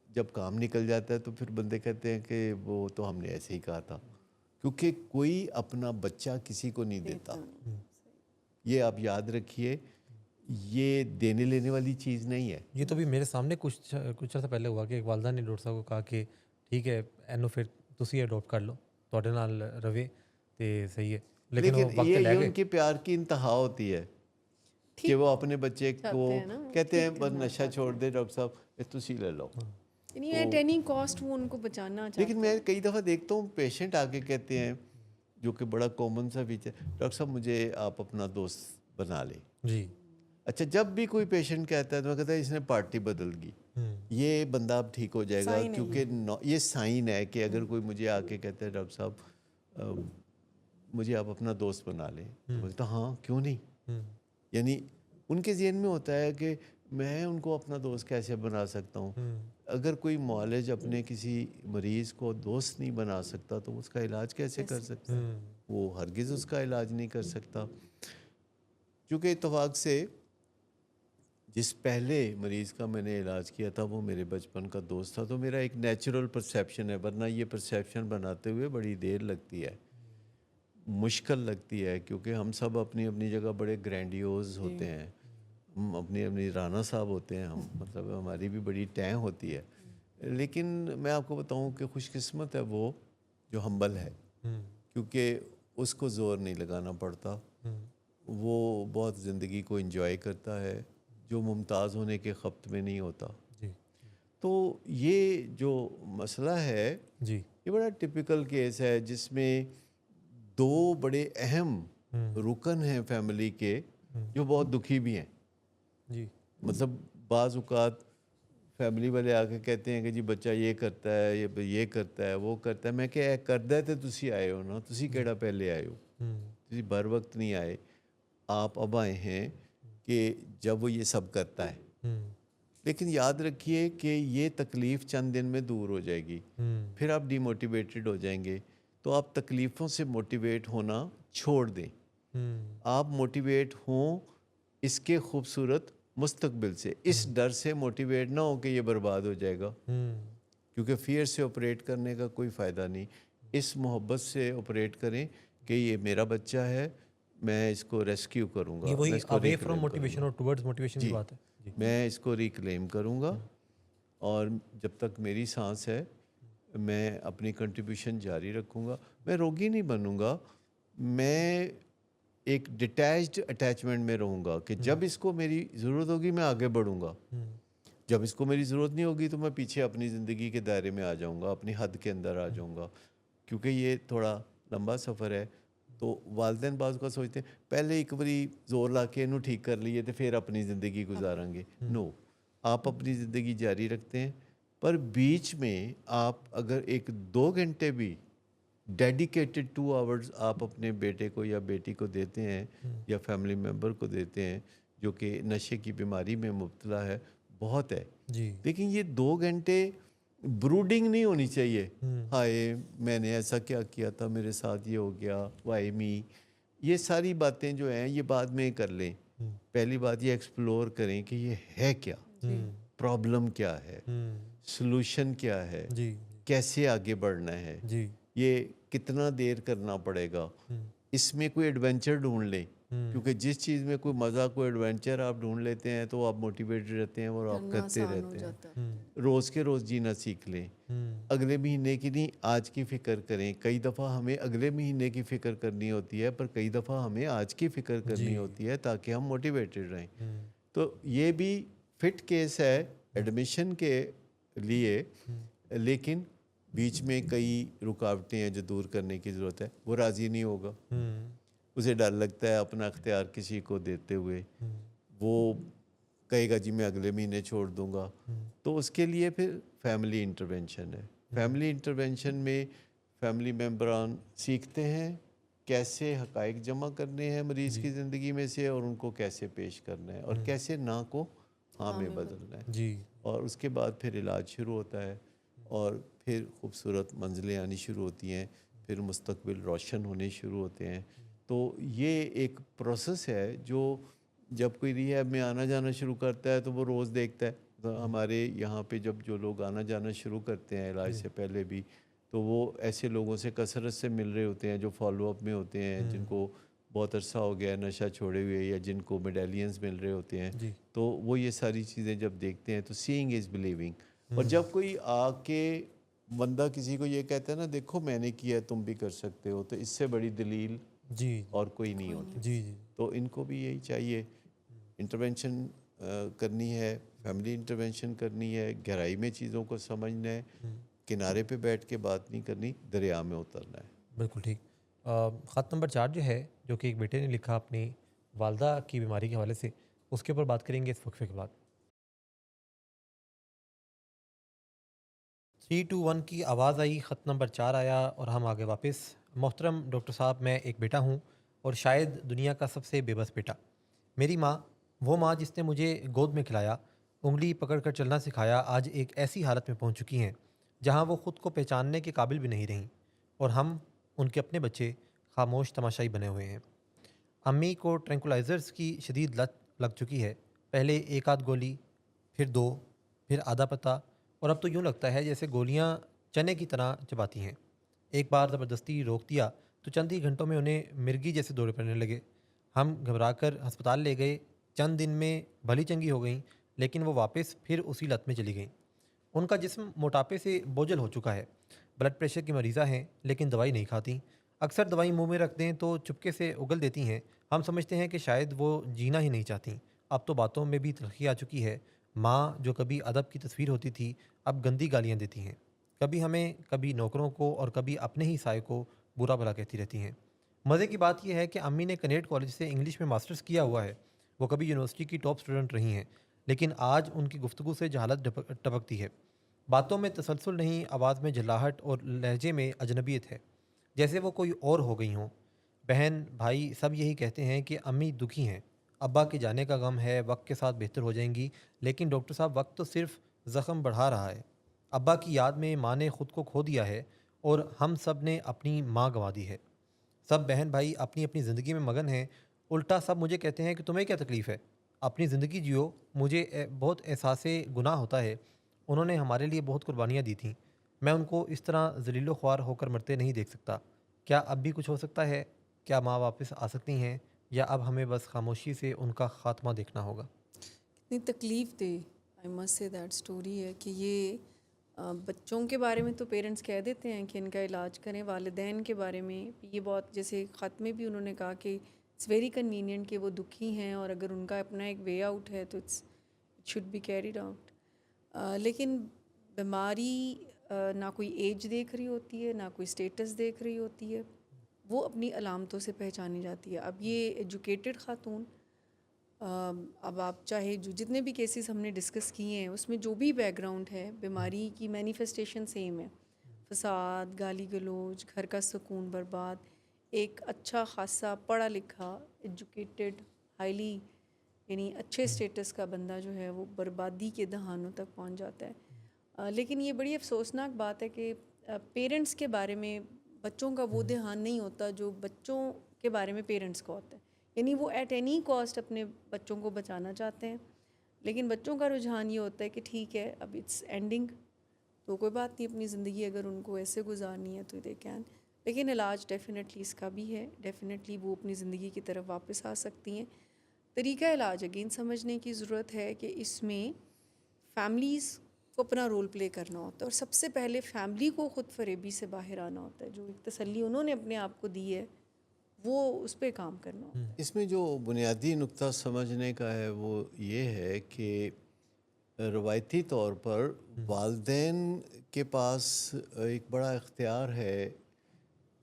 جب کام نکل جاتا ہے تو پھر بندے کہتے ہیں کہ وہ تو ہم نے ایسے ہی کہا تھا, کیونکہ کوئی اپنا بچہ کسی کو نہیں دیتا. یہ آپ یاد رکھیے, یہ دینے لینے والی چیز نہیں ہے. یہ تو بھی میرے سامنے کچھ عرصہ پہلے ہوا کہ ایک والدہ نے ڈاکٹر صاحب کو کہا کہ ٹھیک ہے اینو پھر تسی اڈاپٹ کر لو, تواڈے نال رہے تے صحیح ہے. لیکن یہ ان کے پیار کی انتہا ہوتی ہے کہ وہ اپنے بچے کو کہتے ہیں بس نشہ چھوڑ دے ڈاکٹر صاحب, تسی لے لو, یعنی ایٹ اینی کاسٹ وہ ان کو بچانا چاہتے ہیں. لیکن میں کئی دفعہ دیکھتا ہوں پیشنٹ آ کے کہتے ہیں جو کہ بڑا کامن سا فیچر، ڈاکٹر صاحب مجھے آپ اپنا دوست بنا لیں. جی. اچھا جب بھی کوئی پیشنٹ کہتا ہے تو میں کہتا ہے اس نے پارٹی بدل گئی، یہ بندہ اب ٹھیک ہو جائے گا، کیونکہ یہ سائن ہے کہ اگر کوئی مجھے آ کے کہتا ہے ڈاکٹر صاحب مجھے آپ اپنا دوست بنا لیں، تو بولتا ہاں کیوں نہیں. یعنی ان کے ذہن میں ہوتا ہے کہ میں ان کو اپنا دوست کیسے بنا سکتا ہوں. اگر کوئی معالج اپنے کسی مریض کو دوست نہیں بنا سکتا تو اس کا علاج کیسے کر سکتا ہے؟ وہ ہرگز اس کا علاج نہیں کر سکتا. کیونکہ اتفاق سے جس پہلے مریض کا میں نے علاج کیا تھا وہ میرے بچپن کا دوست تھا، تو میرا ایک نیچرل پرسیپشن ہے، ورنہ یہ پرسیپشن بناتے ہوئے بڑی دیر لگتی ہے، مشکل لگتی ہے، کیونکہ ہم سب اپنی اپنی جگہ بڑے گرینڈیوز ہوتے ہیں، ہم اپنی اپنی رانا صاحب ہوتے ہیں، ہم مطلب ہماری بھی بڑی ٹیں ہوتی ہے. لیکن میں آپ کو بتاؤں کہ خوش قسمت ہے وہ جو ہمبل ہے، کیونکہ اس کو زور نہیں لگانا پڑتا، وہ بہت زندگی کو انجوائے کرتا ہے، جو ممتاز ہونے کے خبت میں نہیں ہوتا. تو یہ جو مسئلہ ہے یہ بڑا ٹپیکل کیس ہے جس میں دو بڑے اہم رکن ہیں فیملی کے جو بہت دکھی بھی ہیں. مطلب بعض اوقات فیملی والے آ کے کہتے ہیں کہ جی بچہ یہ کرتا ہے، یہ کرتا ہے، وہ کرتا ہے. میں کہ کردا ہے تو تسی آئے ہو نا، تسی کیڑا پہلے آئے ہو، تسی بر وقت نہیں آئے، آپ اب آئے ہیں کہ جب وہ یہ سب کرتا ہے. لیکن یاد رکھیے کہ یہ تکلیف چند دن میں دور ہو جائے گی، پھر آپ ڈی موٹیویٹڈ ہو جائیں گے. تو آپ تکلیفوں سے موٹیویٹ ہونا چھوڑ دیں، آپ موٹیویٹ ہوں اس کے خوبصورت مستقبل سے. اس ڈر سے موٹیویٹ نہ ہو کہ یہ برباد ہو جائے گا، کیونکہ فیئر سے آپریٹ کرنے کا کوئی فائدہ نہیں. اس محبت سے آپریٹ کریں کہ یہ میرا بچہ ہے، میں اس کو ریسکیو کروں گا، میں اس کو away from ریکلیم کروں motivation گا. اور towards motivation کی جی بات ہے. میں اس کو ریکلیم کروں گا، اور جب تک میری سانس ہے میں اپنی کنٹریبیوشن جاری رکھوں گا. میں روگی نہیں بنوں گا، میں ایک ڈیٹیچڈ اٹیچمنٹ میں رہوں گا کہ جب اس کو میری ضرورت ہوگی میں آگے بڑھوں گا، جب اس کو میری ضرورت نہیں ہوگی تو میں پیچھے اپنی زندگی کے دائرے میں آ جاؤں گا، اپنی حد کے اندر آ جاؤں گا. کیونکہ یہ تھوڑا لمبا سفر ہے. تو والدین بعض کا سوچتے ہیں پہلے ایک باری زور لا کے انہوں ٹھیک کر لیے تو پھر اپنی زندگی گزاریں گے. نو، آپ اپنی زندگی جاری رکھتے ہیں، پر بیچ میں آپ اگر 1-2 گھنٹے بھی ڈیڈیکیٹڈ 2 آورز آپ اپنے بیٹے کو یا بیٹی کو دیتے ہیں یا فیملی ممبر کو دیتے ہیں جو کہ نشے کی بیماری میں مبتلا ہے، بہت ہے. لیکن یہ 2 گھنٹے بروڈنگ نہیں ہونی چاہیے، ہائے میں نے ایسا کیا کیا تھا، میرے ساتھ یہ ہو گیا، وائی می. یہ ساری باتیں جو ہیں یہ بعد میں کر لیں. پہلی بات یہ ایکسپلور کریں کہ یہ ہے کیا، پرابلم کیا ہے، سلوشن کیا ہے، کیسے آگے بڑھنا ہے، یہ کتنا دیر کرنا پڑے گا. اس میں کوئی ایڈونچر ڈھونڈ لیں، کیونکہ جس چیز میں کوئی مزہ، کوئی ایڈونچر آپ ڈھونڈ لیتے ہیں تو آپ موٹیویٹڈ رہتے ہیں اور آپ کرتے رہتے ہیں. روز کے روز جینا سیکھ لیں. اگلے مہینے کی نہیں، آج کی فکر کریں. کئی دفعہ ہمیں اگلے مہینے کی فکر کرنی ہوتی ہے، پر کئی دفعہ ہمیں آج کی فکر کرنی ہوتی ہے تاکہ ہم موٹیویٹڈ رہیں. تو یہ بھی فٹ کیس ہے ایڈمیشن کے لیے، لیکن بیچ میں کئی رکاوٹیں ہیں جو دور کرنے کی ضرورت ہے. وہ راضی نہیں ہوگا، اسے ڈر لگتا ہے اپنا اختیار کسی کو دیتے ہوئے، وہ کہے گا جی میں اگلے مہینے چھوڑ دوں گا. تو اس کے لیے پھر فیملی انٹرونشن ہے. فیملی انٹرونشن میں فیملی ممبران سیکھتے ہیں کیسے حقائق جمع کرنے ہیں مریض کی زندگی میں سے، اور ان کو کیسے پیش کرنا ہے، اور کیسے نا کو ہاں میں بدلنا ہے. اور اس کے بعد پھر علاج شروع ہوتا ہے، اور پھر خوبصورت منزلیں آنی شروع ہوتی ہیں، پھر مستقبل روشن ہونے شروع ہوتے ہیں. تو یہ ایک پروسیس ہے جو جب کوئی ریہیب میں آنا جانا شروع کرتا ہے تو وہ روز دیکھتا ہے. ہمارے یہاں پہ جب جو لوگ آنا جانا شروع کرتے ہیں علاج سے پہلے بھی، تو وہ ایسے لوگوں سے کثرت سے مل رہے ہوتے ہیں جو فالو اپ میں ہوتے ہیں، جن کو بہت عرصہ ہو گیا نشہ چھوڑے ہوئے، یا جن کو میڈیلینز مل رہے ہوتے ہیں. تو وہ یہ ساری چیزیں جب دیکھتے ہیں تو سینگ از بلیونگ. اور جب کوئی آ کے بندہ کسی کو یہ کہتا ہے نا دیکھو میں نے کیا ہے تم بھی کر سکتے ہو، تو اس سے بڑی دلیل اور کوئی نہیں ہوتی. تو ان کو بھی یہی چاہیے، انٹرونشن کرنی ہے، فیملی انٹرونشن کرنی ہے، گہرائی میں چیزوں کو سمجھنا ہے، کنارے پہ بیٹھ کے بات نہیں کرنی، دریا میں اترنا ہے. بالکل ٹھیک. خط نمبر 4 جو ہے، جو کہ ایک بیٹے نے لکھا اپنی والدہ کی بیماری کے حوالے سے، اس کے اوپر بات کریں گے اس وقفے کے بعد۔ 321 کی آواز آئی، خط نمبر 4 آیا اور ہم آگے واپس۔ محترم ڈاکٹر صاحب، میں ایک بیٹا ہوں اور شاید دنیا کا سب سے بے بس بیٹا۔ میری ماں، وہ ماں جس نے مجھے گود میں کھلایا، انگلی پکڑ کر چلنا سکھایا، آج ایک ایسی حالت میں پہنچ چکی ہیں جہاں وہ خود کو پہچاننے کے قابل بھی نہیں رہیں، اور ہم ان کے اپنے بچے خاموش تماشائی بنے ہوئے ہیں۔ امی کو ٹرینکولائزرز کی شدید لت لگ چکی ہے، پہلے ایک آدھ گولی، پھر 2، پھر آدھا پتہ، اور اب تو یوں لگتا ہے جیسے گولیاں چنے کی طرح چباتی ہیں۔ ایک بار زبردستی روک دیا تو چند ہی گھنٹوں میں انہیں مرگی جیسے دورے پڑنے لگے۔ ہم گھبرا کر ہسپتال لے گئے، چند دن میں بھلی چنگی ہو گئیں، لیکن وہ واپس پھر اسی لت میں چلی گئیں۔ ان کا جسم موٹاپے سے بوجھل ہو چکا ہے، بلڈ پریشر کی مریضہ ہیں لیکن دوائی نہیں کھاتی، اکثر دوائی منہ میں رکھ دیں تو چپکے سے اگل دیتی ہیں۔ ہم سمجھتے ہیں کہ شاید وہ جینا ہی نہیں چاہتیں۔ اب تو باتوں میں بھی تلخی آ چکی ہے۔ ماں جو کبھی ادب کی تصویر ہوتی تھی، اب گندی گالیاں دیتی ہیں، کبھی ہمیں، کبھی نوکروں کو، اور کبھی اپنے ہی سائے کو برا بھلا کہتی رہتی ہیں۔ مزے کی بات یہ ہے کہ امی نے کنیڈ کالج سے انگلش میں ماسٹرز کیا ہوا ہے، وہ کبھی یونیورسٹی کی ٹاپ اسٹوڈنٹ رہی ہیں، لیکن آج ان کی گفتگو سے جہالت ٹپکتی ہے۔ باتوں میں تسلسل نہیں، آواز میں جھلاہٹ اور لہجے میں اجنبیت ہے، جیسے وہ کوئی اور ہو گئی ہوں۔ بہن بھائی سب یہی کہتے ہیں کہ امی دکھی ہیں، ابا کے جانے کا غم ہے، وقت کے ساتھ بہتر ہو جائیں گی، لیکن ڈاکٹر صاحب وقت تو صرف زخم بڑھا رہا ہے۔ ابا کی یاد میں ماں نے خود کو کھو دیا ہے، اور ہم سب نے اپنی ماں گنوا دی ہے۔ سب بہن بھائی اپنی اپنی زندگی میں مگن ہیں، الٹا سب مجھے کہتے ہیں کہ تمہیں کیا تکلیف ہے، اپنی زندگی جیو۔ مجھے بہت احساس گناہ ہوتا ہے، انہوں نے ہمارے لیے بہت قربانیاں دی تھیں، میں ان کو اس طرح ذلیل و خوار ہو کر مرتے نہیں دیکھ سکتا۔ کیا اب بھی کچھ ہو سکتا ہے؟ کیا ماں واپس آ سکتی ہیں، یا اب ہمیں بس خاموشی سے ان کا خاتمہ دیکھنا ہوگا؟ اتنی تکلیف دہ آئی مسٹ سے دیٹ اسٹوری ہے کہ یہ بچوں کے بارے میں تو پیرنٹس کہہ دیتے ہیں کہ ان کا علاج کریں، والدین کے بارے میں یہ بہت، جیسے خط میں بھی انہوں نے کہا کہ اٹس ویری کنوینئنٹ کہ وہ دکھی ہیں، اور اگر ان کا اپنا ایک وے آؤٹ ہے تو it should be carried out. لیکن بیماری نہ کوئی ایج دیکھ رہی ہوتی ہے، نہ کوئی اسٹیٹس دیکھ رہی ہوتی ہے، وہ اپنی علامتوں سے پہچانی جاتی ہے۔ اب یہ ایجوکیٹڈ خاتون، اب آپ چاہے جو جتنے بھی کیسز ہم نے ڈسکس کیے ہیں اس میں جو بھی بیک گراؤنڈ ہے، بیماری کی مینیفیسٹیشن سیم ہے، فساد، گالی گلوچ، گھر کا سکون برباد۔ ایک اچھا خاصا پڑھا لکھا ایجوکیٹڈ ہائیلی یعنی اچھے اسٹیٹس کا بندہ جو ہے وہ بربادی کے دہانوں تک پہنچ جاتا ہے۔ لیکن یہ بڑی افسوسناک بات ہے کہ پیرنٹس کے بارے میں بچوں کا وہ دھیان نہیں ہوتا جو بچوں کے بارے میں پیرنٹس کا ہوتا ہے، یعنی وہ ایٹ اینی کاسٹ اپنے بچوں کو بچانا چاہتے ہیں، لیکن بچوں کا رجحان یہ ہوتا ہے کہ ٹھیک ہے اب اٹس اینڈنگ، تو کوئی بات نہیں، اپنی زندگی اگر ان کو ایسے گزارنی ہے تو دے کین۔ لیکن علاج ڈیفینیٹلی اس کا بھی ہے، ڈیفینیٹلی وہ اپنی زندگی کی طرف واپس آ سکتی ہیں۔ طریقہ علاج اگین سمجھنے کی ضرورت ہے کہ اس میں فیملیز کو اپنا رول پلے کرنا ہوتا ہے، اور سب سے پہلے فیملی کو خود فریبی سے باہر آنا ہوتا ہے، جو ایک تسلی انہوں نے اپنے آپ کو دی ہے وہ اس پہ کام کرنا ہوتا ہے۔ اس میں جو بنیادی نقطہ سمجھنے کا ہے وہ یہ ہے کہ روایتی طور پر والدین کے پاس ایک بڑا اختیار ہے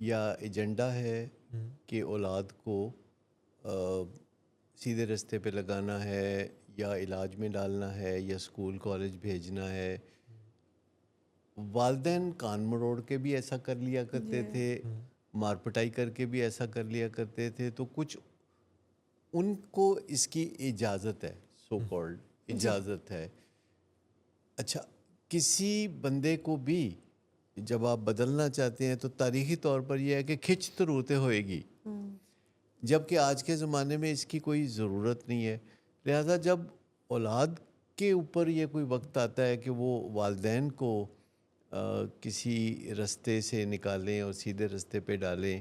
یا ایجنڈا ہے کہ اولاد کو سیدھے رستے پہ لگانا ہے، یا علاج میں ڈالنا ہے، یا اسکول کالج بھیجنا ہے۔ والدین کان مروڑ کے بھی ایسا کر لیا کرتے تھے، مار پٹائی کر کے بھی ایسا کر لیا کرتے تھے، تو کچھ ان کو اس کی اجازت ہے، سو کالڈ اجازت ہے۔ اچھا، کسی بندے کو بھی جب آپ بدلنا چاہتے ہیں تو تاریخی طور پر یہ ہے کہ کھچ تو روتے ہوئے گی، جبکہ آج کے زمانے میں اس کی کوئی ضرورت نہیں ہے۔ لہذا جب اولاد کے اوپر یہ کوئی وقت آتا ہے کہ وہ والدین کو کسی رستے سے نکالیں اور سیدھے رستے پہ ڈالیں،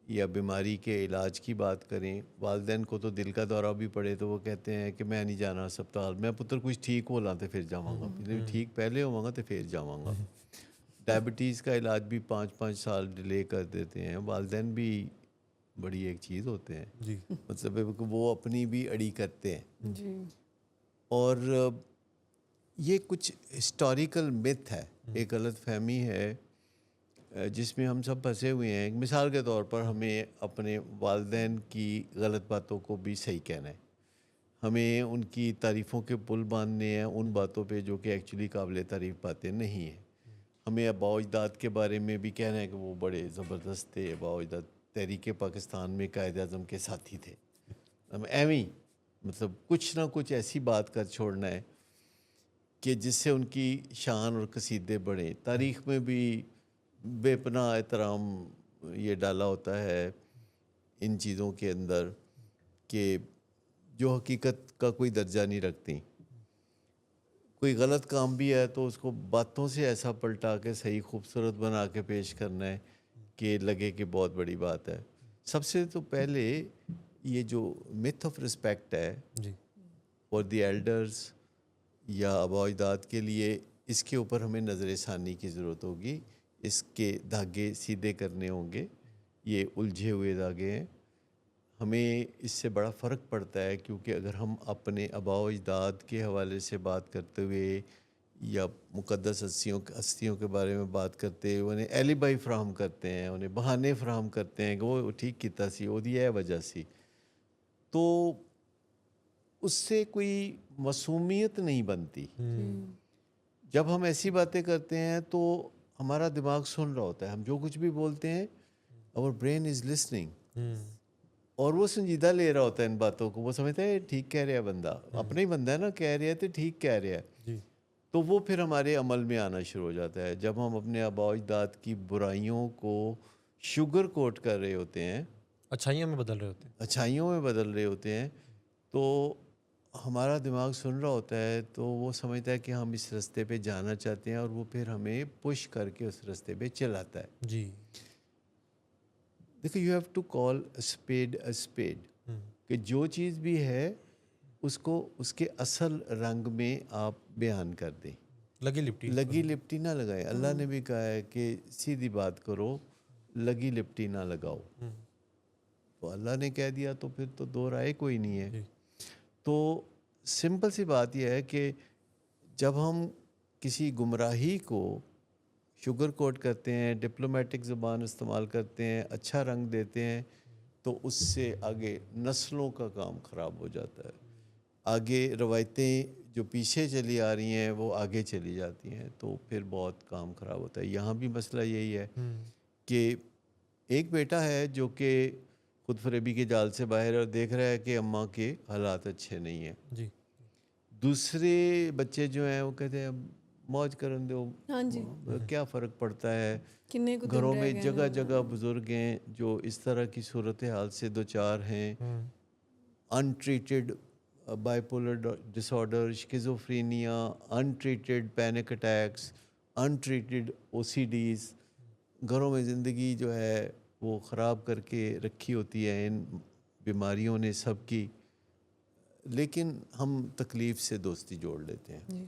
یا بیماری کے علاج کی بات کریں، والدین کو تو دل کا دورہ بھی پڑے تو وہ کہتے ہیں کہ میں نہیں جانا ہسپتال، میں پتر کچھ ٹھیک ہو لاتے پھر جاواں گا، ٹھیک پہلے ہوں گا تو پھر جاواں گا۔ ڈائبٹیز کا علاج بھی 5-5 سال ڈیلے کر دیتے ہیں، والدین بھی بڑی ایک چیز ہوتے ہیں، جی مطلب ہے کہ وہ اپنی بھی اڑی کرتے ہیں۔ جی اور یہ کچھ ہسٹوریکل متھ ہے، ایک غلط فہمی ہے جس میں ہم سب پھنسے ہوئے ہیں. ایک مثال کے طور پر ہمیں اپنے والدین کی غلط باتوں کو بھی صحیح کہنا ہے, ہمیں ان کی تعریفوں کے پل باندھنے ہیں ان باتوں پہ جو کہ ایکچولی قابل تعریف باتیں نہیں ہیں. ہمیں آباء و اجداد کے بارے میں بھی کہنا ہے کہ وہ بڑے زبردست تھے, آباء و اجداد تحریک پاکستان میں قائد اعظم کے ساتھی تھے. ہم ایویں مطلب کچھ نہ کچھ ایسی بات کر چھوڑنا ہے کہ جس سے ان کی شان اور قصیدے بڑھیں. تاریخ میں بھی بے پناہ احترام یہ ڈالا ہوتا ہے ان چیزوں کے اندر کہ جو حقیقت کا کوئی درجہ نہیں رکھتی. کوئی غلط کام بھی ہے تو اس کو باتوں سے ایسا پلٹا کے صحیح خوبصورت بنا کے پیش کرنا ہے کہ لگے کہ بہت بڑی بات ہے. سب سے تو پہلے یہ جو myth آف رسپیکٹ ہے جی فار دی ایلڈرز یا آباء و اجداد کے لیے, اس کے اوپر ہمیں نظر ثانی کی ضرورت ہوگی. اس کے دھاگے سیدھے کرنے ہوں گے, یہ الجھے ہوئے دھاگے ہیں. ہمیں اس سے بڑا فرق پڑتا ہے کیونکہ اگر ہم اپنے آباء و اجداد کے حوالے سے بات کرتے ہوئے یا مقدس ہستیوں کے بارے میں بات کرتے ہوئے انہیں ایلیبائی فراہم کرتے ہیں, انہیں بہانے فراہم کرتے ہیں کہ وہ ٹھیک کیتا سی وہ دی ہے وجہ سی, تو اس سے کوئی معصومیت نہیں بنتی. جب ہم ایسی باتیں کرتے ہیں تو ہمارا دماغ سن رہا ہوتا ہے, ہم جو کچھ بھی بولتے ہیں اور برین از لسننگ, اور وہ سنجیدہ لے رہا ہوتا ہے ان باتوں کو. وہ سمجھتا ہے ٹھیک کہہ رہا ہے بندہ, اپنا ہی بندہ ہے نا, کہہ رہا ہے تو ٹھیک کہہ رہا ہے. تو وہ پھر ہمارے عمل میں آنا شروع ہو جاتا ہے. جب ہم اپنے آباء و اجداد کی برائیوں کو شوگر کوٹ کر رہے ہوتے ہیں, اچھائیوں میں بدل رہے ہوتے ہیں, اچھائیوں میں بدل رہے ہوتے ہیں, تو ہمارا دماغ سن رہا ہوتا ہے, تو وہ سمجھتا ہے کہ ہم اس راستے پہ جانا چاہتے ہیں اور وہ پھر ہمیں پش کر کے اس راستے پہ چلاتا ہے. جی دیکھو, you have to call speed speed, کہ جو چیز بھی ہے اس کو اس کے اصل رنگ میں آپ بیان کر دیں. لگی لپٹی نہ لگائیں. اللہ نے بھی کہا ہے کہ سیدھی بات کرو, لگی لپٹی نہ لگاؤ. تو اللہ نے کہہ دیا تو پھر تو دو رائے کوئی نہیں ہے. تو سمپل سی بات یہ ہے کہ جب ہم کسی گمراہی کو شوگر کوٹ کرتے ہیں, ڈپلومیٹک زبان استعمال کرتے ہیں, اچھا رنگ دیتے ہیں, تو اس سے آگے نسلوں کا کام خراب ہو جاتا ہے. آگے روایتیں جو پیچھے چلی آ رہی ہیں وہ آگے چلی جاتی ہیں, تو پھر بہت کام خراب ہوتا ہے. یہاں بھی مسئلہ یہی ہے کہ ایک بیٹا ہے جو کہ خود فریبی کے جال سے باہر اور دیکھ رہا ہے کہ اماں کے حالات اچھے نہیں ہیں. جی دوسرے بچے جو ہیں وہ کہتے ہیں موج کرن دو, ہاں جی, کیا فرق پڑتا ہے. کنے کو دن گھروں رہ میں گئے جگہ ہیں. جگہ بزرگ ہیں جو اس طرح کی صورتحال سے دوچار ہیں, untreated bipolar disorder, schizophrenia, untreated panic attacks, untreated O C Ds. گھروں میں زندگی جو ہے وہ خراب کر کے رکھی ہوتی ہے ان بیماریوں نے سب کی, لیکن ہم تکلیف سے دوستی جوڑ لیتے ہیں. جی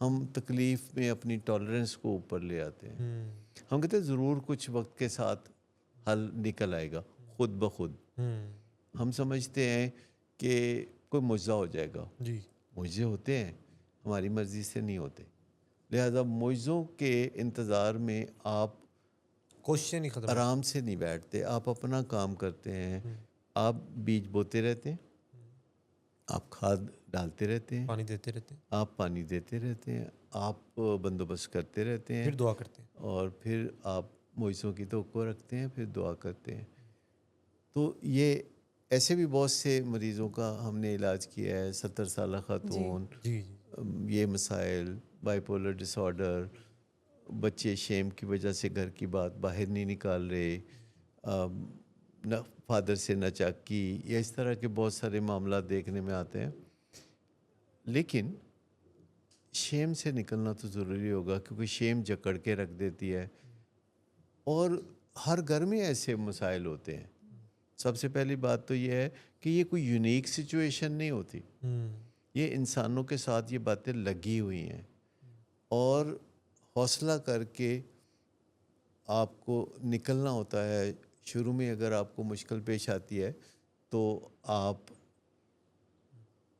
ہم تکلیف میں اپنی ٹالرنس کو اوپر لے آتے ہیں. ہم کہتے ہیں ضرور کچھ وقت کے ساتھ حل نکل آئے گا خود بخود. ہم سمجھتے ہیں کہ کوئی معجزہ ہو جائے گا. جی معجزے ہوتے ہیں, ہماری مرضی سے نہیں ہوتے. لہذا معجزوں کے انتظار میں آپ کوششیں نہیں ختم, آرام سے نہیں بیٹھتے, آپ اپنا کام کرتے ہیں. آپ بیج بوتے رہتے ہیں, آپ کھاد ڈالتے رہتے ہیں, پانی دیتے رہتے ہیں, آپ پانی دیتے رہتے ہیں, آپ بندوبست کرتے رہتے ہیں, پھر دعا کرتے ہیں. اور پھر آپ معجزوں کی توقع رکھتے ہیں, پھر دعا کرتے ہیں. تو یہ ایسے بھی بہت سے مریضوں کا ہم نے علاج کیا ہے. 70 سالہ خاتون, جی یہ مسائل, بائی پولر ڈس آرڈر, بچے شیم کی وجہ سے گھر کی بات باہر نہیں نکال رہے, نہ فادر سے نہ چاکی, یا اس طرح کے بہت سارے معاملات دیکھنے میں آتے ہیں. لیکن شیم سے نکلنا تو ضروری ہوگا, کیونکہ شیم جکڑ کے رکھ دیتی ہے, اور ہر گھر میں ایسے مسائل ہوتے ہیں. سب سے پہلی بات تو یہ ہے کہ یہ کوئی یونیک سچویشن نہیں ہوتی, یہ انسانوں کے ساتھ یہ باتیں لگی ہوئی ہیں. اور حوصلہ کر کے آپ کو نکلنا ہوتا ہے. شروع میں اگر آپ کو مشکل پیش آتی ہے تو آپ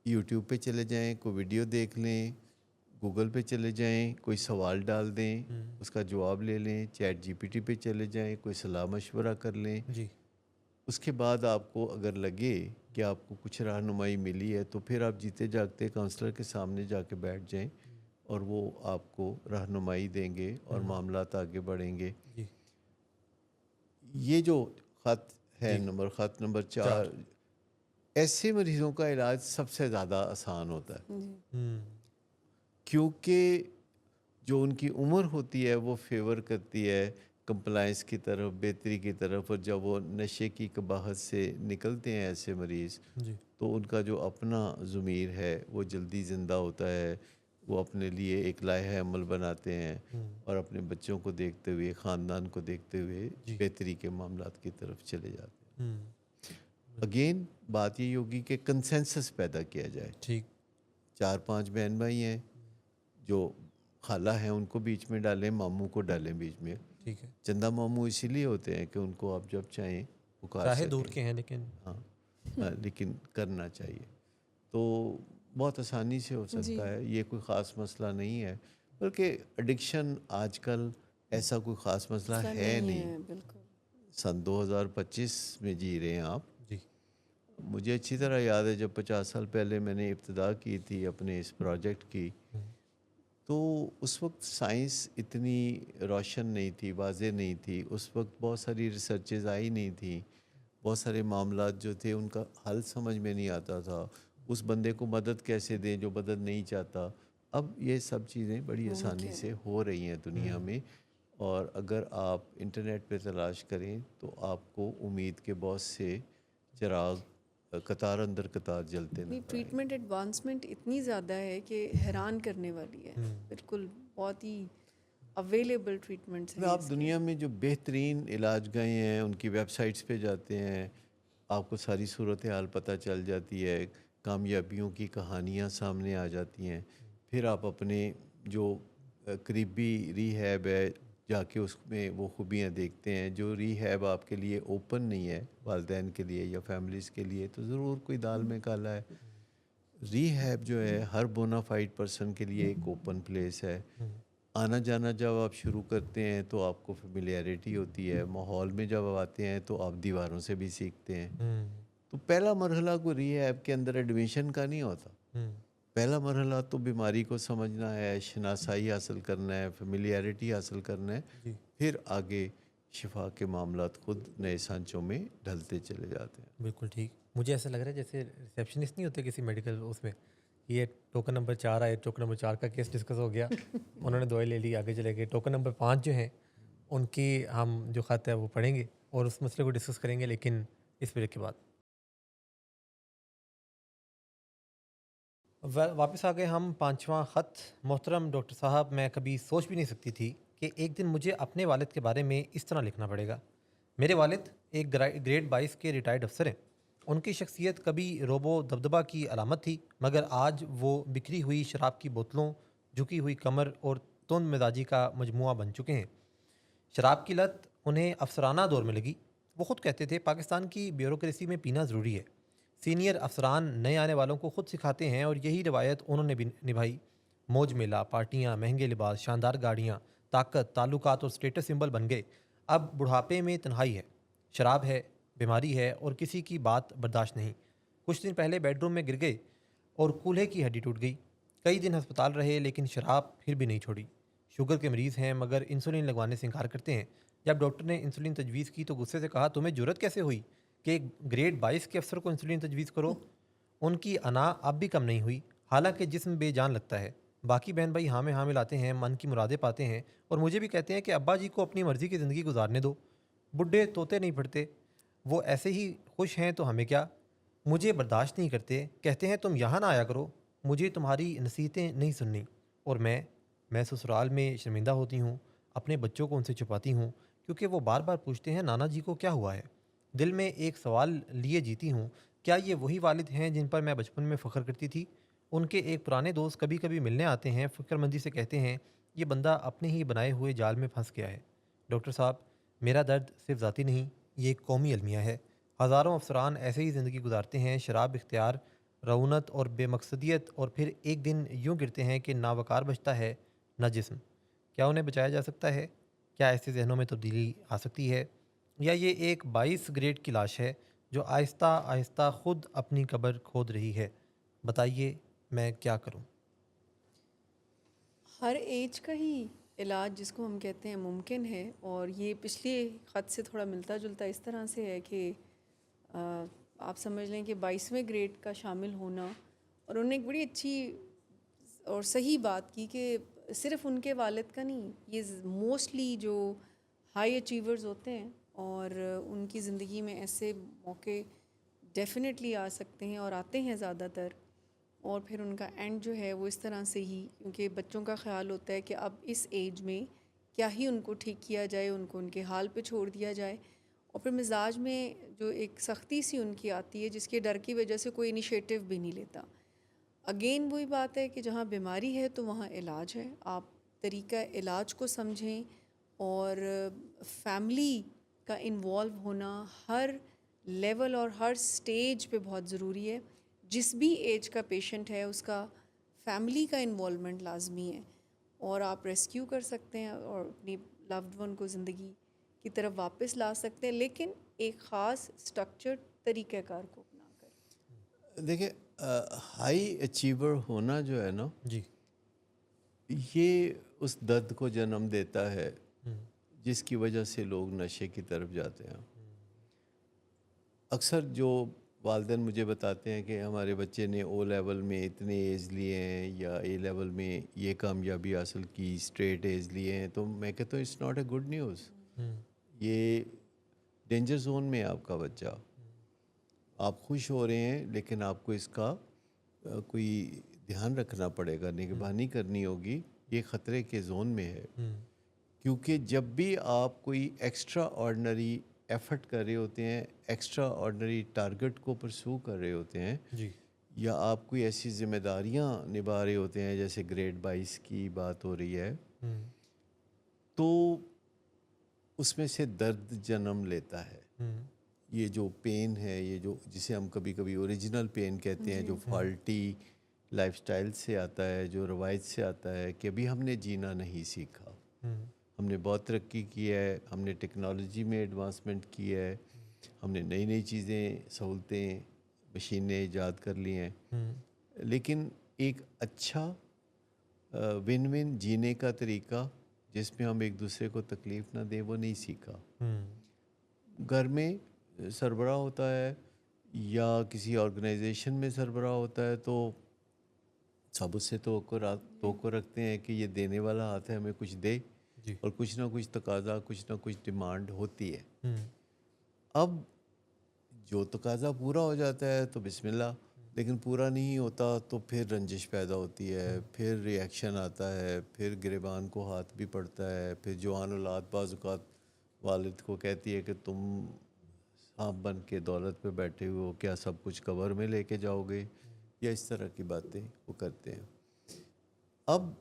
یوٹیوب پہ چلے جائیں, کوئی ویڈیو دیکھ لیں, گوگل پہ چلے جائیں، کوئی سوال ڈال دیں، اس کا جواب لے لیں، چیٹ جی پی ٹی پہ چلے جائیں، کوئی صلاح مشورہ کر لیں. جی اس کے بعد آپ کو اگر لگے کہ آپ کو کچھ رہنمائی ملی ہے تو پھر آپ جیتے جاگتے کاؤنسلر کے سامنے جا کے بیٹھ جائیں اور وہ آپ کو رہنمائی دیں گے اور معاملات آگے بڑھیں گے. جی یہ جو خط ہے جی خط نمبر 4، 4. ایسے مریضوں کا علاج سب سے زیادہ آسان ہوتا ہے، جی کیونکہ جو ان کی عمر ہوتی ہے وہ فیور کرتی ہے کمپلائنس کی طرف، بہتری کی طرف. اور جب وہ نشے کی قباحت سے نکلتے ہیں ایسے مریض، جی تو ان کا جو اپنا ضمیر ہے وہ جلدی زندہ ہوتا ہے. وہ اپنے لیے ایک لائحہ عمل بناتے ہیں اور اپنے بچوں کو دیکھتے ہوئے، خاندان کو دیکھتے ہوئے جی بہتری کے معاملات کی طرف چلے جاتے ہیں. ہوں اگین بات یہ ہوگی کہ کنسنسس پیدا کیا جائے. ٹھیک 4-5 بہن بھائی ہیں، جو خالہ ہیں ان کو بیچ میں ڈالیں، ماموں کو ڈالیں بیچ میں. ٹھیک ہے. چندہ ماموں اسی لیے ہوتے ہیں کہ ان کو آپ جب چاہیں پکار چاہے سکیں. دور کے ہیں لیکن ہاں لیکن کرنا چاہیے. تو بہت آسانی سے ہو جی سکتا ہے، یہ کوئی خاص مسئلہ نہیں ہے. بلکہ ایڈکشن آج کل ایسا کوئی خاص مسئلہ مسئلہ ہے نہیں. ہے بالکل. سن 2025 میں جی رہے ہیں آپ. جی مجھے اچھی طرح یاد ہے جب 50 سال پہلے میں نے ابتدا کی تھی اپنے اس پروجیکٹ کی، تو اس وقت سائنس اتنی روشن نہیں تھی، واضح نہیں تھی. اس وقت بہت ساری ریسرچز آئی نہیں تھیں، بہت سارے معاملات جو تھے ان کا حل سمجھ میں نہیں آتا تھا. اس بندے کو مدد کیسے دیں جو مدد نہیں چاہتا. اب یہ سب چیزیں بڑی آسانی سے ہو رہی ہیں دنیا میں، اور اگر آپ انٹرنیٹ پہ تلاش کریں تو آپ کو امید کے بہت سے چراغ قطار اندر قطار جلتے نظر آئیں. ٹریٹمنٹ ایڈوانسمنٹ اتنی زیادہ ہے کہ حیران کرنے والی ہے. بالکل بہت ہی اویلیبل ٹریٹمنٹس ہیں آپ اس کے. دنیا میں جو بہترین علاج گاہیں ہیں ان کی ویب سائٹس پہ جاتے ہیں، آپ کو ساری صورتحال پتہ چل جاتی ہے، کامیابیوں کی کہانیاں سامنے آ جاتی ہیں. پھر آپ اپنے جو قریبی ریہیب ہے جا کے اس میں وہ خوبیاں دیکھتے ہیں. جو ریہیب آپ کے لیے اوپن نہیں ہے، والدین کے لیے یا فیملیز کے لیے، تو ضرور کوئی دال میں کالا ہے. ریہیب جو ہے ہر بونافائیڈ پرسن کے لیے ایک اوپن پلیس ہے. آنا جانا جب آپ شروع کرتے ہیں تو آپ کو فیملیئرٹی ہوتی ہے. ماحول میں جب آپ آتے ہیں تو آپ دیواروں سے بھی سیکھتے ہیں. تو پہلا مرحلہ کوئی ریہیب کے اندر ایڈمیشن کا نہیں ہوتا. پہلا مرحلہ تو بیماری کو سمجھنا ہے، شناسائی حاصل کرنا ہے، فیملیئرٹی حاصل کرنا ہے. جی پھر آگے شفا کے معاملات خود نئے سانچوں میں ڈھلتے چلے جاتے ہیں. بالکل ٹھیک. مجھے ایسا لگ رہا ہے جیسے ریسیپشنسٹ نہیں ہوتے کسی میڈیکل اس میں، یہ ٹوکن نمبر 4 آئے، ٹوکن نمبر 4 کا کیس ڈسکس ہو گیا، انہوں نے دوائی لے لی، آگے چلے گئے. ٹوکن نمبر 5 جو ہیں ان کی ہم جو خط ہے وہ پڑھیں گے اور اس مسئلے کو ڈسکس کریں گے، لیکن اس بریک کے بعد. واپس آ گئے ہم. 5واں خط. محترم ڈاکٹر صاحب، میں کبھی سوچ بھی نہیں سکتی تھی کہ ایک دن مجھے اپنے والد کے بارے میں اس طرح لکھنا پڑے گا. میرے والد ایک گریڈ 22 کے ریٹائرڈ افسر ہیں. ان کی شخصیت کبھی روبو دبدبہ کی علامت تھی، مگر آج وہ بکھری ہوئی شراب کی بوتلوں، جھکی ہوئی کمر اور تند مزاجی کا مجموعہ بن چکے ہیں. شراب کی لت انہیں افسرانہ دور میں لگی. وہ خود کہتے تھے پاکستان کی بیوروکریسی میں پینا ضروری ہے. سینئر افسران نئے آنے والوں کو خود سکھاتے ہیں اور یہی روایت انہوں نے بھی نبھائی. موج میلہ، پارٹیاں، مہنگے لباس، شاندار گاڑیاں، طاقت، تعلقات اور سٹیٹس سمبل بن گئے. اب بڑھاپے میں تنہائی ہے، شراب ہے، بیماری ہے اور کسی کی بات برداشت نہیں. کچھ دن پہلے بیڈ روم میں گر گئے اور کولہے کی ہڈی ٹوٹ گئی. کئی دن ہسپتال رہے لیکن شراب پھر بھی نہیں چھوڑی. شوگر کے مریض ہیں مگر انسولین لگوانے سے انکار کرتے ہیں. جب ڈاکٹر نے انسولین تجویز کی تو غصے سے کہا تمہیں جرت کیسے ہوئی کہ ایک گریڈ 22 کے افسر کو انسولین تجویز کرو. ان کی انا اب بھی کم نہیں ہوئی، حالانکہ جسم بے جان لگتا ہے. باقی بہن بھائی ہاں میں ہاں ملاتے ہیں، من کی مرادیں پاتے ہیں اور مجھے بھی کہتے ہیں کہ ابا جی کو اپنی مرضی کی زندگی گزارنے دو، بڈھے طوطے نہیں پھٹتے، وہ ایسے ہی خوش ہیں تو ہمیں کیا. مجھے برداشت نہیں کرتے، کہتے ہیں تم یہاں نہ آیا کرو، مجھے تمہاری نصیحتیں نہیں سننی. اور میں سسرال میں شرمندہ ہوتی ہوں، اپنے بچوں کو ان سے چھپاتی ہوں کیونکہ وہ بار بار پوچھتے ہیں نانا جی کو کیا ہوا ہے. دل میں ایک سوال لیے جیتی ہوں، کیا یہ وہی والد ہیں جن پر میں بچپن میں فخر کرتی تھی؟ ان کے ایک پرانے دوست کبھی کبھی ملنے آتے ہیں، فکر مندی سے کہتے ہیں یہ بندہ اپنے ہی بنائے ہوئے جال میں پھنس گیا ہے. ڈاکٹر صاحب، میرا درد صرف ذاتی نہیں، یہ ایک قومی المیہ ہے. ہزاروں افسران ایسے ہی زندگی گزارتے ہیں، شراب اختیار رعونت اور بے مقصدیت، اور پھر ایک دن یوں گرتے ہیں کہ نہ وقار بچتا ہے نہ جسم. کیا انہیں بچایا جا سکتا ہے؟ کیا ایسے ذہنوں میں تبدیلی آ سکتی ہے؟ یا یہ ایک 22 گریڈ کی لاش ہے جو آہستہ آہستہ خود اپنی قبر کھود رہی ہے؟ بتائیے میں کیا کروں؟ ہر ایج کا ہی علاج جس کو ہم کہتے ہیں ممکن ہے، اور یہ پچھلے خط سے تھوڑا ملتا جلتا اس طرح سے ہے کہ آپ سمجھ لیں کہ 22ویں گریڈ کا شامل ہونا. اور انہوں نے ایک بڑی اچھی اور صحیح بات کی کہ صرف ان کے والد کا نہیں، یہ موسٹلی جو ہائی اچیورز ہوتے ہیں اور ان کی زندگی میں ایسے موقع ڈیفینیٹلی آ سکتے ہیں اور آتے ہیں زیادہ تر، اور پھر ان کا اینڈ جو ہے وہ اس طرح سے ہی، کیونکہ بچوں کا خیال ہوتا ہے کہ اب اس ایج میں کیا ہی ان کو ٹھیک کیا جائے، ان کو ان کے حال پہ چھوڑ دیا جائے. اور پھر مزاج میں جو ایک سختی سی ان کی آتی ہے جس کے ڈر کی وجہ سے کوئی انیشیٹو بھی نہیں لیتا. اگین وہی بات ہے کہ جہاں بیماری ہے تو وہاں علاج ہے. آپ طریقہ علاج کو سمجھیں، اور فیملی کا انوالو ہونا ہر لیول اور ہر سٹیج پہ بہت ضروری ہے. جس بھی ایج کا پیشنٹ ہے اس کا فیملی کا انوالومنٹ لازمی ہے، اور آپ ریسکیو کر سکتے ہیں اور اپنی لوڈ ون کو زندگی کی طرف واپس لا سکتے ہیں، لیکن ایک خاص اسٹرکچرڈ طریقہ کار کو اپنا کر. دیکھیں، ہائی اچیور ہونا جو ہے نا، جی. یہ اس درد کو جنم دیتا ہے ہوں. جس کی وجہ سے لوگ نشے کی طرف جاتے ہیں. اکثر جو والدین مجھے بتاتے ہیں کہ ہمارے بچے نے او لیول میں اتنے ایز لیے ہیں یا اے لیول میں یہ کامیابی حاصل کی، اسٹریٹ ایز لیے ہیں، تو میں کہتا ہوں it's not a good news. ہوں. یہ ڈینجر زون میں ہے آپ کا بچہ. آپ خوش ہو رہے ہیں لیکن آپ کو اس کا کوئی دھیان رکھنا پڑے گا، نگہبانی کرنی ہوگی. یہ خطرے کے زون میں ہے، ہوں. کیونکہ جب بھی آپ کوئی ایکسٹرا آرڈنری ایفرٹ کر رہے ہوتے ہیں، ایکسٹرا آرڈنری ٹارگٹ کو پرسو کر رہے ہوتے ہیں، جی. یا آپ کوئی ایسی ذمہ داریاں نبھا رہے ہوتے ہیں، جیسے گریڈ 22 کی بات ہو رہی ہے، ہوں. تو اس میں سے درد جنم لیتا ہے. ہوں. یہ جو پین ہے، یہ جو جسے ہم کبھی کبھی اوریجنل پین کہتے ہیں، جی. جو فالٹی لائف سٹائل سے آتا ہے، جو روایت سے آتا ہے کہ ابھی ہم نے جینا نہیں سیکھا. ہوں. ہم نے بہت ترقی کی ہے، ہم نے ٹیکنالوجی میں ایڈوانسمنٹ کی ہے، ہم نے نئی نئی چیزیں، سہولتیں، مشینیں ایجاد کر لی ہیں، ہوں. لیکن ایک اچھا ون ون جینے کا طریقہ جس میں ہم ایک دوسرے کو تکلیف نہ دیں وہ نہیں سیکھا. ہوں. گھر میں سربراہ ہوتا ہے یا کسی آرگنائزیشن میں سربراہ ہوتا ہے تو سب اس سے توقع رکھتے ہیں کہ یہ دینے والا ہاتھ ہے، ہمیں کچھ دے، جی. اور کچھ نہ کچھ تقاضا، کچھ نہ کچھ ڈیمانڈ ہوتی ہے. ہوں. اب جو تقاضا پورا ہو جاتا ہے تو بسم اللہ، لیکن پورا نہیں ہوتا تو پھر رنجش پیدا ہوتی ہے، پھر ری ایکشن آتا ہے، پھر گریبان کو ہاتھ بھی پڑتا ہے، پھر جوان اولاد بعض اوقات والد کو کہتی ہے کہ تم سانپ بن کے دولت پہ بیٹھے ہوئے ہو، کیا سب کچھ کور میں لے کے جاؤ گے، یا اس طرح کی باتیں وہ کرتے ہیں. اب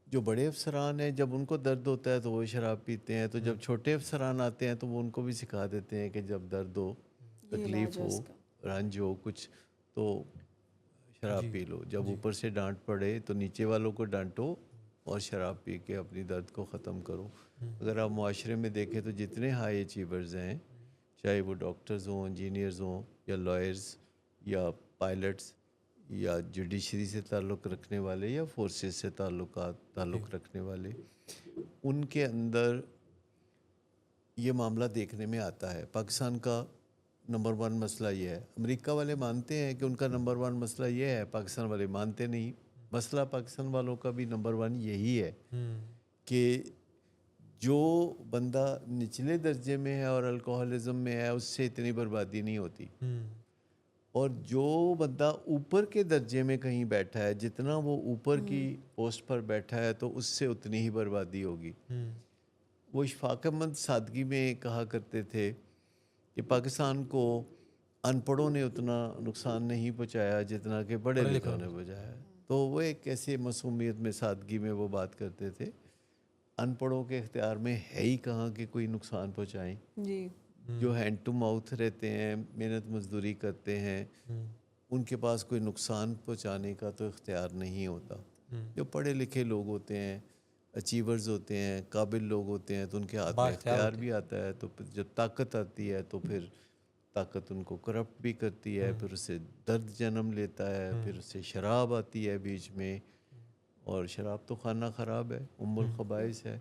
جو بڑے افسران ہیں جب ان کو درد ہوتا ہے تو وہ شراب پیتے ہیں، تو جب چھوٹے افسران آتے ہیں تو وہ ان کو بھی سکھا دیتے ہیں کہ جب درد ہو، یہ علاج تکلیف ہے ہو، اس کا. رنج ہو کچھ، تو شراب جی. پی لو. جب جی. اوپر سے ڈانٹ پڑے تو نیچے والوں کو ڈانٹو اور شراب پی کے اپنی درد کو ختم کرو. اگر آپ معاشرے میں دیکھیں تو جتنے ہائی اچیورز ہیں، چاہے وہ ڈاکٹرز ہوں، انجینئرز ہوں، یا لائرز، یا پائلٹس، یا جوڈیشری سے تعلق رکھنے والے، یا فورسز سے تعلق رکھنے والے، ان کے اندر یہ معاملہ دیکھنے میں آتا ہے. پاکستان کا نمبر 1 مسئلہ یہ ہے. امریکہ والے مانتے ہیں کہ ان کا نمبر 1 مسئلہ یہ ہے، پاکستان والے مانتے نہیں. مسئلہ پاکستان والوں کا بھی نمبر 1 یہی ہے ہوں. کہ جو بندہ نچلے درجے میں ہے اور الکوہلزم میں ہے اس سے اتنی بربادی نہیں ہوتی، ہوں. اور جو بندہ اوپر کے درجے میں کہیں بیٹھا ہے، جتنا وہ اوپر کی پوسٹ پر بیٹھا ہے تو اس سے اتنی ہی بربادی ہوگی. ہوں. وہ اشفاق احمد سادگی میں کہا کرتے تھے کہ پاکستان کو ان پڑھوں نے اتنا نقصان نہیں پہنچایا جتنا کہ پڑھے لکھوں نے پہنچایا. تو وہ ایک ایسی معصومیت میں، سادگی میں وہ بات کرتے تھے، ان پڑھوں کے اختیار میں ہے ہی کہاں کہ کوئی نقصان پہنچائیں. جی. جو ہینڈ ٹو ماؤتھ رہتے ہیں، محنت مزدوری کرتے ہیں، ان کے پاس کوئی نقصان پہنچانے کا تو اختیار نہیں ہوتا. جو پڑھے لکھے لوگ ہوتے ہیں، اچیورز ہوتے ہیں، قابل لوگ ہوتے ہیں، تو ان کے ہاتھ میں اختیار بھی آتا ہے. تو پھر جب طاقت آتی ہے تو پھر طاقت ان کو کرپٹ بھی کرتی ہے، پھر اسے درد جنم لیتا ہے، پھر اسے شراب آتی ہے بیچ میں، اور شراب تو خانہ خراب ہے، ام الخبائث ہے.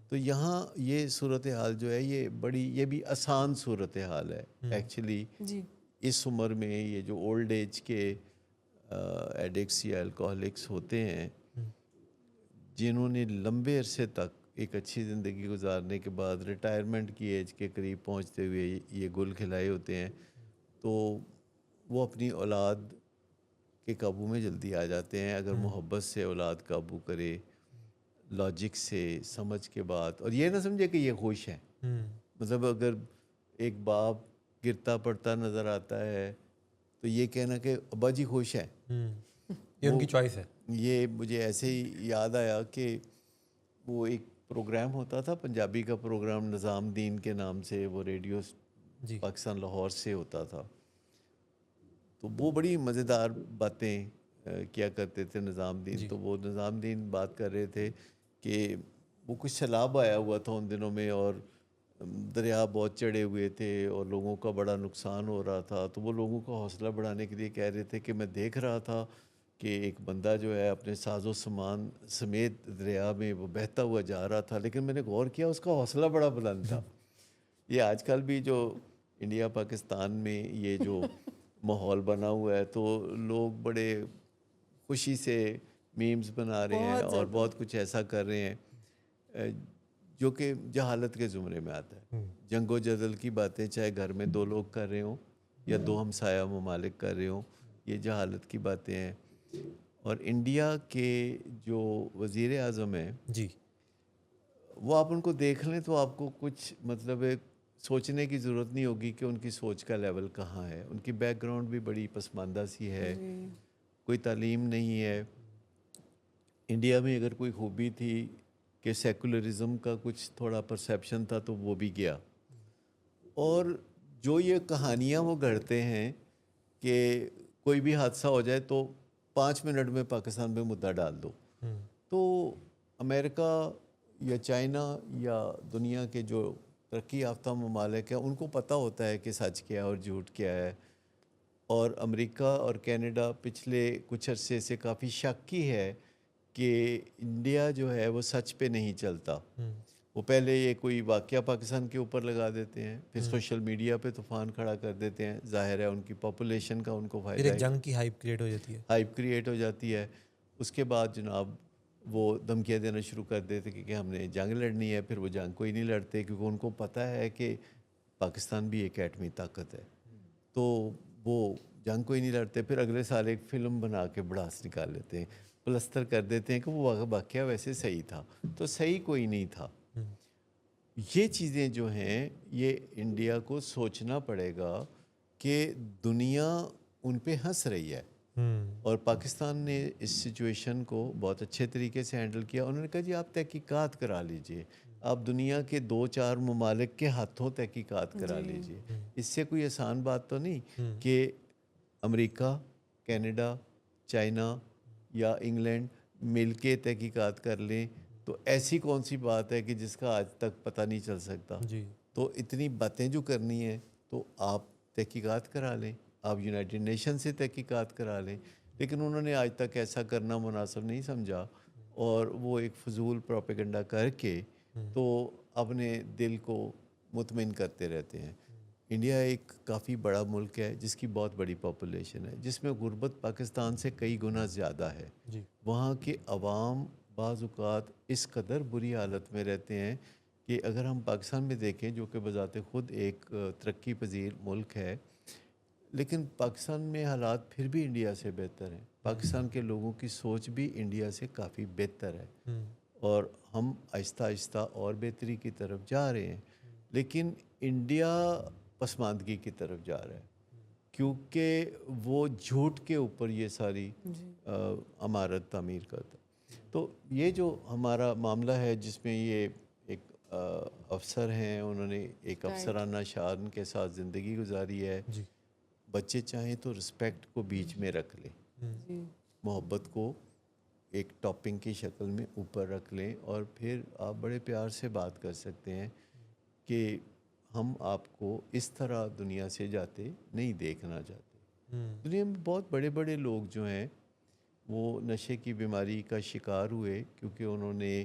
تو یہاں یہ صورتحال جو ہے یہ بھی آسان صورتحال ہے ایکچولی. جی اس عمر میں یہ جو اولڈ ایج کے ایڈکٹس یا الکوہلکس ہوتے ہیں، جنہوں نے لمبے عرصے تک ایک اچھی زندگی گزارنے کے بعد ریٹائرمنٹ کی ایج کے قریب پہنچتے ہوئے یہ گل کھلائے ہوتے ہیں، تو وہ اپنی اولاد کے قابو میں جلدی آ جاتے ہیں اگر محبت سے اولاد قابو کرے، لاجک سے سمجھ کے بات. اور یہ نہ سمجھے کہ یہ خوش ہیں. مطلب اگر ایک باپ گرتا پڑتا نظر آتا ہے تو یہ کہنا کہ ابا جی خوش ہیں، یہ ان کی چوائس ہے. یہ مجھے ایسے ہی یاد آیا کہ وہ ایک پروگرام ہوتا تھا پنجابی کا پروگرام، نظام دین کے نام سے، وہ ریڈیو پاکستان لاہور سے ہوتا تھا. تو وہ بڑی مزیدار باتیں کیا کرتے تھے نظام دین. تو وہ نظام دین بات کر رہے تھے کہ وہ کچھ سیلاب آیا ہوا تھا ان دنوں میں، اور دریا بہت چڑھے ہوئے تھے اور لوگوں کا بڑا نقصان ہو رہا تھا. تو وہ لوگوں کا حوصلہ بڑھانے کے لیے کہہ رہے تھے کہ میں دیکھ رہا تھا کہ ایک بندہ جو ہے اپنے ساز و سامان سمیت دریا میں وہ بہتا ہوا جا رہا تھا، لیکن میں نے غور کیا اس کا حوصلہ بڑا بلند تھا. یہ آج کل بھی جو انڈیا پاکستان میں یہ جو ماحول بنا ہوا ہے، تو لوگ بڑے خوشی سے میمز بنا رہے ہیں اور بہت کچھ ایسا کر رہے ہیں جو کہ جہالت کے زمرے میں آتا ہے. جنگ و جدل کی باتیں چاہے گھر میں دو لوگ کر رہے ہوں یا دو ہمسایہ ممالک کر رہے ہوں، یہ جہالت کی باتیں ہیں. اور انڈیا کے جو وزیر اعظم ہیں، جی وہ آپ ان کو دیکھ لیں تو آپ کو کچھ مطلب سوچنے کی ضرورت نہیں ہوگی کہ ان کی سوچ کا لیول کہاں ہے. ان کی بیک گراؤنڈ بھی بڑی پسماندہ سی ہے، کوئی تعلیم نہیں ہے. انڈیا میں اگر کوئی خوبی تھی کہ سیکولرزم کا کچھ تھوڑا پرسیپشن تھا تو وہ بھی گیا. اور جو یہ کہانیاں وہ گھڑتے ہیں کہ کوئی بھی حادثہ ہو جائے تو 5 منٹ میں پاکستان پہ مدعا ڈال دو. تو امریکہ یا چائنا یا دنیا کے جو ترقی یافتہ ممالک ہیں ان کو پتہ ہوتا ہے کہ سچ کیا ہے اور جھوٹ کیا ہے. اور امریکہ اور کینیڈا پچھلے کچھ عرصے سے کافی شکی ہے کہ انڈیا جو ہے وہ سچ پہ نہیں چلتا. وہ پہلے یہ کوئی واقعہ پاکستان کے اوپر لگا دیتے ہیں، پھر سوشل میڈیا پہ طوفان کھڑا کر دیتے ہیں. ظاہر ہے ان کی پاپولیشن کا ان کو فائدہ ہے، ایک جنگ کی ہائپ کریٹ ہو جاتی ہے. ہائپ کریٹ ہو جاتی ہے. اس کے بعد جناب وہ دھمکیاں دینا شروع کر دیتے کہ ہم نے جنگ لڑنی ہے. پھر وہ جنگ کوئی نہیں لڑتے کیونکہ ان کو پتہ ہے کہ پاکستان بھی ایک ایٹمی طاقت ہے. تو وہ جنگ کوئی نہیں لڑتے. پھر اگلے سال ایک فلم بنا کے بڑاس نکال لیتے ہیں، پلستر کر دیتے ہیں کہ وہ واقعہ ویسے صحیح تھا. تو صحیح کوئی نہیں تھا. یہ چیزیں جو ہیں یہ انڈیا کو سوچنا پڑے گا کہ دنیا ان پہ ہنس رہی ہے، اور پاکستان نے اس سچویشن کو بہت اچھے طریقے سے ہینڈل کیا. انہوں نے کہا جی آپ تحقیقات کرا لیجئے، آپ دنیا کے 2-4 ممالک کے ہاتھوں تحقیقات کرا لیجئے. اس سے کوئی آسان بات تو نہیں کہ امریکہ، کینیڈا، چائنا یا انگلینڈ مل کے تحقیقات کر لیں. تو ایسی کون سی بات ہے کہ جس کا آج تک پتہ نہیں چل سکتا؟ تو اتنی باتیں جو کرنی ہیں تو آپ تحقیقات کرا لیں، آپ یونائٹڈ نیشن سے تحقیقات کرا لیں. لیکن انہوں نے آج تک ایسا کرنا مناسب نہیں سمجھا، اور وہ ایک فضول پروپیگنڈا کر کے تو اپنے دل کو مطمئن کرتے رہتے ہیں. انڈیا ایک کافی بڑا ملک ہے جس کی بہت بڑی پاپولیشن ہے، جس میں غربت پاکستان سے کئی گنا زیادہ ہے. وہاں کے عوام بعض اوقات اس قدر بری حالت میں رہتے ہیں کہ اگر ہم پاکستان میں دیکھیں جو کہ بذات خود ایک ترقی پذیر ملک ہے، لیکن پاکستان میں حالات پھر بھی انڈیا سے بہتر ہیں. پاکستان کے لوگوں کی سوچ بھی انڈیا سے کافی بہتر ہے، اور ہم آہستہ آہستہ اور بہتری کی طرف جا رہے ہیں. لیکن انڈیا پسماندگی کی طرف جا رہا ہے کیونکہ وہ جھوٹ کے اوپر یہ ساری عمارت تعمیر کرتا ہے. تو یہ جو ہمارا معاملہ ہے جس میں یہ ایک افسر ہیں، انہوں نے ایک افسرانہ شان کے ساتھ زندگی گزاری ہے، بچے چاہیں تو رسپیکٹ کو بیچ میں رکھ لیں، جی محبت کو ایک ٹاپنگ کی شکل میں اوپر رکھ لیں، اور پھر آپ بڑے پیار سے بات کر سکتے ہیں کہ ہم آپ کو اس طرح دنیا سے جاتے نہیں دیکھنا چاہتے۔ دنیا میں بہت بڑے بڑے لوگ جو ہیں وہ نشے کی بیماری کا شکار ہوئے کیونکہ انہوں نے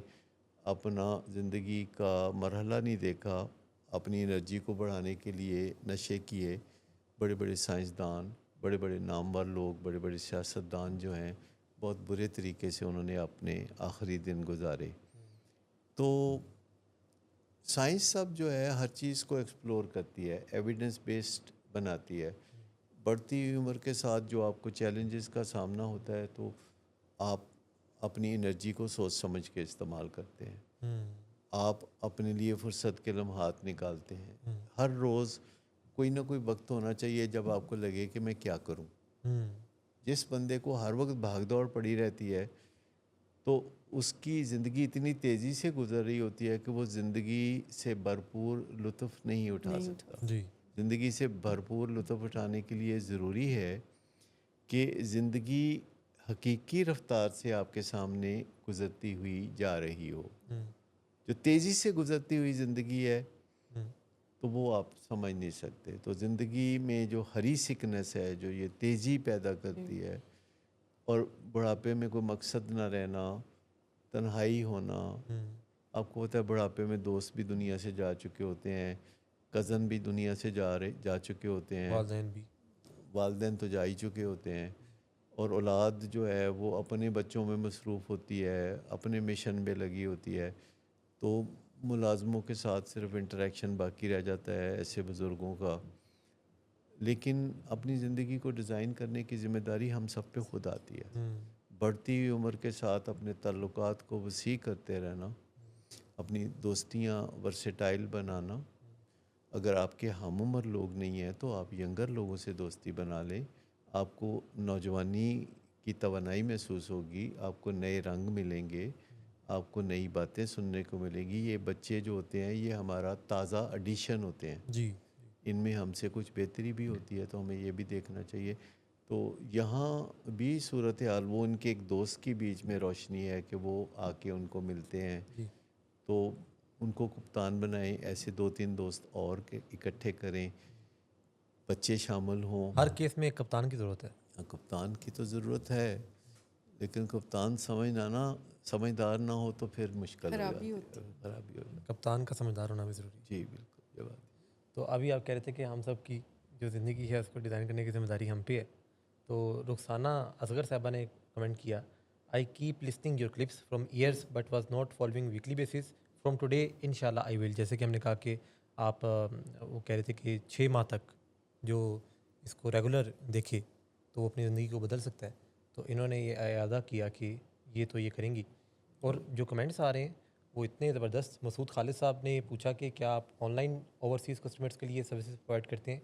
اپنا زندگی کا مرحلہ نہیں دیکھا، اپنی انرجی کو بڑھانے کے لیے نشے کیے۔ بڑے بڑے سائنسدان، بڑے بڑے نامور لوگ، بڑے بڑے سیاستدان جو ہیں بہت برے طریقے سے انہوں نے اپنے آخری دن گزارے۔ تو سائنس اب جو ہے ہر چیز کو ایکسپلور کرتی ہے، ایویڈنس بیسڈ بناتی ہے۔ بڑھتی ہوئی عمر کے ساتھ جو آپ کو چیلنجز کا سامنا ہوتا ہے تو آپ اپنی انرجی کو سوچ سمجھ کے استعمال کرتے ہیں، آپ اپنے لیے فرصت کے لمحات نکالتے ہیں۔ ہر روز کوئی نہ کوئی وقت ہونا چاہیے جب آپ کو لگے کہ میں کیا کروں۔ جس بندے کو ہر وقت بھاگ دوڑ پڑی رہتی ہے تو اس کی زندگی اتنی تیزی سے گزر رہی ہوتی ہے کہ وہ زندگی سے بھرپور لطف نہیں اٹھا نہیں سکتا۔ اٹھا جی زندگی سے بھرپور لطف اٹھانے کے لیے ضروری ہے کہ زندگی حقیقی رفتار سے آپ کے سامنے گزرتی ہوئی جا رہی ہو۔ جو تیزی سے گزرتی ہوئی زندگی ہے تو وہ آپ سمجھ نہیں سکتے۔ تو زندگی میں جو ہری سکنس ہے، جو یہ تیزی پیدا کرتی ہے، اور بڑھاپے میں کوئی مقصد نہ رہنا، تنہائی ہونا، آپ کو پتہ ہے بڑھاپے میں دوست بھی دنیا سے جا چکے ہوتے ہیں، کزن بھی دنیا سے جا چکے ہوتے ہیں، والدین بھی والدین تو جا ہی چکے ہوتے ہیں، اور اولاد جو ہے وہ اپنے بچوں میں مصروف ہوتی ہے، اپنے مشن میں لگی ہوتی ہے، تو ملازموں کے ساتھ صرف انٹریکشن باقی رہ جاتا ہے ایسے بزرگوں کا۔ لیکن اپنی زندگی کو ڈیزائن کرنے کی ذمہ داری ہم سب پہ خود آتی ہے۔ بڑھتی ہوئی عمر کے ساتھ اپنے تعلقات کو وسیع کرتے رہنا، اپنی دوستیاں ورسٹائل بنانا۔ اگر آپ کے ہم عمر لوگ نہیں ہیں تو آپ ینگر لوگوں سے دوستی بنا لیں، آپ کو نوجوانی کی توانائی محسوس ہوگی، آپ کو نئے رنگ ملیں گے، آپ کو نئی باتیں سننے کو ملیں گی۔ یہ بچے جو ہوتے ہیں یہ ہمارا تازہ ایڈیشن ہوتے ہیں، جی ان میں ہم سے کچھ بہتری بھی ہوتی ہے تو ہمیں یہ بھی دیکھنا چاہیے۔ تو یہاں بھی صورتحال وہ ان کے ایک دوست کے بیچ میں روشنی ہے کہ وہ آ کے ان کو ملتے ہیں، جی تو ان کو کپتان بنائیں، ایسے 2-3 دوست اور اکٹھے کریں، بچے شامل ہوں۔ ہر کیس میں ایک کپتان کی ضرورت ہے۔ کپتان کی تو ضرورت ہے، لیکن کپتان سمجھدار نہ ہو تو پھر مشکل ہو خرابی جاتی ہوتی ہے، خرابی ہو جاتی کپتان کا سمجھدار ہونا بھی ضروری ہے۔ ہے۔ جی بالکل یہ بات ہے۔ تو ابھی آپ کہہ رہے تھے کہ ہم سب کی جو زندگی ہے اس کو ڈیزائن کرنے کی ذمہ داری ہم پہ ہے۔ تو رخسانہ اصغر صاحبہ نے کمنٹ کیا، I keep listening your clips from years but was not following weekly basis, from today ان شاء اللہ آئی ول۔ جیسے کہ ہم نے کہا کہ آپ وہ کہہ رہے تھے کہ 6 ماہ تک جو اس کو ریگولر دیکھے تو وہ اپنی زندگی کو بدل سکتا ہے۔ تو انہوں نے یہ اعادہ کیا کہ یہ کریں گی۔ اور جو کمنٹس آ رہے ہیں وہ اتنے زبردست۔ مسعود خالد صاحب نے پوچھا کہ کیا آپ آن لائن اوورسیز کسٹمرس کے لیے سروسز پرووائڈ کرتے ہیں؟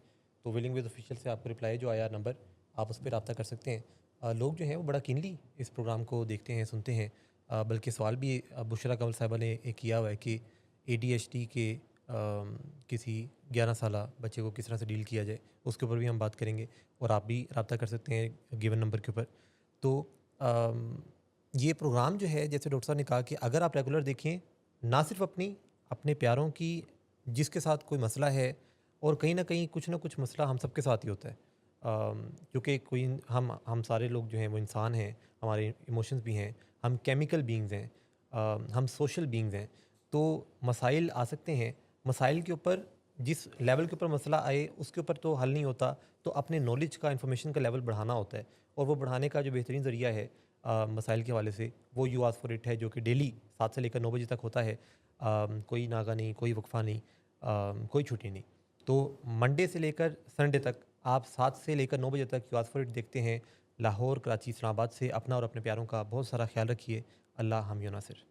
تو ولنگ ود آفیشیل سے آپ کو رپلائی جو آیا نمبر، آپ اس پہ رابطہ کر سکتے ہیں۔ لوگ جو ہیں وہ بڑا کینلی اس پروگرام کو دیکھتے ہیں، سنتے ہیں، بلکہ سوال بھی بشرا کمل صاحبہ نے کیا ہوا ہے کہ ADHD کے کسی 11 سالہ بچے کو کس طرح سے ڈیل کیا جائے، اس کے اوپر بھی ہم بات کریں گے، اور آپ بھی رابطہ کر سکتے ہیں گیون نمبر کے اوپر۔ تو یہ پروگرام جو ہے جیسے ڈاکٹر صاحب نے کہا کہ اگر آپ ریگولر دیکھیں، نہ صرف اپنے پیاروں کی جس کے ساتھ کوئی مسئلہ ہے، اور کہیں نہ کچھ مسئلہ ہم سب کے ساتھ ہی ہوتا ہے، کیونکہ کوئی ہم سارے لوگ جو ہیں وہ انسان ہیں، ہمارے ایموشنز بھی ہیں، ہم کیمیکل بینگز ہیں، ہم سوشل بینگز ہیں۔ تو مسائل آ سکتے ہیں، مسائل کے اوپر جس لیول کے اوپر مسئلہ آئے اس کے اوپر تو حل نہیں ہوتا، تو اپنے نالج کا، انفارمیشن کا لیول بڑھانا ہوتا ہے، اور وہ بڑھانے کا جو بہترین ذریعہ ہے مسائل کے حوالے سے وہ یو آسک فار اٹ ہے، جو کہ ڈیلی 7 سے لے کر 9 بجے تک ہوتا ہے۔ کوئی ناغہ نہیں، کوئی وقفہ نہیں، کوئی چھٹی نہیں۔ تو منڈے سے لے کر سنڈے تک آپ 7 سے لے کر 9 بجے تک یو آسک فار اٹ دیکھتے ہیں۔ لاہور، کراچی، اسلام آباد سے اپنا اور اپنے پیاروں کا بہت سارا خیال رکھیے۔ اللہ حامی و ناصر۔